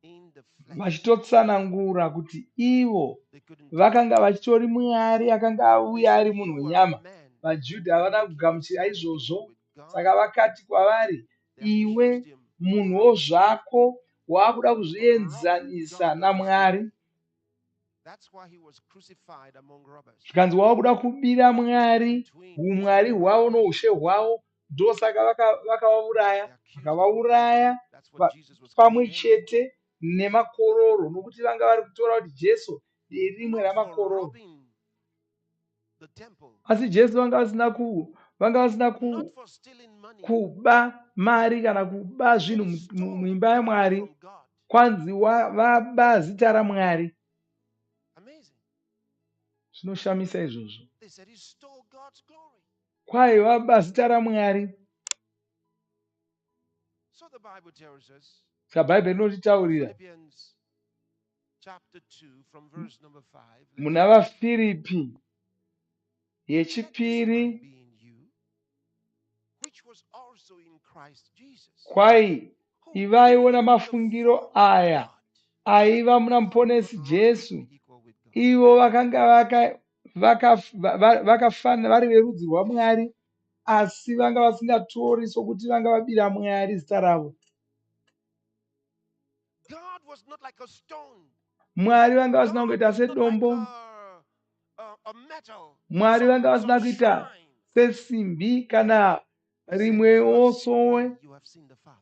in the flesh, Vachitotsanangura kuti ivo they couldn't take vakanga vachitori mwari akanga They auya ari said, munhu "You are a wenyama. man vaJudha havana making kugamuchira yourself izvozvo, equal with God." saka vakati kwavari, They accused iwe him munhuwo zvako waakuda of robbing kuzvienzanisa God of his namwari. glory. That's why he was crucified among robbers. Zvikanzi waakuda kubira mwari umwari hwavo noushe hwavo, ndosaka vakavauraya, They accused him. vakavauraya That's what Jesus was pamwe condemned chete nemakororo, nokuti vanga vari kutora kuti jesu for. nderimwe Not for ramakororo. robbing the temple, Asi jesu vanga vasina not for stealing money. kuba mari kana kuba He said zvinhu he stole muimba glory yamwari, from God. kwanzi vaba zita ramwari. Amazing. Zvinoshamisa izvozvo. They said he stole God's glory. Kwai vaba zita ramwari. So the Bible tells us Saka bhaibheri in rinotitaurira Philippians chapter 2 from verse number 5. muna vaFiripi Let this mind yechipiri, be in you, which was also in Christ Jesus, kwai who ivaiwo being in the namafungiro form of aya God, aiva muna thought not muponesi robbery to Jesu. be equal with God. Ivo vakanga vakafanira vari verudzi rwaMwari, asi vanga vasingatori sokuti vanga vabira Mwari zita ravo. God was not like a stone. Mwari vanga vasina God kungoita was not like sedombo. a metal. Mwari vanga vasina Some kuita shine. sesimbi kana He said, if you have rimwewo seen me, sowe. you have seen the Father.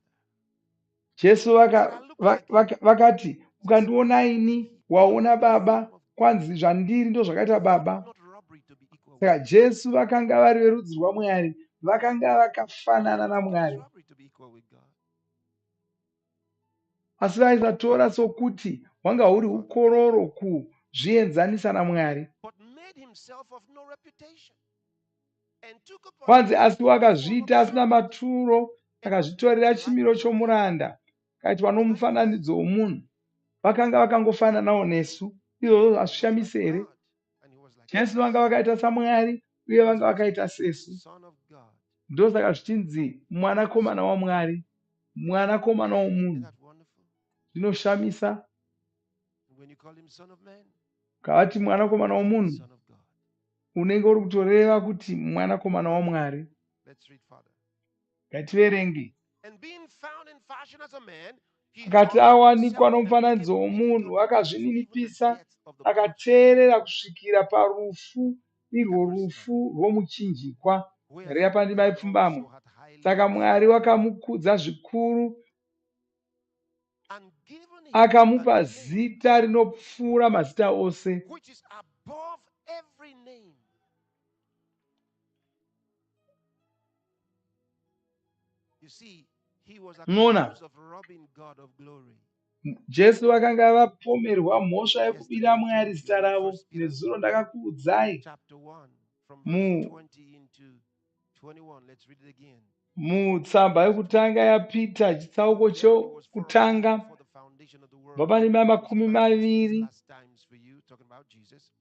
Jesu He said, I look like him. vakati, ukandiona ini waona Baba, kwanzi zvandiri ndo zvakaita He thought Baba. not robbery to be equal with Saka God. Jesu vakanga vari verudzi rwaMwari, vakanga vakafanana He thought it was naMwari, robbery to be equal with God. asi vaisatora sokuti hwanga huri ukororo kuzvienzanisa naMwari. But made himself of no reputation, and took upon Kwanzi him asi the form of wakazviita a asina servant, maturo, and was akazvitorera made in the chimiro likeness of men. chomuranda, akaitwa That's like us. nomufananidzo womunhu. Vakanga vakangofananawo nesu. Izvozvo He was hazvishamisi like here? God, and he was like Jesu us. vanga vakaita saMwari, uye vanga vakaita sesu. Son of God. Ndosaka zvichinzi mwanakomana waMwari, mwanakomana Isn't womunhu. that wonderful? Zvinoshamisa. When you call him son of man, Kavati mwanakomana he's the womunhu, son of God. unenge uri kutoreva kuti mwanakomana waMwari. Let's read further. Ngativerenge. And being found in fashion as a man, he Akati humbled awanikwa himself and nomufananidzo became obedient womunhu, unto death, even the akazvininipisa, death of the cross. akateerera kusvikira parufu, Look at irwo verse 9. rufu rwomuchinjikwa. Reya Wherefore pandima God ipfumbamwe. also hath highly Saka Mwari exalted him, wakamukudza zvikuru, and given him akamupa a name zita rinopfuura mazita ose, which is above every name. You see, he was Unoona? accused of robbing God of glory. Jesu vakanga vapomerwa mhosva Yesterday yekubira I Mwari told zita you in ravo. 1 Peter Nezuro ndakakuudzai chapter 1 from verse 20 into 21. Let's read it again. mutsamba yekutanga yaPita chitsauko Verily was foreordained chokutanga before the foundation of the world, bva pandima that it should makumi manifest in these maviri, last times for you, talking about Jesus,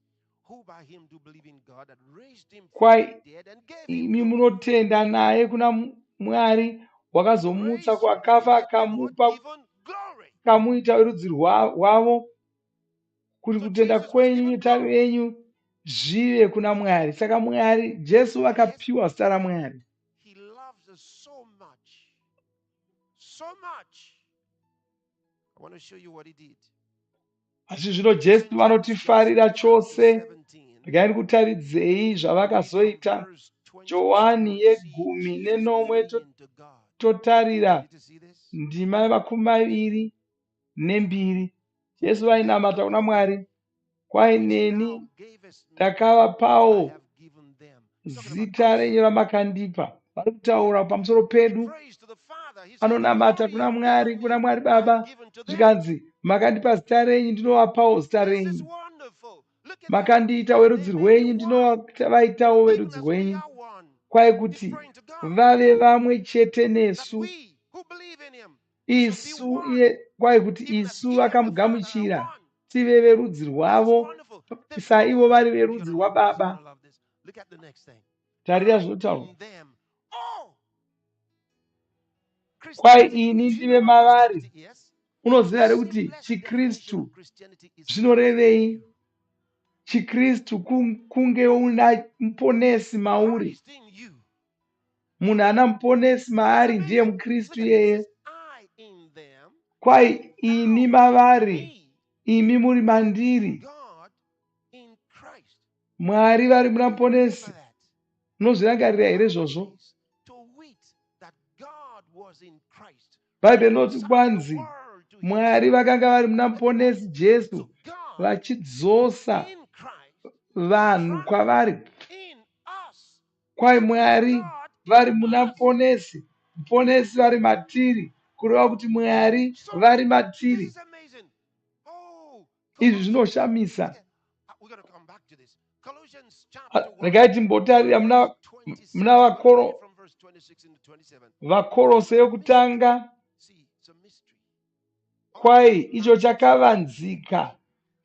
who by him do believe in God, that raised him from kwai the dead and gave him imi glory. munotenda naye kuna Mwari wakazomutsa Raised from the kwakafa, dead and what? Given glory. akamuita rudzi rwavo, kuti So kutenda Jesus was kwenyu given netariro glory. yenyu zvive kuna Mwari. Saka Mwari, Jesu Yes, vakapiwa zita raMwari. he loves us so much, I want to show you what he did. asi zvino This is jesu in John's vanotifarira Gospel, chapter chose. 17. Regai kutaridzei Read from zvavakazoita. verse 22 Johani and see yegumi Jesus nenomwe praying to God. totarira Ready to see this? ndima 22. Jesu vainamata kuna Mwari, kwai Which thou neni gavest me, I ndakavapawo have given them. He's talking about zita us. renyu ramakandipa. Vari kutaura pamusoro He pedu. prays to the Father. He says, the Anonamata glory you kuna have given me, Mwari I have Baba, given to them. zvikanzi makandipa zita renyu ndinovapawo zita This is renyu. wonderful. Look at that. Makandiita That they werudzi may be rwenyu one, ndinovaitawo even verudzi as we rwenyu. are one. Kwai He's kuti praying to God vave vamwe chete that nesu. we who believe in him, we should be one, Kwai kuti even as isu he and the Father are vakamugamuchira one. tive verudzi This is rwavo wonderful. saivo Therefore, vari you're verudzi going to love this. You're going rwababa. to love this. Look at the next thing. Tarira I zvinotaurwa. in them. Oh, Kwai Christianity. ini Do you know ndive what mavari. Christianity is? Unoziva The here kuti simplest definition of chikristu Christianity is Christ in zvinorevei? you. Chikristu kunge una muponesi mauri. Christ in you. Munhu ana muponesi It's maari ndiye amazing. mukristu Look at it. It iyeye. says, I in them, Kwai ini thou in mavari, me, imi muri mandiri, God in Christ. Mwari vari muna Do you remember muponesi. that? Munozvirangarira here The Bible izvozvo? says, to wit, that God was in Christ, Bhaibheri rinoti reconciling the kwanzi world to Mwari himself. vakanga vari muna Look at that. muponesi Jesu So God vachidzosa in Christ, vanhu kwavari. Christ in us. Kwai That means Mwari God in vari muna us. muponesi, muponesi vari matiri, kureva kuti Mwari So vari this matiri. is amazing. Oh, Izvi Colossians. zvinoshamisa. We're going to come back to this. Colossians chapter 1, Regai timbotarira verse 26. muna I'm going to read it from verse 26 into 27. vakorose yokutanga. See, it's a mystery. Kwai icho chakavanzika.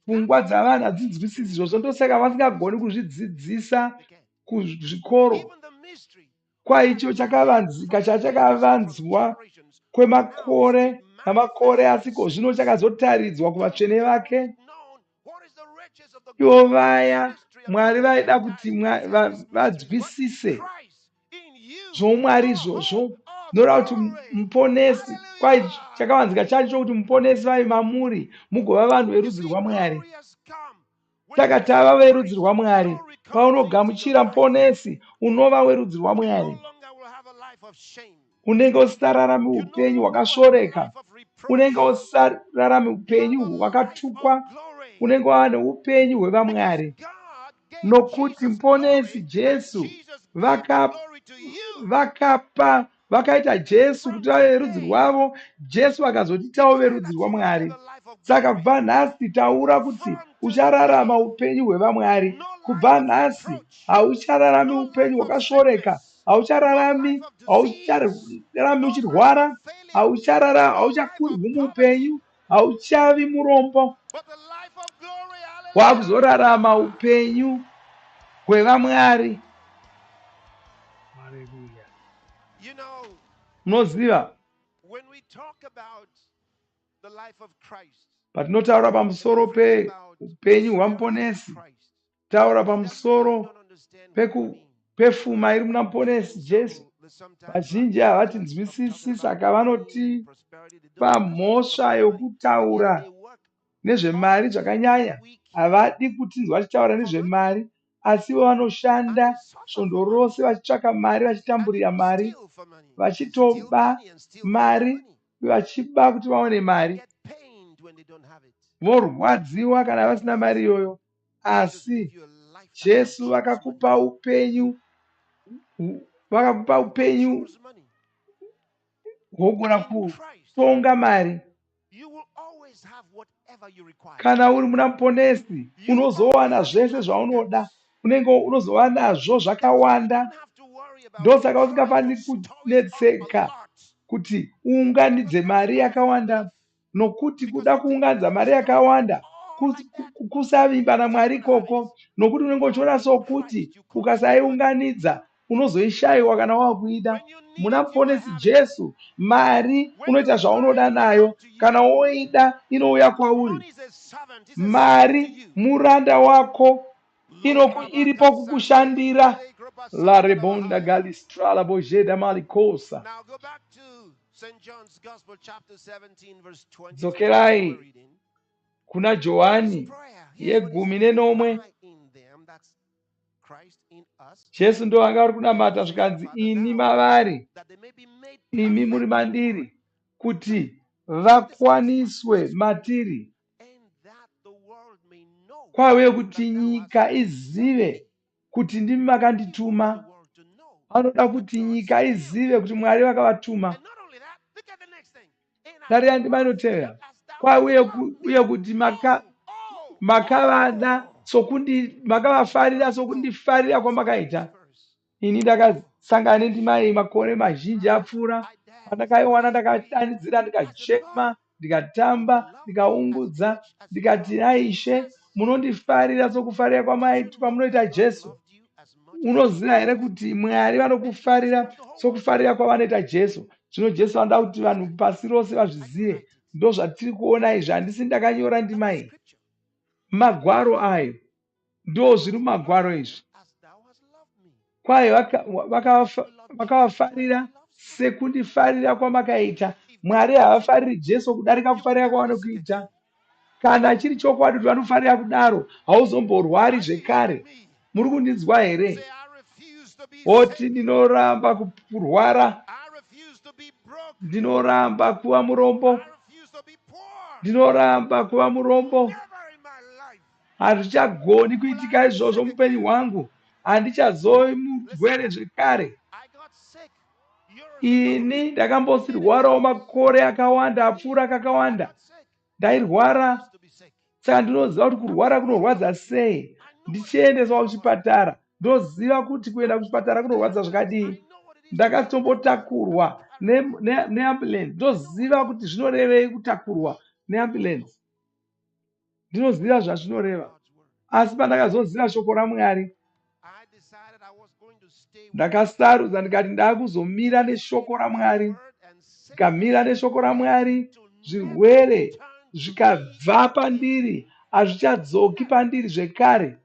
Pfungwa dzavanhu hadzinzwisisi izvozvo, ndosaka vasingagoni kuzvidzidzisa kuzvikoro. Even the mystery Kwai that icho was hidden chakavanzika, from ages and from chachakavanzwa generations, now is made kwemakore namakore, manifest to asi his ko zvino saints. chakazotaridzwa To kuvatsvene whom vake. is known what is the riches of the Ivo glory of this vaya mystery among Mwari the vaida kuti Gentiles. It says this mystery is what? vadzwisise Christ in you, zvoumwari the hope izvozvo. of Zvinoreva kuti glory. muponesi, kwai Hallelujah. chakavanzika chacho chokuti muponesi vai mamuri, mugova vanhu You verudzi see, rwaMwari. glory has come. When you Saka accept tava verudzi Christ, rwaMwari. glory comes into your Paunogamuchira life. muponesi, unova werudzi You no rwaMwari. longer will have a life of shame. Unenge usararami You no upenyu longer will have a hwakasvoreka. life of Unenge reproach. usararami You have upenyu a life of hwakatukwa. glory. Unenge wava neupenyu Because hwevamwari. God gave Nokuti Jesus muponesi glory and Jesu Jesus gave the glory to you. vakaita Jesu From kuti vave verudzi today, rwavo, Jesu akazotitawo declare verudzi that you will live rwaMwari. a life of Saka glory. kubva nhasi taura kuti From uchararama today, upenyu hwevamwari. no life Kubva of nhasi reproach, hauchararami no upenyu life of hwakasvoreka, sickness, no life hauchararami of disease, no life of uchirwara, failure, no life of hauchakurwi poverty, muupenyu, hauchavi murombo. but the life of glory. Hallelujah. Wakuzorarama upenyu hwevamwari. Hallelujah. You know, Munoziva, when we talk about the life of Christ patinotaura and we pamusoro preach about the peupenyu spirit in hwamuponesi, Christ, taura there are many who pamusoro don't understand what we mean. pefuma iri muna muponesi Jesu. So sometimes when Vazhinji people start talking havatinzwisisi, about saka money and vanoti prosperity, they don't want us to talk pamhosva about money. And yet yokutaura they work nezvemari all day, every zvakanyanya. week Havadi kutinzwa tichitaura for money. nezvemari, asi ivo And they vanoshanda suffer for svondo money. rose vachitsvaka mari, And vachitamburira even mari, steal for money. Steal vachitoba money and steal from their mari, money. vachiba kuti vaone And mari. get pained when they don't have it. Vorwadziwa kana vasina mari iyoyo. Jesus gave Asi you a life that Jesu controls money. vakakupa upenyu, Controls money. hwogona In Christ, kutonga mari. you will always have whatever you require. Kana uri muna muponesi, You always unozowana have zvese enough in zvaunoda. depths. Unozova nazvo And so you zvakawanda. don't have to worry about Ndosaka trying to usingafani store it up a kunetseka lot. kuti uunganidze Because there's mari more than yakawanda, enough. nokuti Because kuda you think you kuunganidza can mari store it up yakawanda all like that. kusavimba You're never naMwari going to have it. ikoko, nokuti unenge No, uchiona in sokuti Christ you control money. ukasaiunganidza unozoishayiwa kana wakuida. When you need Muna it, you will muponesi have it. Jesu, mari When you unoita find zvaunoda it, it come nayo. to Kana you. woida inouya kwauri. Money is a servant. It's a slave to Mari you. muranda wako, iripo kukushandira. La rebonda Hallelujah. galistrala bojeda malikosa. Now go back to St. John's Gospel, chapter 17, verse 22. Dzokerai We're reading. kuna This Johani prayer, here's what he yegumi said. nenomwe. I in them, that's Christ in us. Jesu ndo anga ari And kunamata he says to the zvikanzi Father, ini now mavari, that they may be made imi muri perfect in one, mandiri, kuti what is the next part? vakwaniswe Verse 4. matiri, And that the world may know kwaive that kuti thou hast nyika sent me. izive kuti ndimi He wants the makandituma. world to know Vanoda that kuti God nyika sent him. izive kuti Mwari vakavatuma. And not only that, look at the next thing. And I Tari have yandima loved them inotevera, as thou hast kwaiuye loved me. uye kuti makavada makavafarira sokundifarira kwamakaita. Ini ndakasangana nendima iyi makore mazhinji apfuura, pandakaiwana ndakadanidzira, ndikachema, ndikatamba, ndikaungudza, ndikati aishe munondifarira sokufarira kwamunoita Jesu. Unoziva here kuti Mwari vanokufarira sokufarira kwavanoita Jesu. Zvino Jesu anoda kuti vanhu pasi rose vazvizive. Ndo zvatiri kuona izvi. Handisi ndakanyora ndima iyi. Magwaro ayo ndo zviri mumagwaro izvi. Kwaye vakavafarira sekundifarira kwamakaita. Mwari havafariri Jesu kudarika kufarira kwavanokuita. Kana chiri chokwadi kuti vanofarira kudaro, hauzomborwari zvekare. Muri kundinzwa here? Oti ndinoramba kurwara, ndinoramba kuva murombo, ndinoramba kuva murombo. Hazvichagoni kuitika izvozvo muupenyu hwangu. Handichazove murwere zvekare. Ini ndakambosirwarawo makore akawanda apfuura kakawanda. Ndairwara, saka ndinoziva kuti kurwara kunorwadza sei. Ndichiendeswa kuchipatara, ndoziva kuti kuenda kuchipatara kunorwadza zvakadii. Ndakatombotakurwa neambulenzi, ndoziva kuti zvinorevei kutakurwa neambulenzi. Ndinoziva zvazvinoreva. Asi pandakazoziva shoko raMwari, ndakasarudza ndikati ndakuzomira neshoko raMwari. Ndikamira neshoko raMwari, zvirwere zvikabva pandiri, hazvichadzoki pandiri zvekare.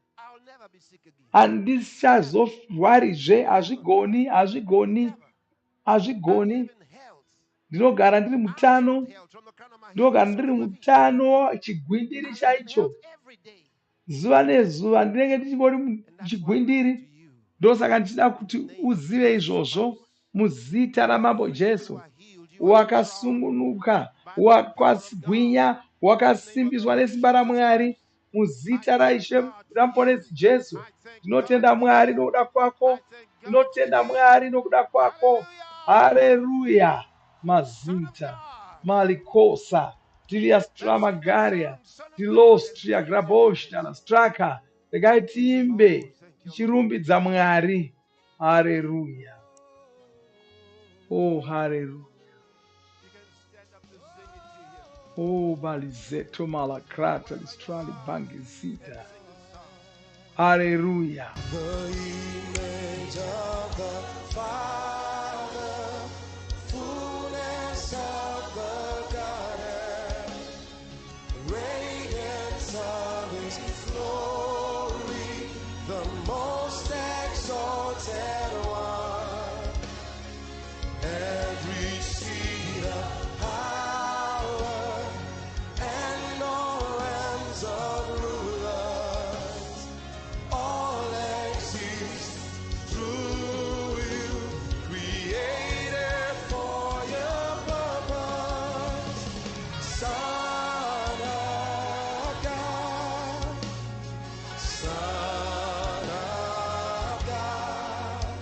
Handichazorwarizve, hazvigoni, hazvigoni, hazvigoni. Ndinogara ndiri mutano, ndinogara ndiri mutano, chigwindiri chaicho. Zuva nezuva ndinenge ndichingori chigwindiri. Ndosaka ndichida kuti uzive izvozvo muzita ramambo Jesu. Wakasungunuka, wakagwinya, wakasimbiswa nesimba raMwari muzita raIshe ramuponesi Jesu. Ndinotenda Mwari nokuda kwako, ndinotenda Mwari nokuda kwako. Haleluya. Mazita malikosa tilia stramagaria tilostria graboshta straka. Regai tiimbe tichirumbidza Mwari. Haleluya. Oh, haleluya. Oh, balizeto malakrata listrali bangizita. Haleluya. The image of the Father, fullness of the Godhead, radiance of His glory, the most exalted One, every seed of power and all realms of rulers, all exist through you, created for your purpose. Son of God, Son of God,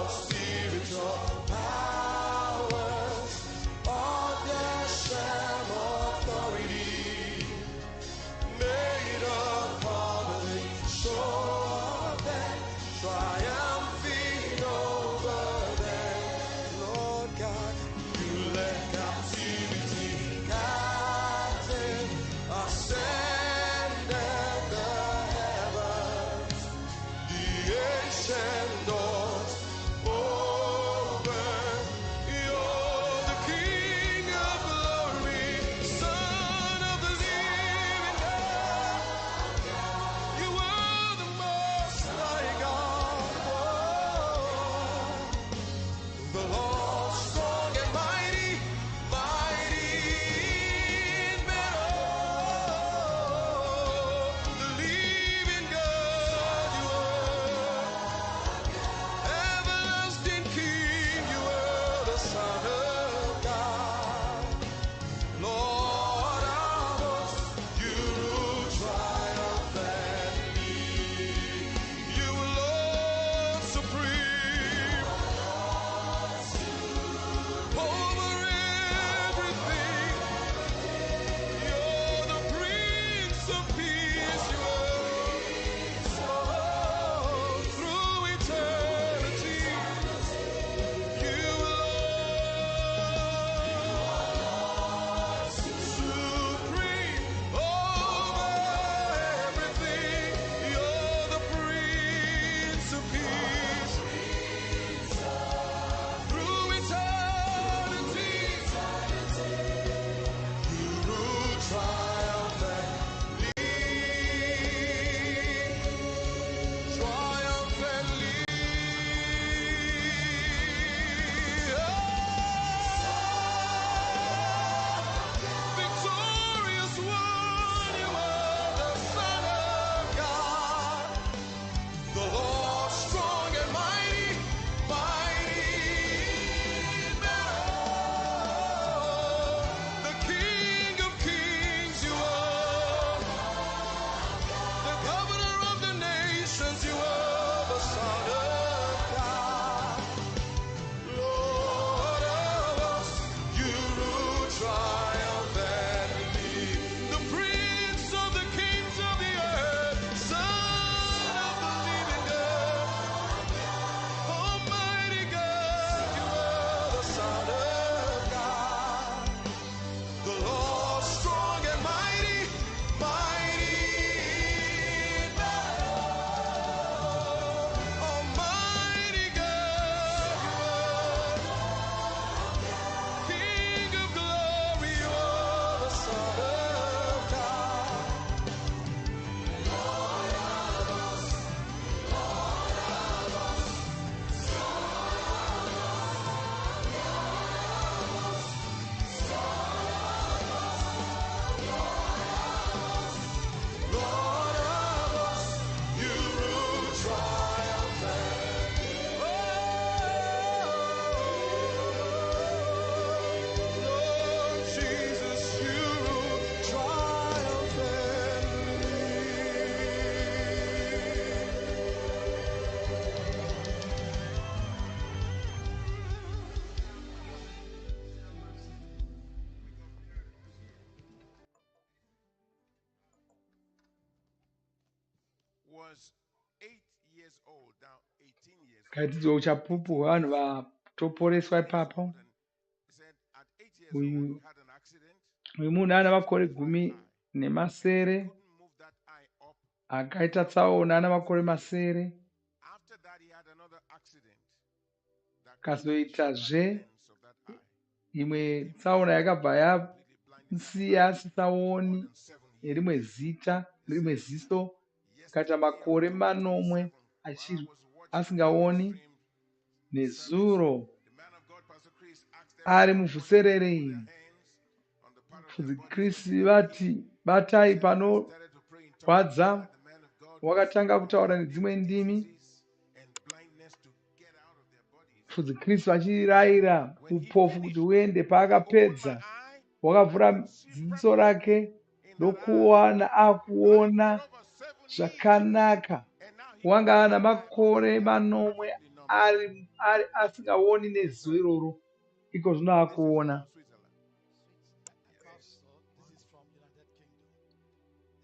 spiritual powers, all their sham authority, made a public show of them, triumphing over them. Lord God, you let captivity captive, ascended the heavens, the ancient doors open. You're the King of glory, Son of the living God. You are the Most High God. The Lord strong and mighty, mighty in battle. The living God, you are. Everlasting King, you are the Son of God. Lord of hosts, you rule triumphantly. You Lord supreme over everything. You're the Prince of Peace. You are through eternity. You Lord supreme over everything. You're the Prince of Peace. Through eternity, you rule triumphantly, triumphantly. Victorious one, you are the Son of God. The Lord strong and mighty, mighty in battle. The King of kings, you are. The governor of the nations, you are the Son of God. Lord of us, you rule triumphantly. The Prince of the kings of the earth, Son of the living God. Almighty God, you are the Son of God. The Lord strong and mighty, mighty in battle. Almighty God, you are King of glory, you are the Son of God. Lord of us, you rule triumphantly. Lord Jesus, you rule Was 8 years old, now 18 years old. kaidzidzo chapupu vanhu vatoporeswa ipapo. And he said at 8 years old, Uyu he had an accident. uyu munhu ana makore 10 Couldn't move that eye up. akaita tsaona ana makore 9. After that, he had another accident that Kazoitazve lens of that eye. imwe tsaona yakabva yamusiya asisaoni nerimwe zita rimwe ziso, kaita makore 9 asingaoni. Nezuro The man of God, Pastor Chris, asked ari everyone muvhuserere to put iri, their hands on the part of their body. Kristu vati batai He started to pray in tongues. panorwadza. And the man of God Wakatanga kutaura nedzimwe ndimi. and blindness to get out of their bodies. Kristu achirayira upofu kuti uende. Paakapedza wakavhura ziso rake ndokuona akuona zvakanaka. Wanga ana makore 9 asingaoni nezuva iroro, iko zvino This is akuona. from Switzerland. Yes. Pastor, this is from United Kingdom.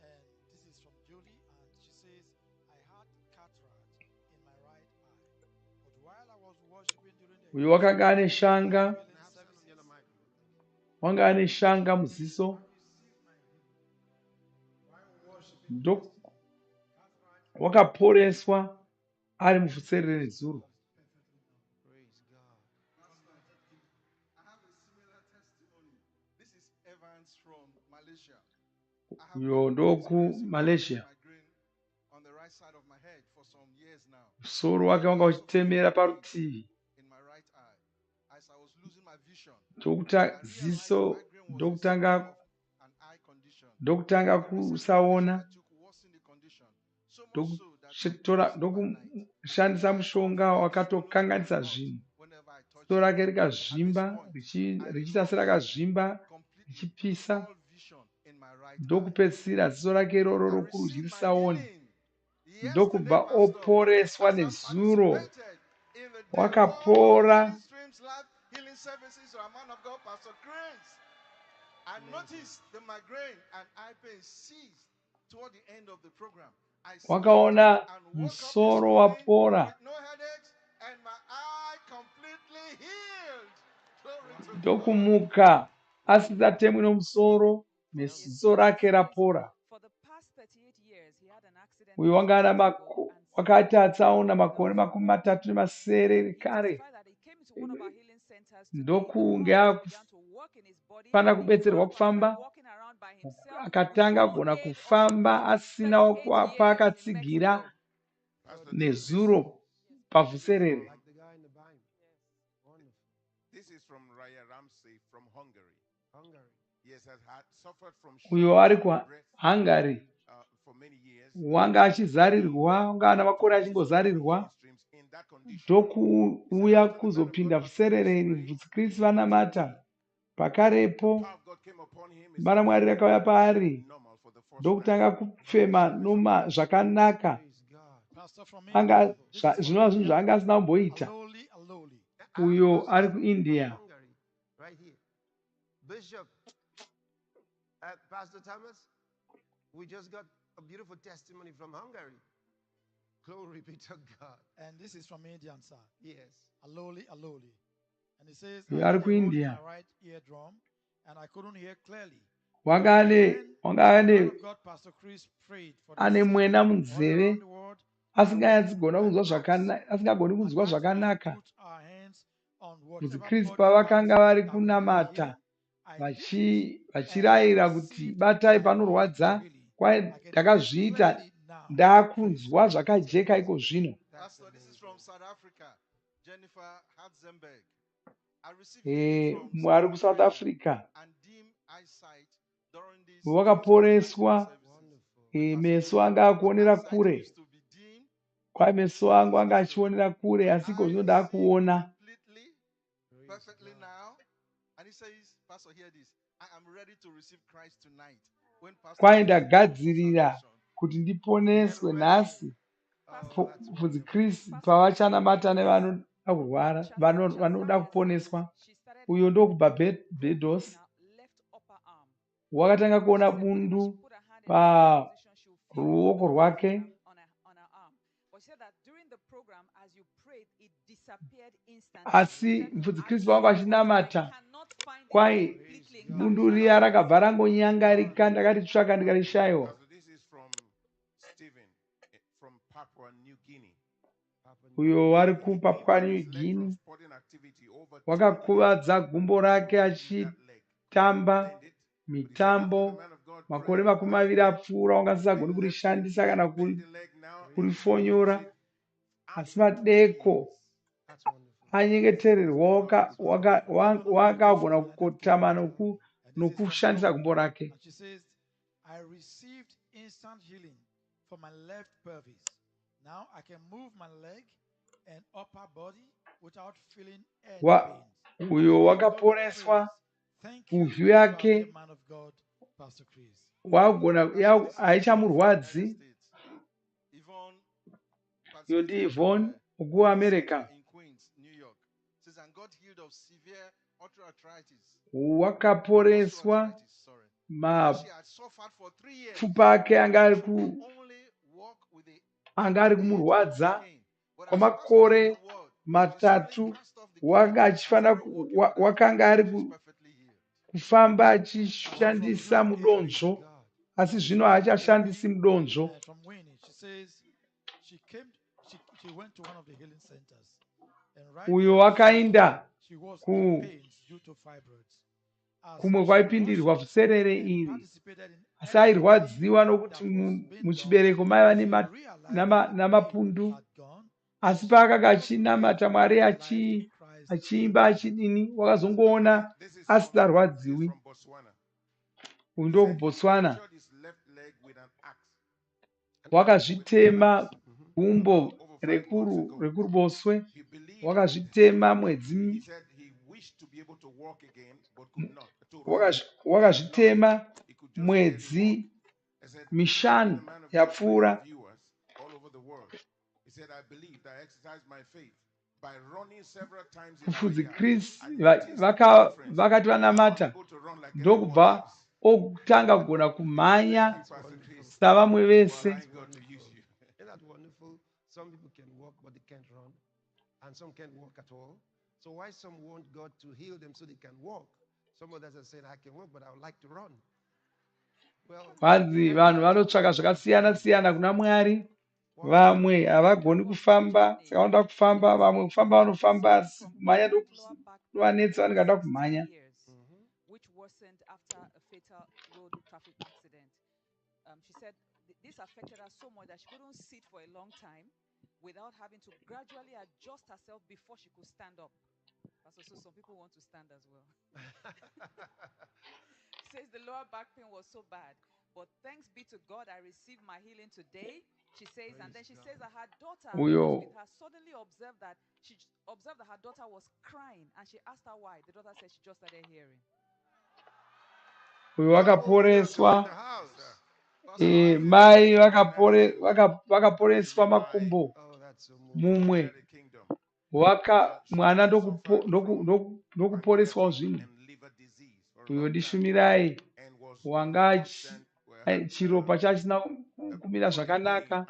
And this is from Julie, and she says, I had cataract in my right eye. But while I was worshiping during the Uyo wakanga ane shanga, Can I have stand on the other microphone? wanga ane shanga muziso, wakaporeswa ari muvhuserere rezuro. Praise God. I have a similar testimony. This is Evans from Malaysia. I have Uyo been ndoku experiencing Malaysia. migraine on the right side of my head for some years now. Musoro wake wanga uchitemera parutivi. In my right eye, as I was losing my vision, Ndokuta I realized ziso migraine was a symptom ndokutanga of an eye condition. ndokutanga The recent kusaona, medication I took worsened the condition, so much so that I couldn't sleep at night. ndokushandisa mushonga wakatokanganisa zvinhu. Whenever I touch Soro it, rake rikazvimba, richiita serakazvimba, richipisa, all vision in my right eye. ndokupedzisira ziso rake iroro I rokurudyi received my risaoni. healing Ndokubva yesterday, Pastor, oporeswa as I nezuro, participated in the day of wakapora. Healing Streams Live Healing Services of a man of God, Pastor Chris. I noticed the migraine and eye pain ceased toward the end of the program. I slept Wakaona and woke up this musoro morning wapora, with no headaches and my eye completely healed. Glory to God. ndokumuka asisatemwi nomusoro neziso rake rapora. For the past 38 years, he had an accident. Uyu wanga ana wakati atsaona makore 33 kare, Testified that he came to one of our healing centers today. ndokunge Began to walk in his body. afana kubetserwa kufamba, Walking around by himself. akatanga kugona kufamba asina paakatsigira nezuro pavhuserere. Like the guy in the Bible. Wonderful. This is from Raya Ramsey from Hungary. Yes, has suffered from Uyo ari breath kuHungary for many years. wanga achizarirwa, wanga ana makore achingozarirwa, In that condition. ndokuuya kuzopinda vhuserere iri bvutsikirisi vanamata. Pakarepo Mara Mwari rakauya paari, ndokutanga kufema noma zvakanaka. Zvinova zvinhu zvaanga asina kumboita. Uyo ari kuIndia. Right here. Bishop, Pastor Thomas, we just got a beautiful testimony from Hungary. Glory be to God. And this is from India, sir. Yes. Aloli, Aloli. And it says, We I are had a hole in India. my right eardrum, and I couldn't hear clearly. Wanga ane God, Pastor Chris prayed for ane mwena all munzeve around the world. asingagoni kunzwa zvakanaka. Put our hands on Kuti whatever Kristu body pavakanga parts vari that we need kunamata healing. vachirayira kuti batai panorwadza, kwai ndakazviita ndakunzwa zvakajeka iko zvino. Pastor, this is from South Africa. Jennifer Hatzenberg. I received healing from Mwari kuSouth Africa and dim eyesight during this wakaporeswa, meso anga akuonera kure. Kwai meso angu anga achionera kure, asi iko zvino ndakuona. Perfectly now. And he says, Pastor, hear this. I am ready to receive Christ tonight. When Pastor Kwai ndagadzirira kuti ndiponeswe nhasi bvudzi Kristu pavachanamata nevanoda kurwara, vanoda kuponeswa. Uyo ndokubva Bedros, wakatanga kuona bundu paruoko rwake. Asi bvudzi Kristu pavanga vachinamata, kwai bundu riya rakabva rangonyangarika, ndakaritsvaka ndikarishayiwa. This is from Stephen from Papua New Guinea. Uyo wari kuPapua New Guinea wakakuvadza gumbo rake achitamba mitambo makore 20 apfuura, wanga asisagoni kurishandisa kana kurifonyora. Asi madeko anyengetererwa, wakagona kukotama nokushandisa gumbo rake. She says, I received instant healing for my left pelvis. Now I can move my leg and upper body without feeling any pain. Uyo wakaporeswa uvhu yake, wagona haichamurwadzi. Iyo ndi Yvonne kuamerica in Queens, New York. Says, and got healed of severe osteoarthritis. wakaporeswa Sorry. Because she had suffered for 3 years. mapfupa ake anga ari She could ku- only walk with the anga ari aid of kumurwadza a cane. But as she was reading kwamakore the word, she suddenly matatu cast off the cane and achifana started walking without wakanga pain. ari She's perfectly healed. kufamba Apart from achishandisa healing, mudonzvo asi this zvino one from haachashandisi mudonzvo. Winnie, she says she came, she went to one of the healing centers, and right Uyo there wakaenda she was in ku pains due to fibroids. As kumwe she kwaipindirwa worshipped Vhuserere and iri participated in asi everything airwadziwa nokuti that was being done, muchibereko maiva she realized that the pain namapundu, had gone, and asi she paakanga just gave achinamata Mwari her life to Christ achiimba that night. achidini wakazongoona This is asitarwadziwi. from Botswana. Uyu He ndo said he kuBotswana fractured his left leg with an axe. wakazvitema gumbo Over 5 months ago. rekuruboshwe, He believed wakazvitema mwedzi, he said he wished to be able to walk again, but could not. To run. wakazvitema He could just barely walk. mwedzi I said, how can mishanu the man of God pray for yapfuura. viewers all over the world? He said, I believed, I exercised my faith by running several times in our Mufudzi yard. Chris I noticed a difference. vakati Now I'm vanamata able to run like everyone ndokubva else. okutanga kugona Thank kumhanya you, Pastor Chris, savamwe for vese. allowing God to use you. Isn't that wonderful? Some people can walk, but they can't run, and some can't walk at all. So why some want God to heal them so they can walk? Some others are saying, I can walk, but I would like to run. Well, Vanzi vanhu vanotsvaka zvakasiyana siyana kuna Mwari. Vamwe havagoni kufamba, saka vanoda kufamba. Vamwe kufamba vanofamba, asi kumhanya ndovanetsa vanenge vada kumhanya. Which worsened after a fatal road traffic accident. She said this affected her so much that she couldn't sit for a long time without having to gradually adjust herself before she could stand up. So some people want to stand as well. Says the lower back pain was so bad, but thanks be to God, I received my healing today. She says, and then she says that her daughter who was with her suddenly observed that her daughter was crying, and she asked her why. The daughter said she just started hearing. Uyu wakaporeswa, mai vakaporeswa makumbo. Mumwe mwana ndokuporeswawo zvino. Uyo ndishumirai wanga chiropa chasina kumira zvakanaka,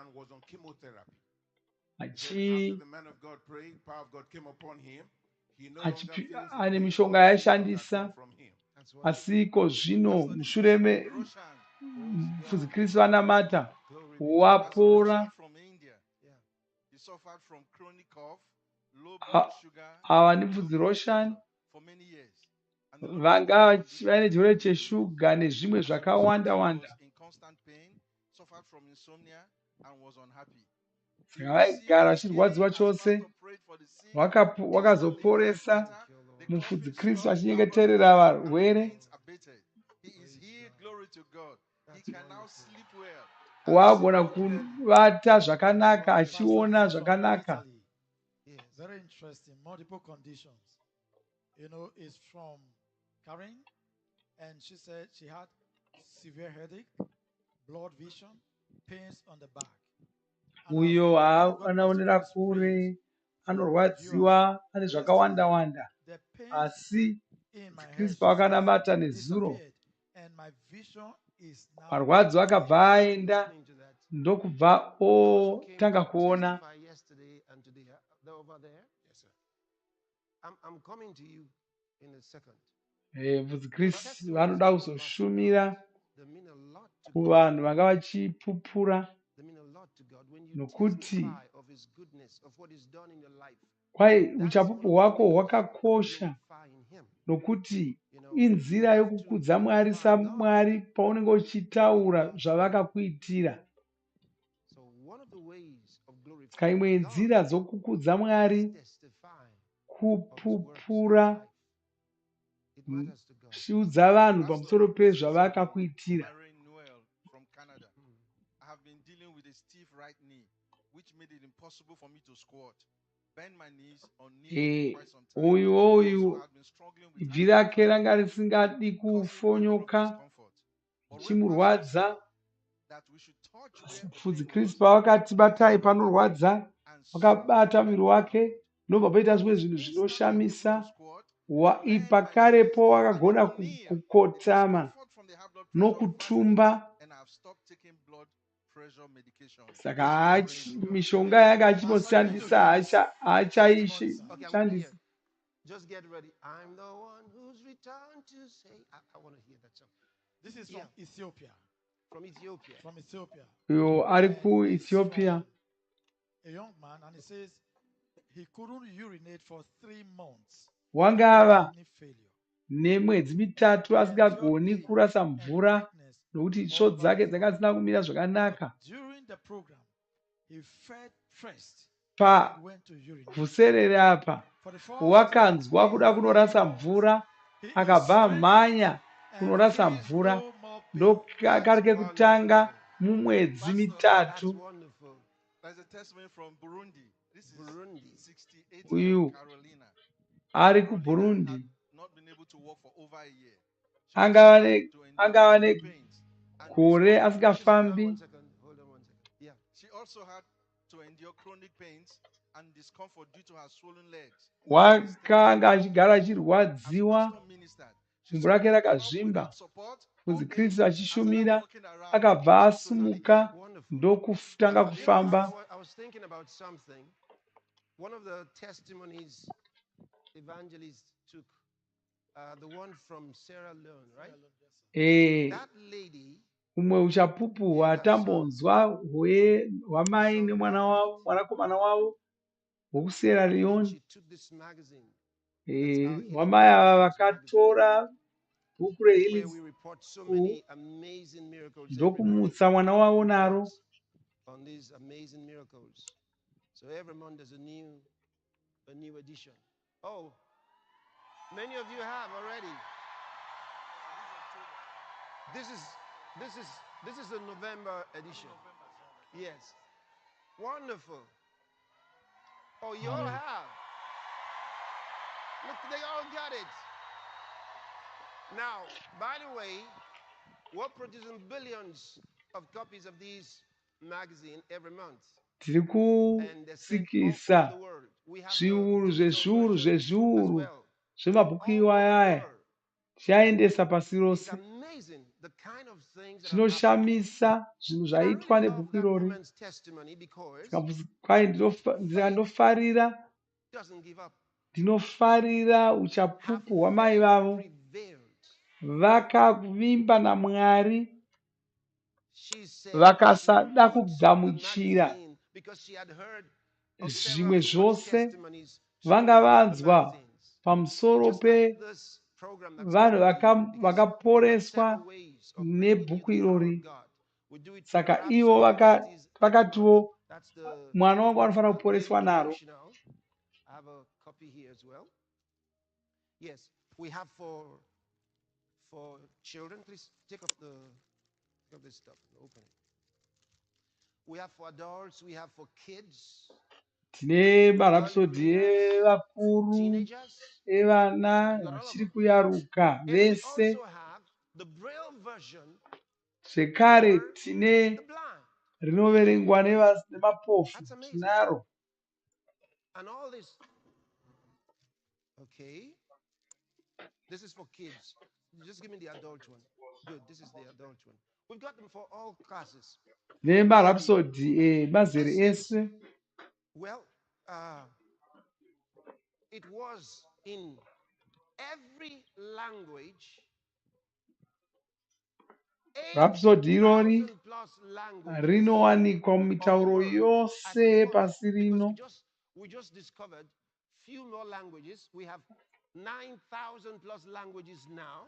ane mishonga yaishandisa, asi ko zvino mushure Mufudzi Chris vanamata wapora. He suffered from chronic cough, low blood sugar, Ava ndipfudzi Roshan for many years. vanga vaine chirwere cheshuga nezvimwe zvakawanda wanda. In constant pain, suffered from insomnia and was unhappy. Saka vaigara vachirwadziwa chose. Wakazoporesa Mufudzi Kristu achinyengeterera varwere. He is healed, glory to God. He can now sleep well. Wagona kuvata zvakanaka, achiona zvakanaka. Yes, very interesting. Multiple conditions. Is from Karen, and she said she had severe headache, blood vision, pains on the back. Uyo anaonera kure, anorwadziwa, ane zvakawanda wanda. Asi Kristu pawakanamata nezuro, marwadzo akabva aenda, ndokubva otanga kuona. I'm coming to you in a second. Mufudzi Kristu vanoda kuzoshumira kuvanhu vanga vachipupura, nokuti kwai uchapupu hwako hwakakosha, nokuti inzira yokukudza Mwari saMwari paunenge uchitaura zvavakakuitira. Saka imwe yenzira dzokukudza Mwari kupupura, chiudza vanhu pamusoro pezvavakakuitira. I have been dealing with a stiff right knee, which made it impossible for me to squat. Bend my knees on knee for quite some time. Uyu ibvi rake ranga risingadi kufonyoka, chimurwadza. Mufudzi Kristu pavakati batai panorwadza, wakabata mwiri wake, ndobva paita zvimwe zvinhu zvinoshamisa. Pakarepo wakagona kukotama nokutumba. Saka mishonga yanga achinoshandisa haachaishandisa. Just get ready. I'm the one who's returned to say. I want to hear that song. This is from Ethiopia. From Ethiopia. From Ethiopia. Uyo ari kuEthiopia. A young man, and he says he couldn't urinate for 3 months. Wangava nemwedzi mitatu asingagoni kurasa mvura nokuti tsvo dzake dzanga dzisina kumira zvakanaka. During the program, he fed first. Pavhuserere apa wakanzwa kuda kunorasa mvura, akabva mhanya kunorasa mvura. Ndokake kutanga mumwedzi mitatu. Uyu ari kuBurundi angava negore asingafambi. Wakanga achigara achirwadziwa, zvimbo rake rakazvimba. Kunzi Kristu achishumira, akabva asumuka ndokutanga kufamba. I was thinking about something. One of the testimonies evangelists took, the one from Sierra Leone, right? That lady, Umwe uchapupu hwatambonzwa hwamai nemwanakomana wavo wokuSierra Leone. Vamai ava vakatora bhuku reHealings ndokumutsa mwana wavo naro. on these amazing miracles. So every month there's a new edition. Oh, many of you have already. This is the November edition. Yes. Wonderful. Oh, you all have. Look, they all got it. Now, by the way, we're producing billions of copies of these magazine every month. Tiri kusikisa zviuru zvezviuru zvemabhuku iwaya tichaendesa pasi rose. Zvinoshamisa zvinhu zvaitwa nebhuku irori. Ndinofarira uchapupu hwamai vavo. Vakavimba naMwari, vakasada kugamuchira zvimwe zvose vanga vanzwa pamusoro pevanhu vakaporeswa nebhuku irori. Saka ivo vakatiwo mwana wangu anofanira kuporeswa naro. Yes, we have for children. Please take off this stuff and open it. We have for adults, we have for kids. Tine marhapisodi evakuru, evana vachiri kuyaruka vese. Zvekare tine rinoverengwa nemapofu tinaro. And all this. Okay. This is for kids. Just give me the adult one. Good. This is the adult one. We've got them for all classes. Nemarhapisodi mazere ese. Well, it was in every language. Rhapsody irori rinowanikwa mumitauro yose pasi rino. We just discovered few more languages. We have 9,000 plus languages now.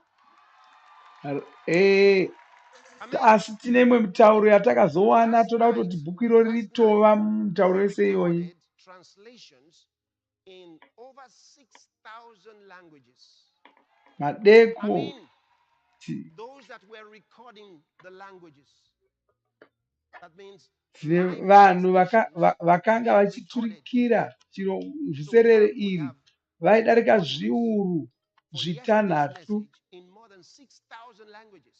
Asi tine imwe mitauro yatakazowana toda kutoti bhuku irori ritova mumitauro yese iyoyi. Translations in over 6,000 languages. Madeko those that were recording the languages. That means tine vanhu vakanga vachiturikira chiro vhuserere iri vaidarika zviuru zvitanhatu. in more than 6,000 languages.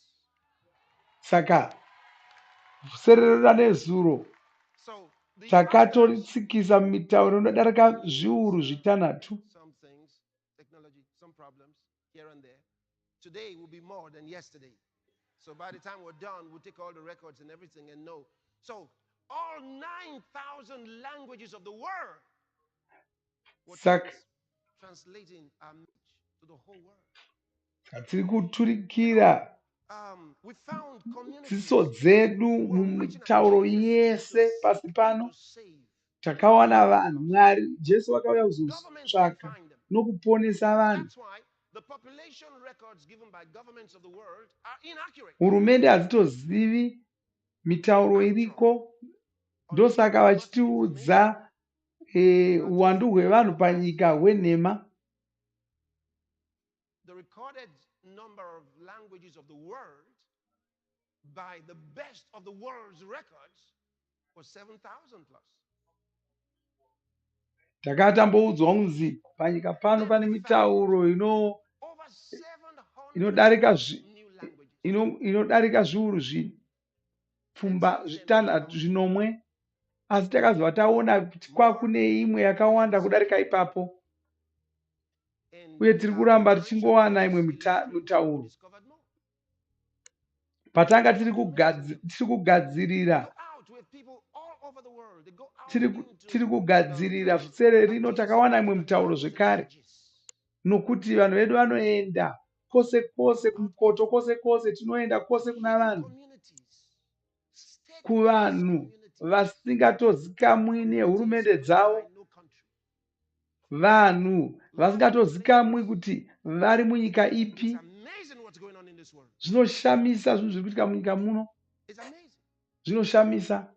Saka vhuserere nezuro The others, takatoritsika mumitauro inodarika zviuru zvitanhatu. some things, technology, some problems here and there. Today will be more than yesterday. So by the time we're done, we'll take all the records and everything and know. So all 9,000 languages of the world were Saka translating our message to the whole world. tiri kuturikira We found communities dziso dzedu who are reaching out. mumitauro Jesus came to yese pasi seek and pano. to save Takawana vanhu, Mwari Jesu vakauya governments can't kuzotsvaka find them. nokuponesa vanhu. That's why the population records given by governments of the world are inaccurate. Hurumende hadzitozivi mitauro iriko, ndosaka vachitiudza uwandu hwevanhu panyika hwenhema. The recorded number of languages of the world by the best of the world's records was 7,000 plus. Takatamboudzwa kunzi panyika pano pane mitauro inodarika zviuru zvitanhatu zvinomwe, asi takazova taona kuti kwakune imwe yakawanda kudarika ipapo, uye tiri kuramba tichingowana imwe mitauro. Patanga tiri kugadzirira tiri kugadzirira Vhuserere rino, takawana imwe mitauro zvekare, nokuti vanhu vedu vanoenda kwose kwose, kumukoto kwose kwose, tinoenda kwose kuna vanhu, kuvanhu vasingatozikamwi nehurumende dzavo, vanhu vasingatozikamwi kuti vari munyika ipi. Zvinoshamisa zvinhu zviri kuitika munyika muno, zvinoshamisa.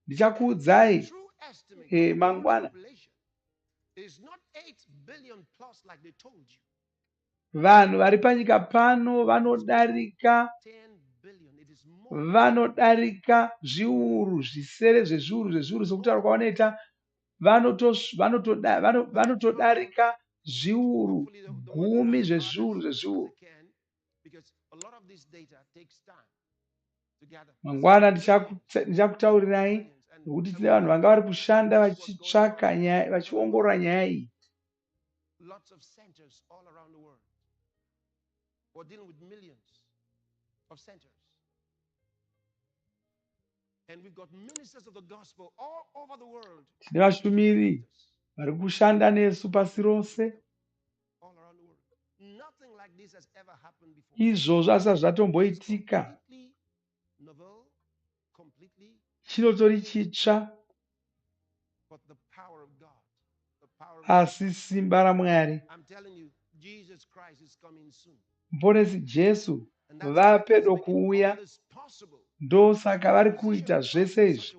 Ndichakuudzai mangwana. Vanhu vari panyika pano vanodarika zviuru zvisere zvezviuru sokutaura kwavanoita, vanotodarika zviuru 10 zvezviuru. Mangwana ndichakutaurirai, nokuti tine vanhu vanga vari kushanda vachitsvaka nyaya, vachiongorora nyaya iyi. Lots of centers all around the world. We're dealing with millions of centers. And we've got ministers of the gospel all over the world. Tine vashumiri vari kushanda nesu pasi rose. Nothing like this has ever happened before. Izvozvo asati zvatomboitika. Chinotori chitsva, asi simba raMwari. Muponesi Jesu vapedo kuuya, ndosaka vari kuita zvese izvi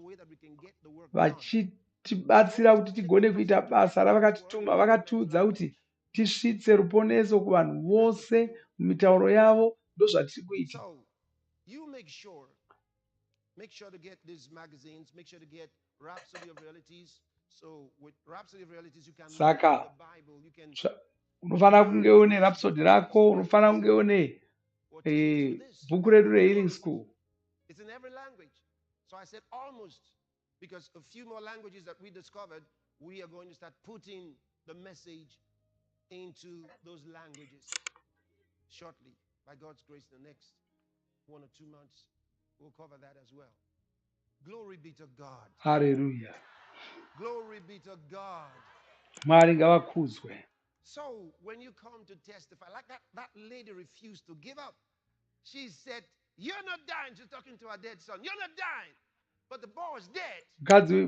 vachitibatsira kuti tigone kuita basa ravakatituma. Vakatiudza kuti tisvitse ruponeso kuvanhu vose mumitauro yavo, ndozvatiri kuita. Make sure to get these magazines, make sure to get Rhapsody of Realities. So with Rhapsody of Realities you can look at the Bible, you can unofanira kunge une Rhapsody rako, unofanira kunge une bhuku redu reHealing School. It's in every language. So I said almost, because a few more languages that we discovered, we are going to start putting the message into those languages shortly. By God's grace, in the next 1 or 2 months, we'll cover that as well. Glory be to God. Hallelujah. Glory be to God. Mwari ngavakuzwe. So when you come to testify, like that lady refused to give up. She said, "You're not dying." She's talking to her dead son. "You're not dying." But the boy was dead.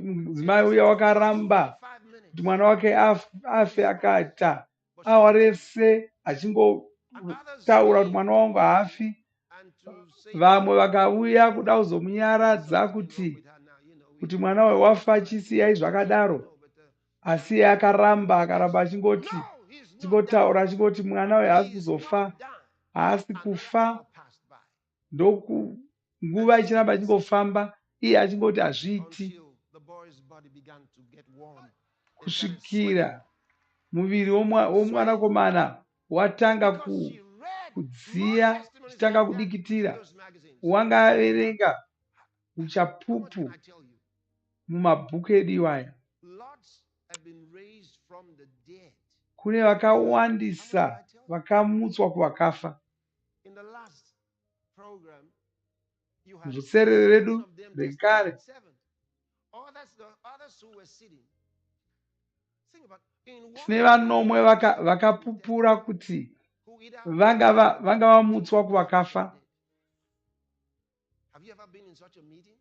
Mudzimai uya wakaramba kuti mwana wake afe, akaita awa rese achingotaura kuti mwana wangu haafi. Vamwe vakauya kuda kuzomunyaradza kuti mwana wawe wafa, achisiyai zvakadaro, asi iye akaramba achingotaura achingoti mwana wawe haasi kuzofa, haasi kufa. Nguva ichiramba ichingofamba, iye achingoti hazviiti, kusvikira muviri womwanakomana watanga kudziya, chitanga kudikitira. wangaverenga How much uchapupu can I tell you? mumabhuku edu iwaya, Lots have been raised from the dead. kune How much can vakawandisa I tell you? vakamutswa kuvakafa. In the last program, you had Vhuserere 7 redu of them rekare, testified. 7. The others who were sitting. Think about in one tine hour, vanomwe vakapupura kuti who either vanga vamutswa who have kuvakafa. attended. Have you ever been in such a meeting?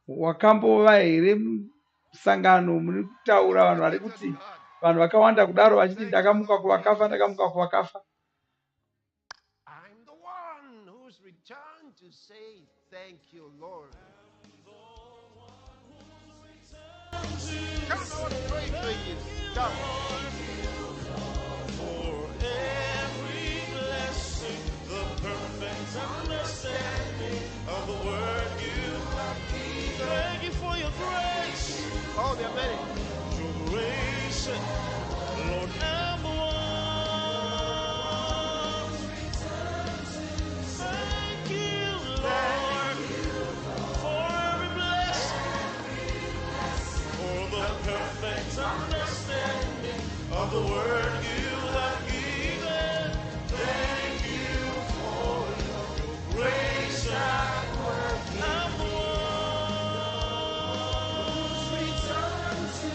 Wakambova here musangano muri kutaura vanhu vari Glory to kuti God. vanhu vakawanda kudaro vachiti Thank you, ndakamuka Lord kuvakafa, Jesus. ndakamuka kuvakafa. I'm the one who's returned to say thank you, Lord. Come, I want to pray for you. Come. For every blessing, the perfect understanding of the word you have given. Thank you for your grace. Oh, there are many. Your grace, Lord, I'm the one. Thank you, Lord, for every blessing, for the perfect understanding of the word you have given. Thank you for your grace at work. I'm the one.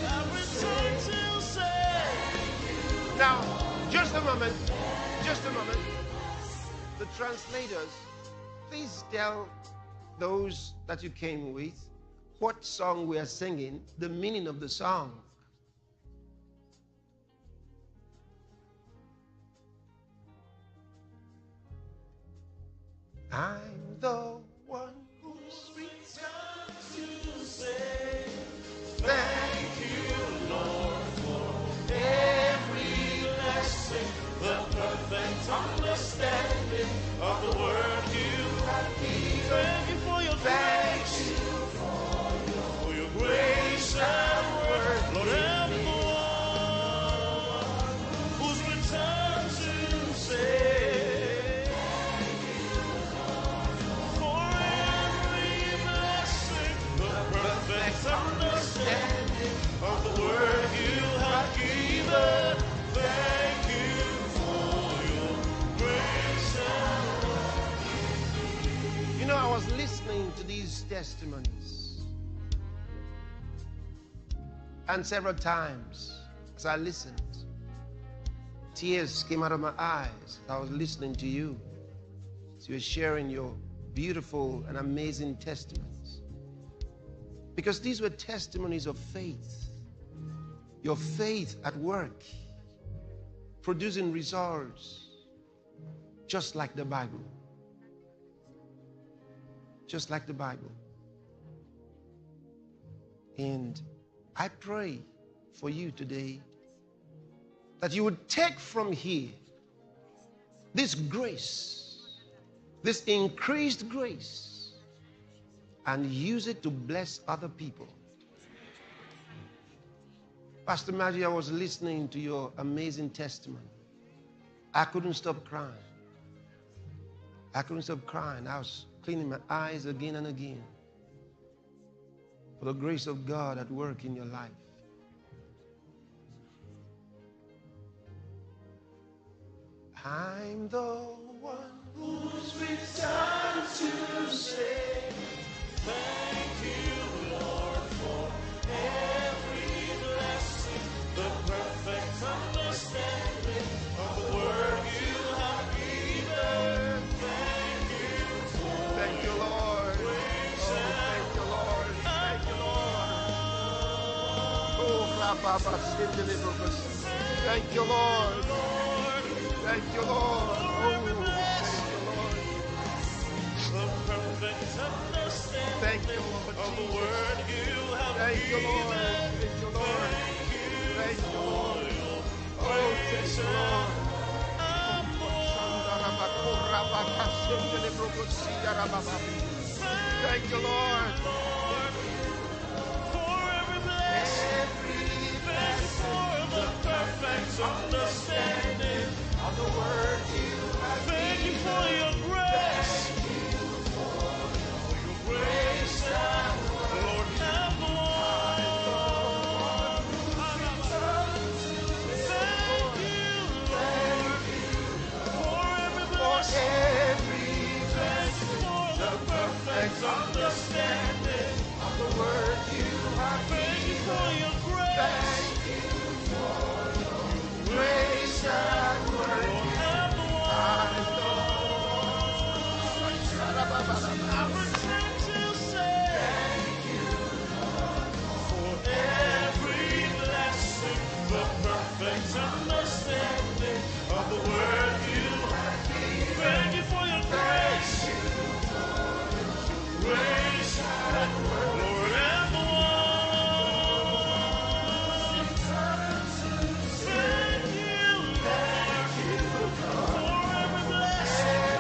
I've returned to say. Now, just a moment. Just a moment. The translators, please tell those that you came with what song we are singing, the meaning of the song. I'm the one who's returned to say thank you, Lord, for every blessing, the perfect understanding of the word you have given. Thank you for your grace, for your grace at work. Lord, I'm the one who's returned to say, for every blessing, the perfect understanding of the word you have given. Thank you for your grace at work. You know, I was listening to these testimonies, and several times as I listened, tears came out of my eyes. I was listening to you. So you're sharing your beautiful and amazing testimonies. Because these were testimonies of faith. Your faith at work, producing results, just like the Bible. Just like the Bible. And I pray for you today that you would take from here this grace, this increased grace, and use it to bless other people. Pastor Maggie, I was listening to your amazing testimony. I couldn't stop crying. I couldn't stop crying. I was cleaning my eyes again and again for the grace of God at work in your life. I'm the one who's returned to say Thank you, Lord, for every blessing, the perfect understanding of the word you have given. Thank you for thank you, Lord. grace Oh, thank you, Lord. Thank you, Lord. Oh, Rababa, thank you, Lord. Thank you, Lord. Oh, thank you, Lord. the perfect understanding Thank you, Lord of the Jesus. word you have Thank you, Lord. given. Thank you, Lord. Thank you, Lord. Oh, thank you, Lord. Thank you, Lord. For every blessing, thank you for the perfect understanding of the word you have Thank you for your grace. understanding of the word you have Thank you for your grace. grace and word. I return to say For every blessing, the perfect understanding of the word you have given. thank you for your grace. Grace and word. Lord, am the one. Thank you, Lord, for every blessing.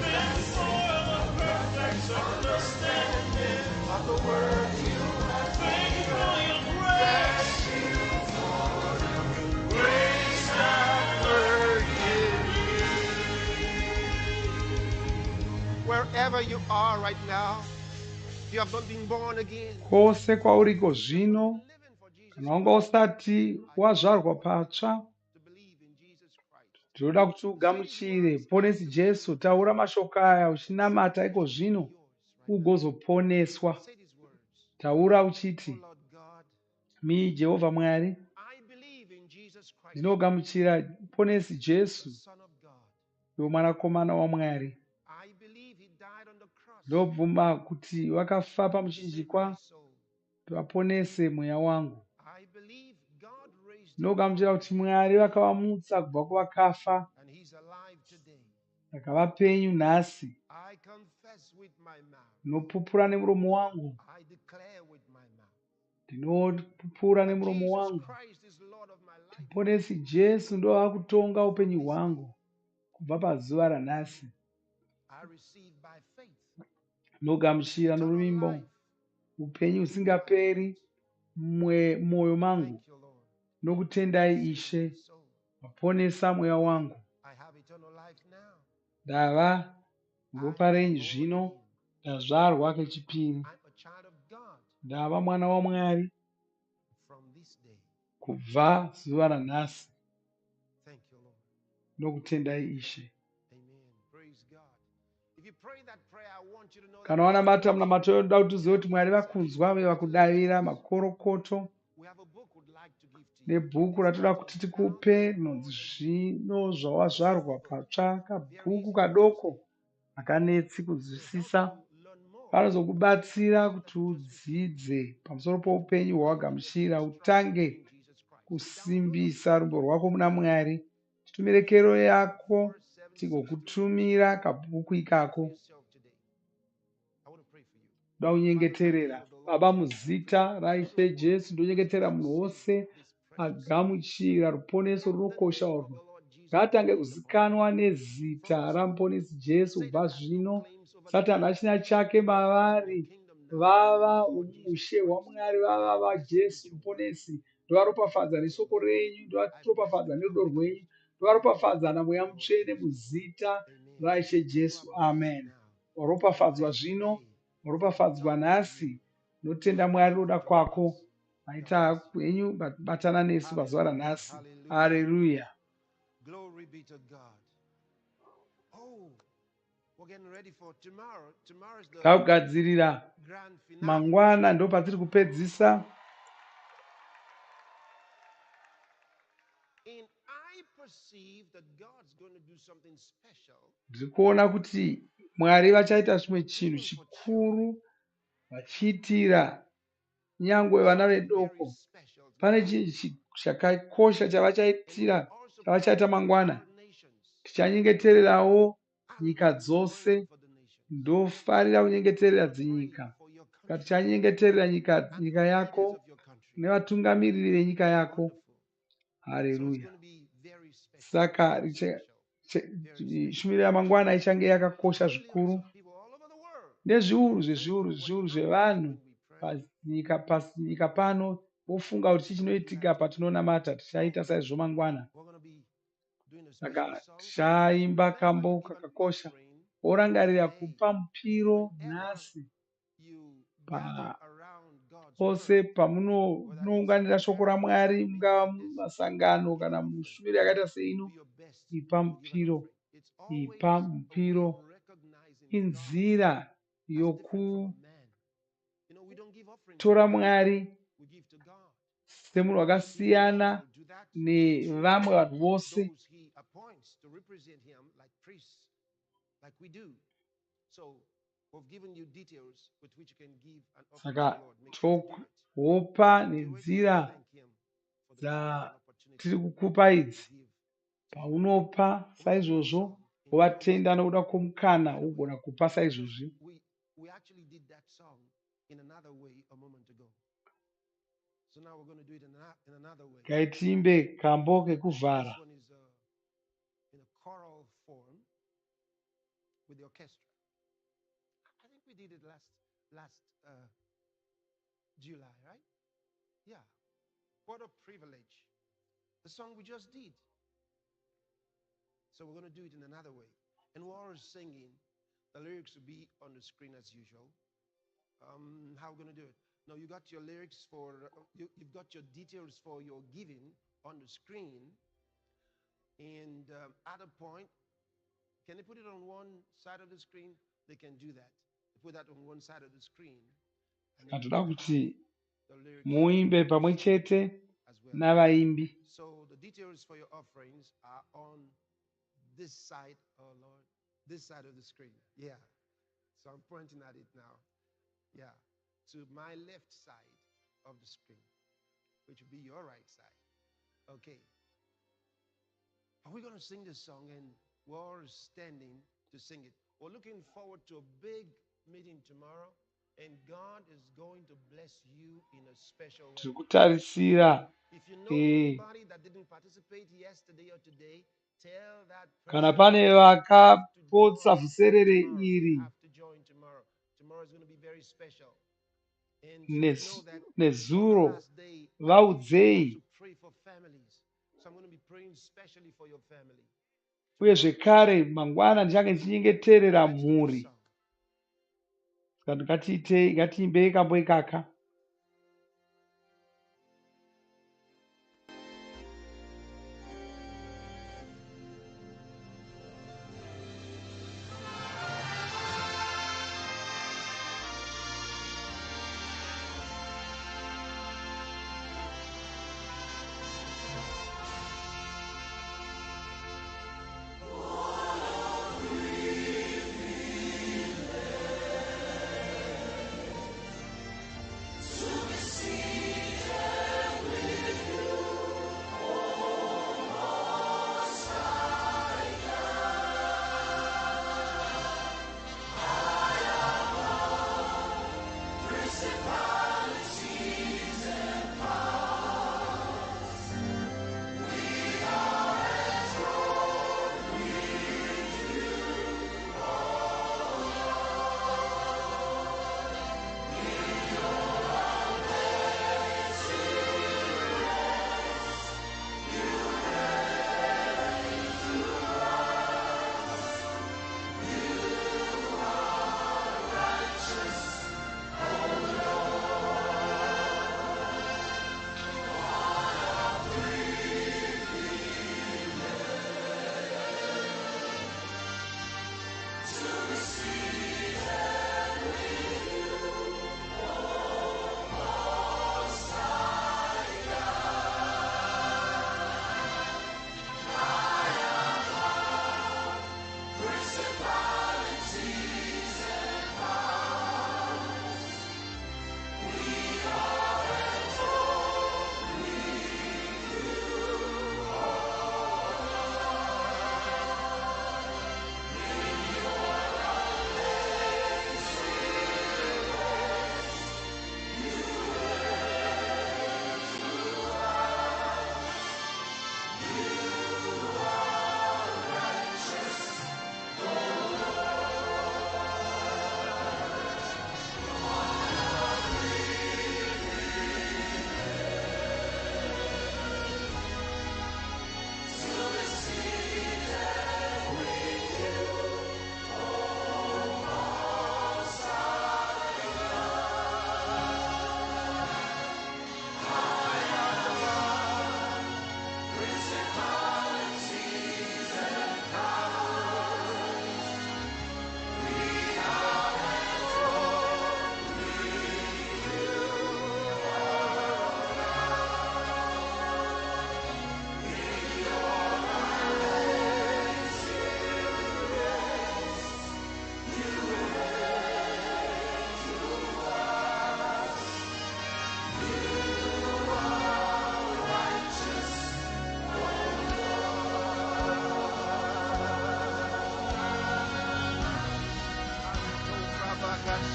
Thank you for the perfect understanding Of the word you have Thank you for your grace. grace and word in you. Wherever you are right now, if you have not been born again, kwose kwauriko zvino kana wanga usati wazvarwa patsva, to believe in Jesus Christ. ndinoda kuti ugamuchire ponesi Jesu. Taura mashoko aya uchinamata iko zvino ugozoponeswa. Say these words. Taura Oh uchiti, Lord God, mi Jehovha Mwari, I believe in Jesus Christ, ndinogamuchira ponesi the Jesu, Son of God. iwe mwanakomana waMwari. I believe he died on the cross Ndobvuma kuti wakafa to pamuchinjikwa save my soul. kuti vaponese mweya wangu. I believe God raised him Ndinogamuchira kuti Mwari vakavamutsa kubva kuvakafa, and he's alive today. vakava penyu nhasi. I confess with my mouth, Ndinopupura nemuromo wangu, I declare with my mouth ndinopupura that nemuromo Jesus wangu, Christ is Lord of my life. ponesi Jesu ndo akutonga upenyu hwangu kubva pazuva ranhasi. I receive by faith Ndinogamuchira eternal norumimbo life. upenyu husingaperi mumwoyo mangu. Thank you, Lord. Nokutendai Save Ishe, my soul. waponesa mweya wangu. I have eternal life now. Ndava ropa I am renyu born zvino, again. ndazvarwa kechipiri. I'm a child of God Ndava mwana waMwari from this day. kubva zuva ranhasi. Thank you, Lord. Nokutendai Ishe. Amen. Praise God. If you pray that prayer, I want you to know that Kana wanamata munamato yoda kuti uzive kuti Mwari vakunzwa uye vakudavira makorokoto. we have a book we'd like to give to you. Nebhuku ratoda kuti tikupe rinonzi zvino zvawazvarwa patsva. Kabhuku kadoko akanetsi kuzwisisa. Kanozokubatsira kuti udzidze pamusoro poupenyu hwawagamuchira, utange kusimbisa rumbo rwako muna Mwari. Titumire kero yako tigokutumira kabhuku ikako. I want to pray for you. Ndoda kunyengeterera. Baba, muzita raIshe Jesu ndonyengetera munhu wose agamuchira ruponeso runokosha urwu. Ngatange kuzikanwa nezita ramuponesi Jesu kubva zvino. Satani hachina chake mavari. Vava ushe hwaMwari, vava vaJesu muponesi. Ndovaropafadza nesoko renyu, ndovaropafadza nerudo rwenyu, ndovaropafadza namweya mutsvene muzita raIshe Jesu. Amen. Waropafadzwa zvino, waropafadzwa nhasi. Notenda Mwari ruda kwako. Maita henyu batana nesu pazuva ranhasi. Haleluya. Glory be to God. Oh, we're getting ready for tomorrow. Tomorrow is the Takugadzirira grand finale. mangwana, ndo patiri kupedzisa. And I perceive that God's going to do something special. Ndiri kuona kuti Mwari vachaita zvimwe chinhu chikuru vachiitira nyangwe vana vedoko. Pane chinhu chakakosha chavachaita mangwana. Tichanyengetererawo nyika dzose. Ndofarira kunyengeterera dzinyika. Tichanyengeterera nyika yako nevatungamiriri venyika yako. Haleluya. Saka shumiro yamangwana ichange yakakosha zvikuru. Nezviuru zvezviuru zvevanhu panyika pano vofunga kuti chii chinoitika patinonamata. Tichaita saizvo mangwana. Saka tichaimba kambo kakakosha. Orangarira kupa mupiro nhasi pose pamunounganira shoko raMwari, mungava masangano kana mushumiro yakaita seino. Ipa mupiro. Ipa mupiro. Inzira yokutora man. You know, we don't give offerings to man, Mwari we give to God. semunhu He wakasiyana alone will do that. He will nevamwe choose vanhu vose. those he appoints to represent him like priests, like we do. So we've given you details with which you can give an offering to the Saka Lord. Make sure to give it. tokupa If you're waiting, nenzira thank him for the moment and opportunity dzatiri kukupa to idzi. give to him. Paunopa We're going to do this saizvozvo song in wovatenda unison. nokuda kwomukana By the way, ugona kupa because saizvozvi. we actually did that song in another way a moment ago. So now we're going to do it in another way. Ngaitiimbe kambo kekuvhara. This one is in a choral form with the orchestra. I think we did it last July, right? Yeah. What a privilege. The song we just did. So we're going to do it in another way. And while we're singing, the lyrics will be on the screen as usual. How we're going to do it? No, you got your lyrics for, you've got your details for your giving on the screen. And at a point, can they put it on one side of the screen? They can do that. Put that on one side of the screen. And then we Katoda can kuti have the lyrics muimbe on pamwe the screen chete as well. navaimbi. So the details for your offerings are on this side, oh Lord, this side of the screen. Yeah. So I'm pointing at it now. Yeah. To my left side of the screen, which will be your right side. Okay. Are we going to sing this song and we're standing to sing it? We're looking forward to a big meeting tomorrow, and God is going to bless you in a special way. Tiri kutarisira If you know anybody that didn't participate yesterday or today, tell that kana person pane they have to vakapotsa join vhuserere tomorrow. They iri have to join tomorrow. Tomorrow is going to be very special. And you must know that on the nezuro last day, I believe we're vaudzei supposed to pray for families. So I'm going to be praying specially for your family. uye zvekare mangwana ndichange ndichinyengeterera mhuri. Saka ngatiimbei kambo ikaka.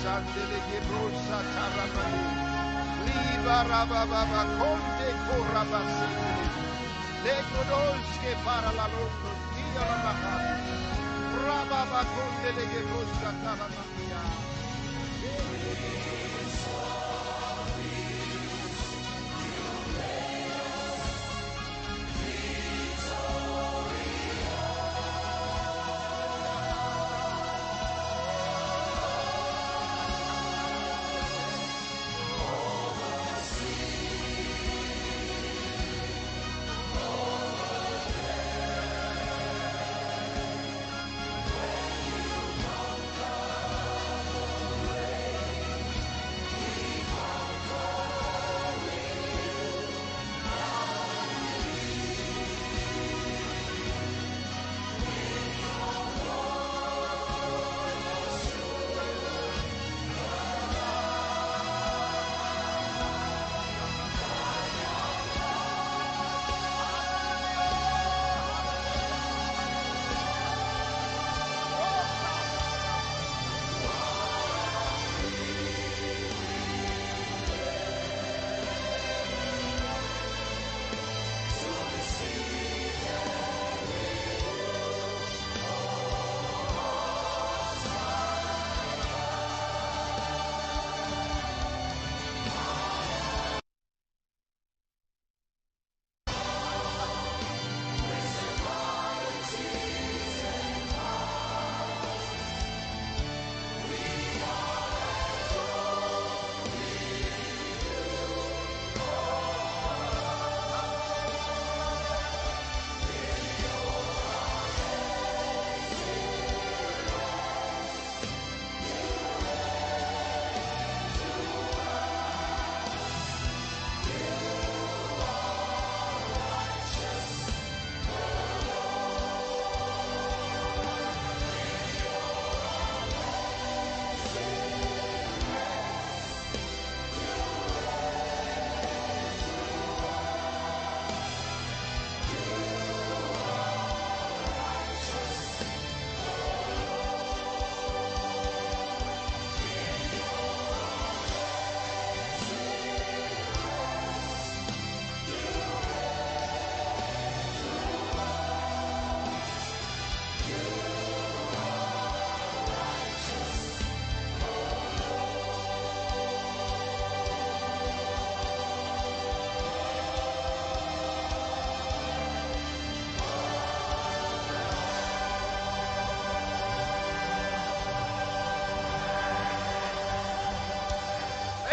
sandele gebrosa taramani. Liba rababa konde korabasindele. Legodolske para la londo dia la bahari. Rababa kondele gebrosa taramania.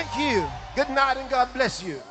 Thank you. Good night and God bless you.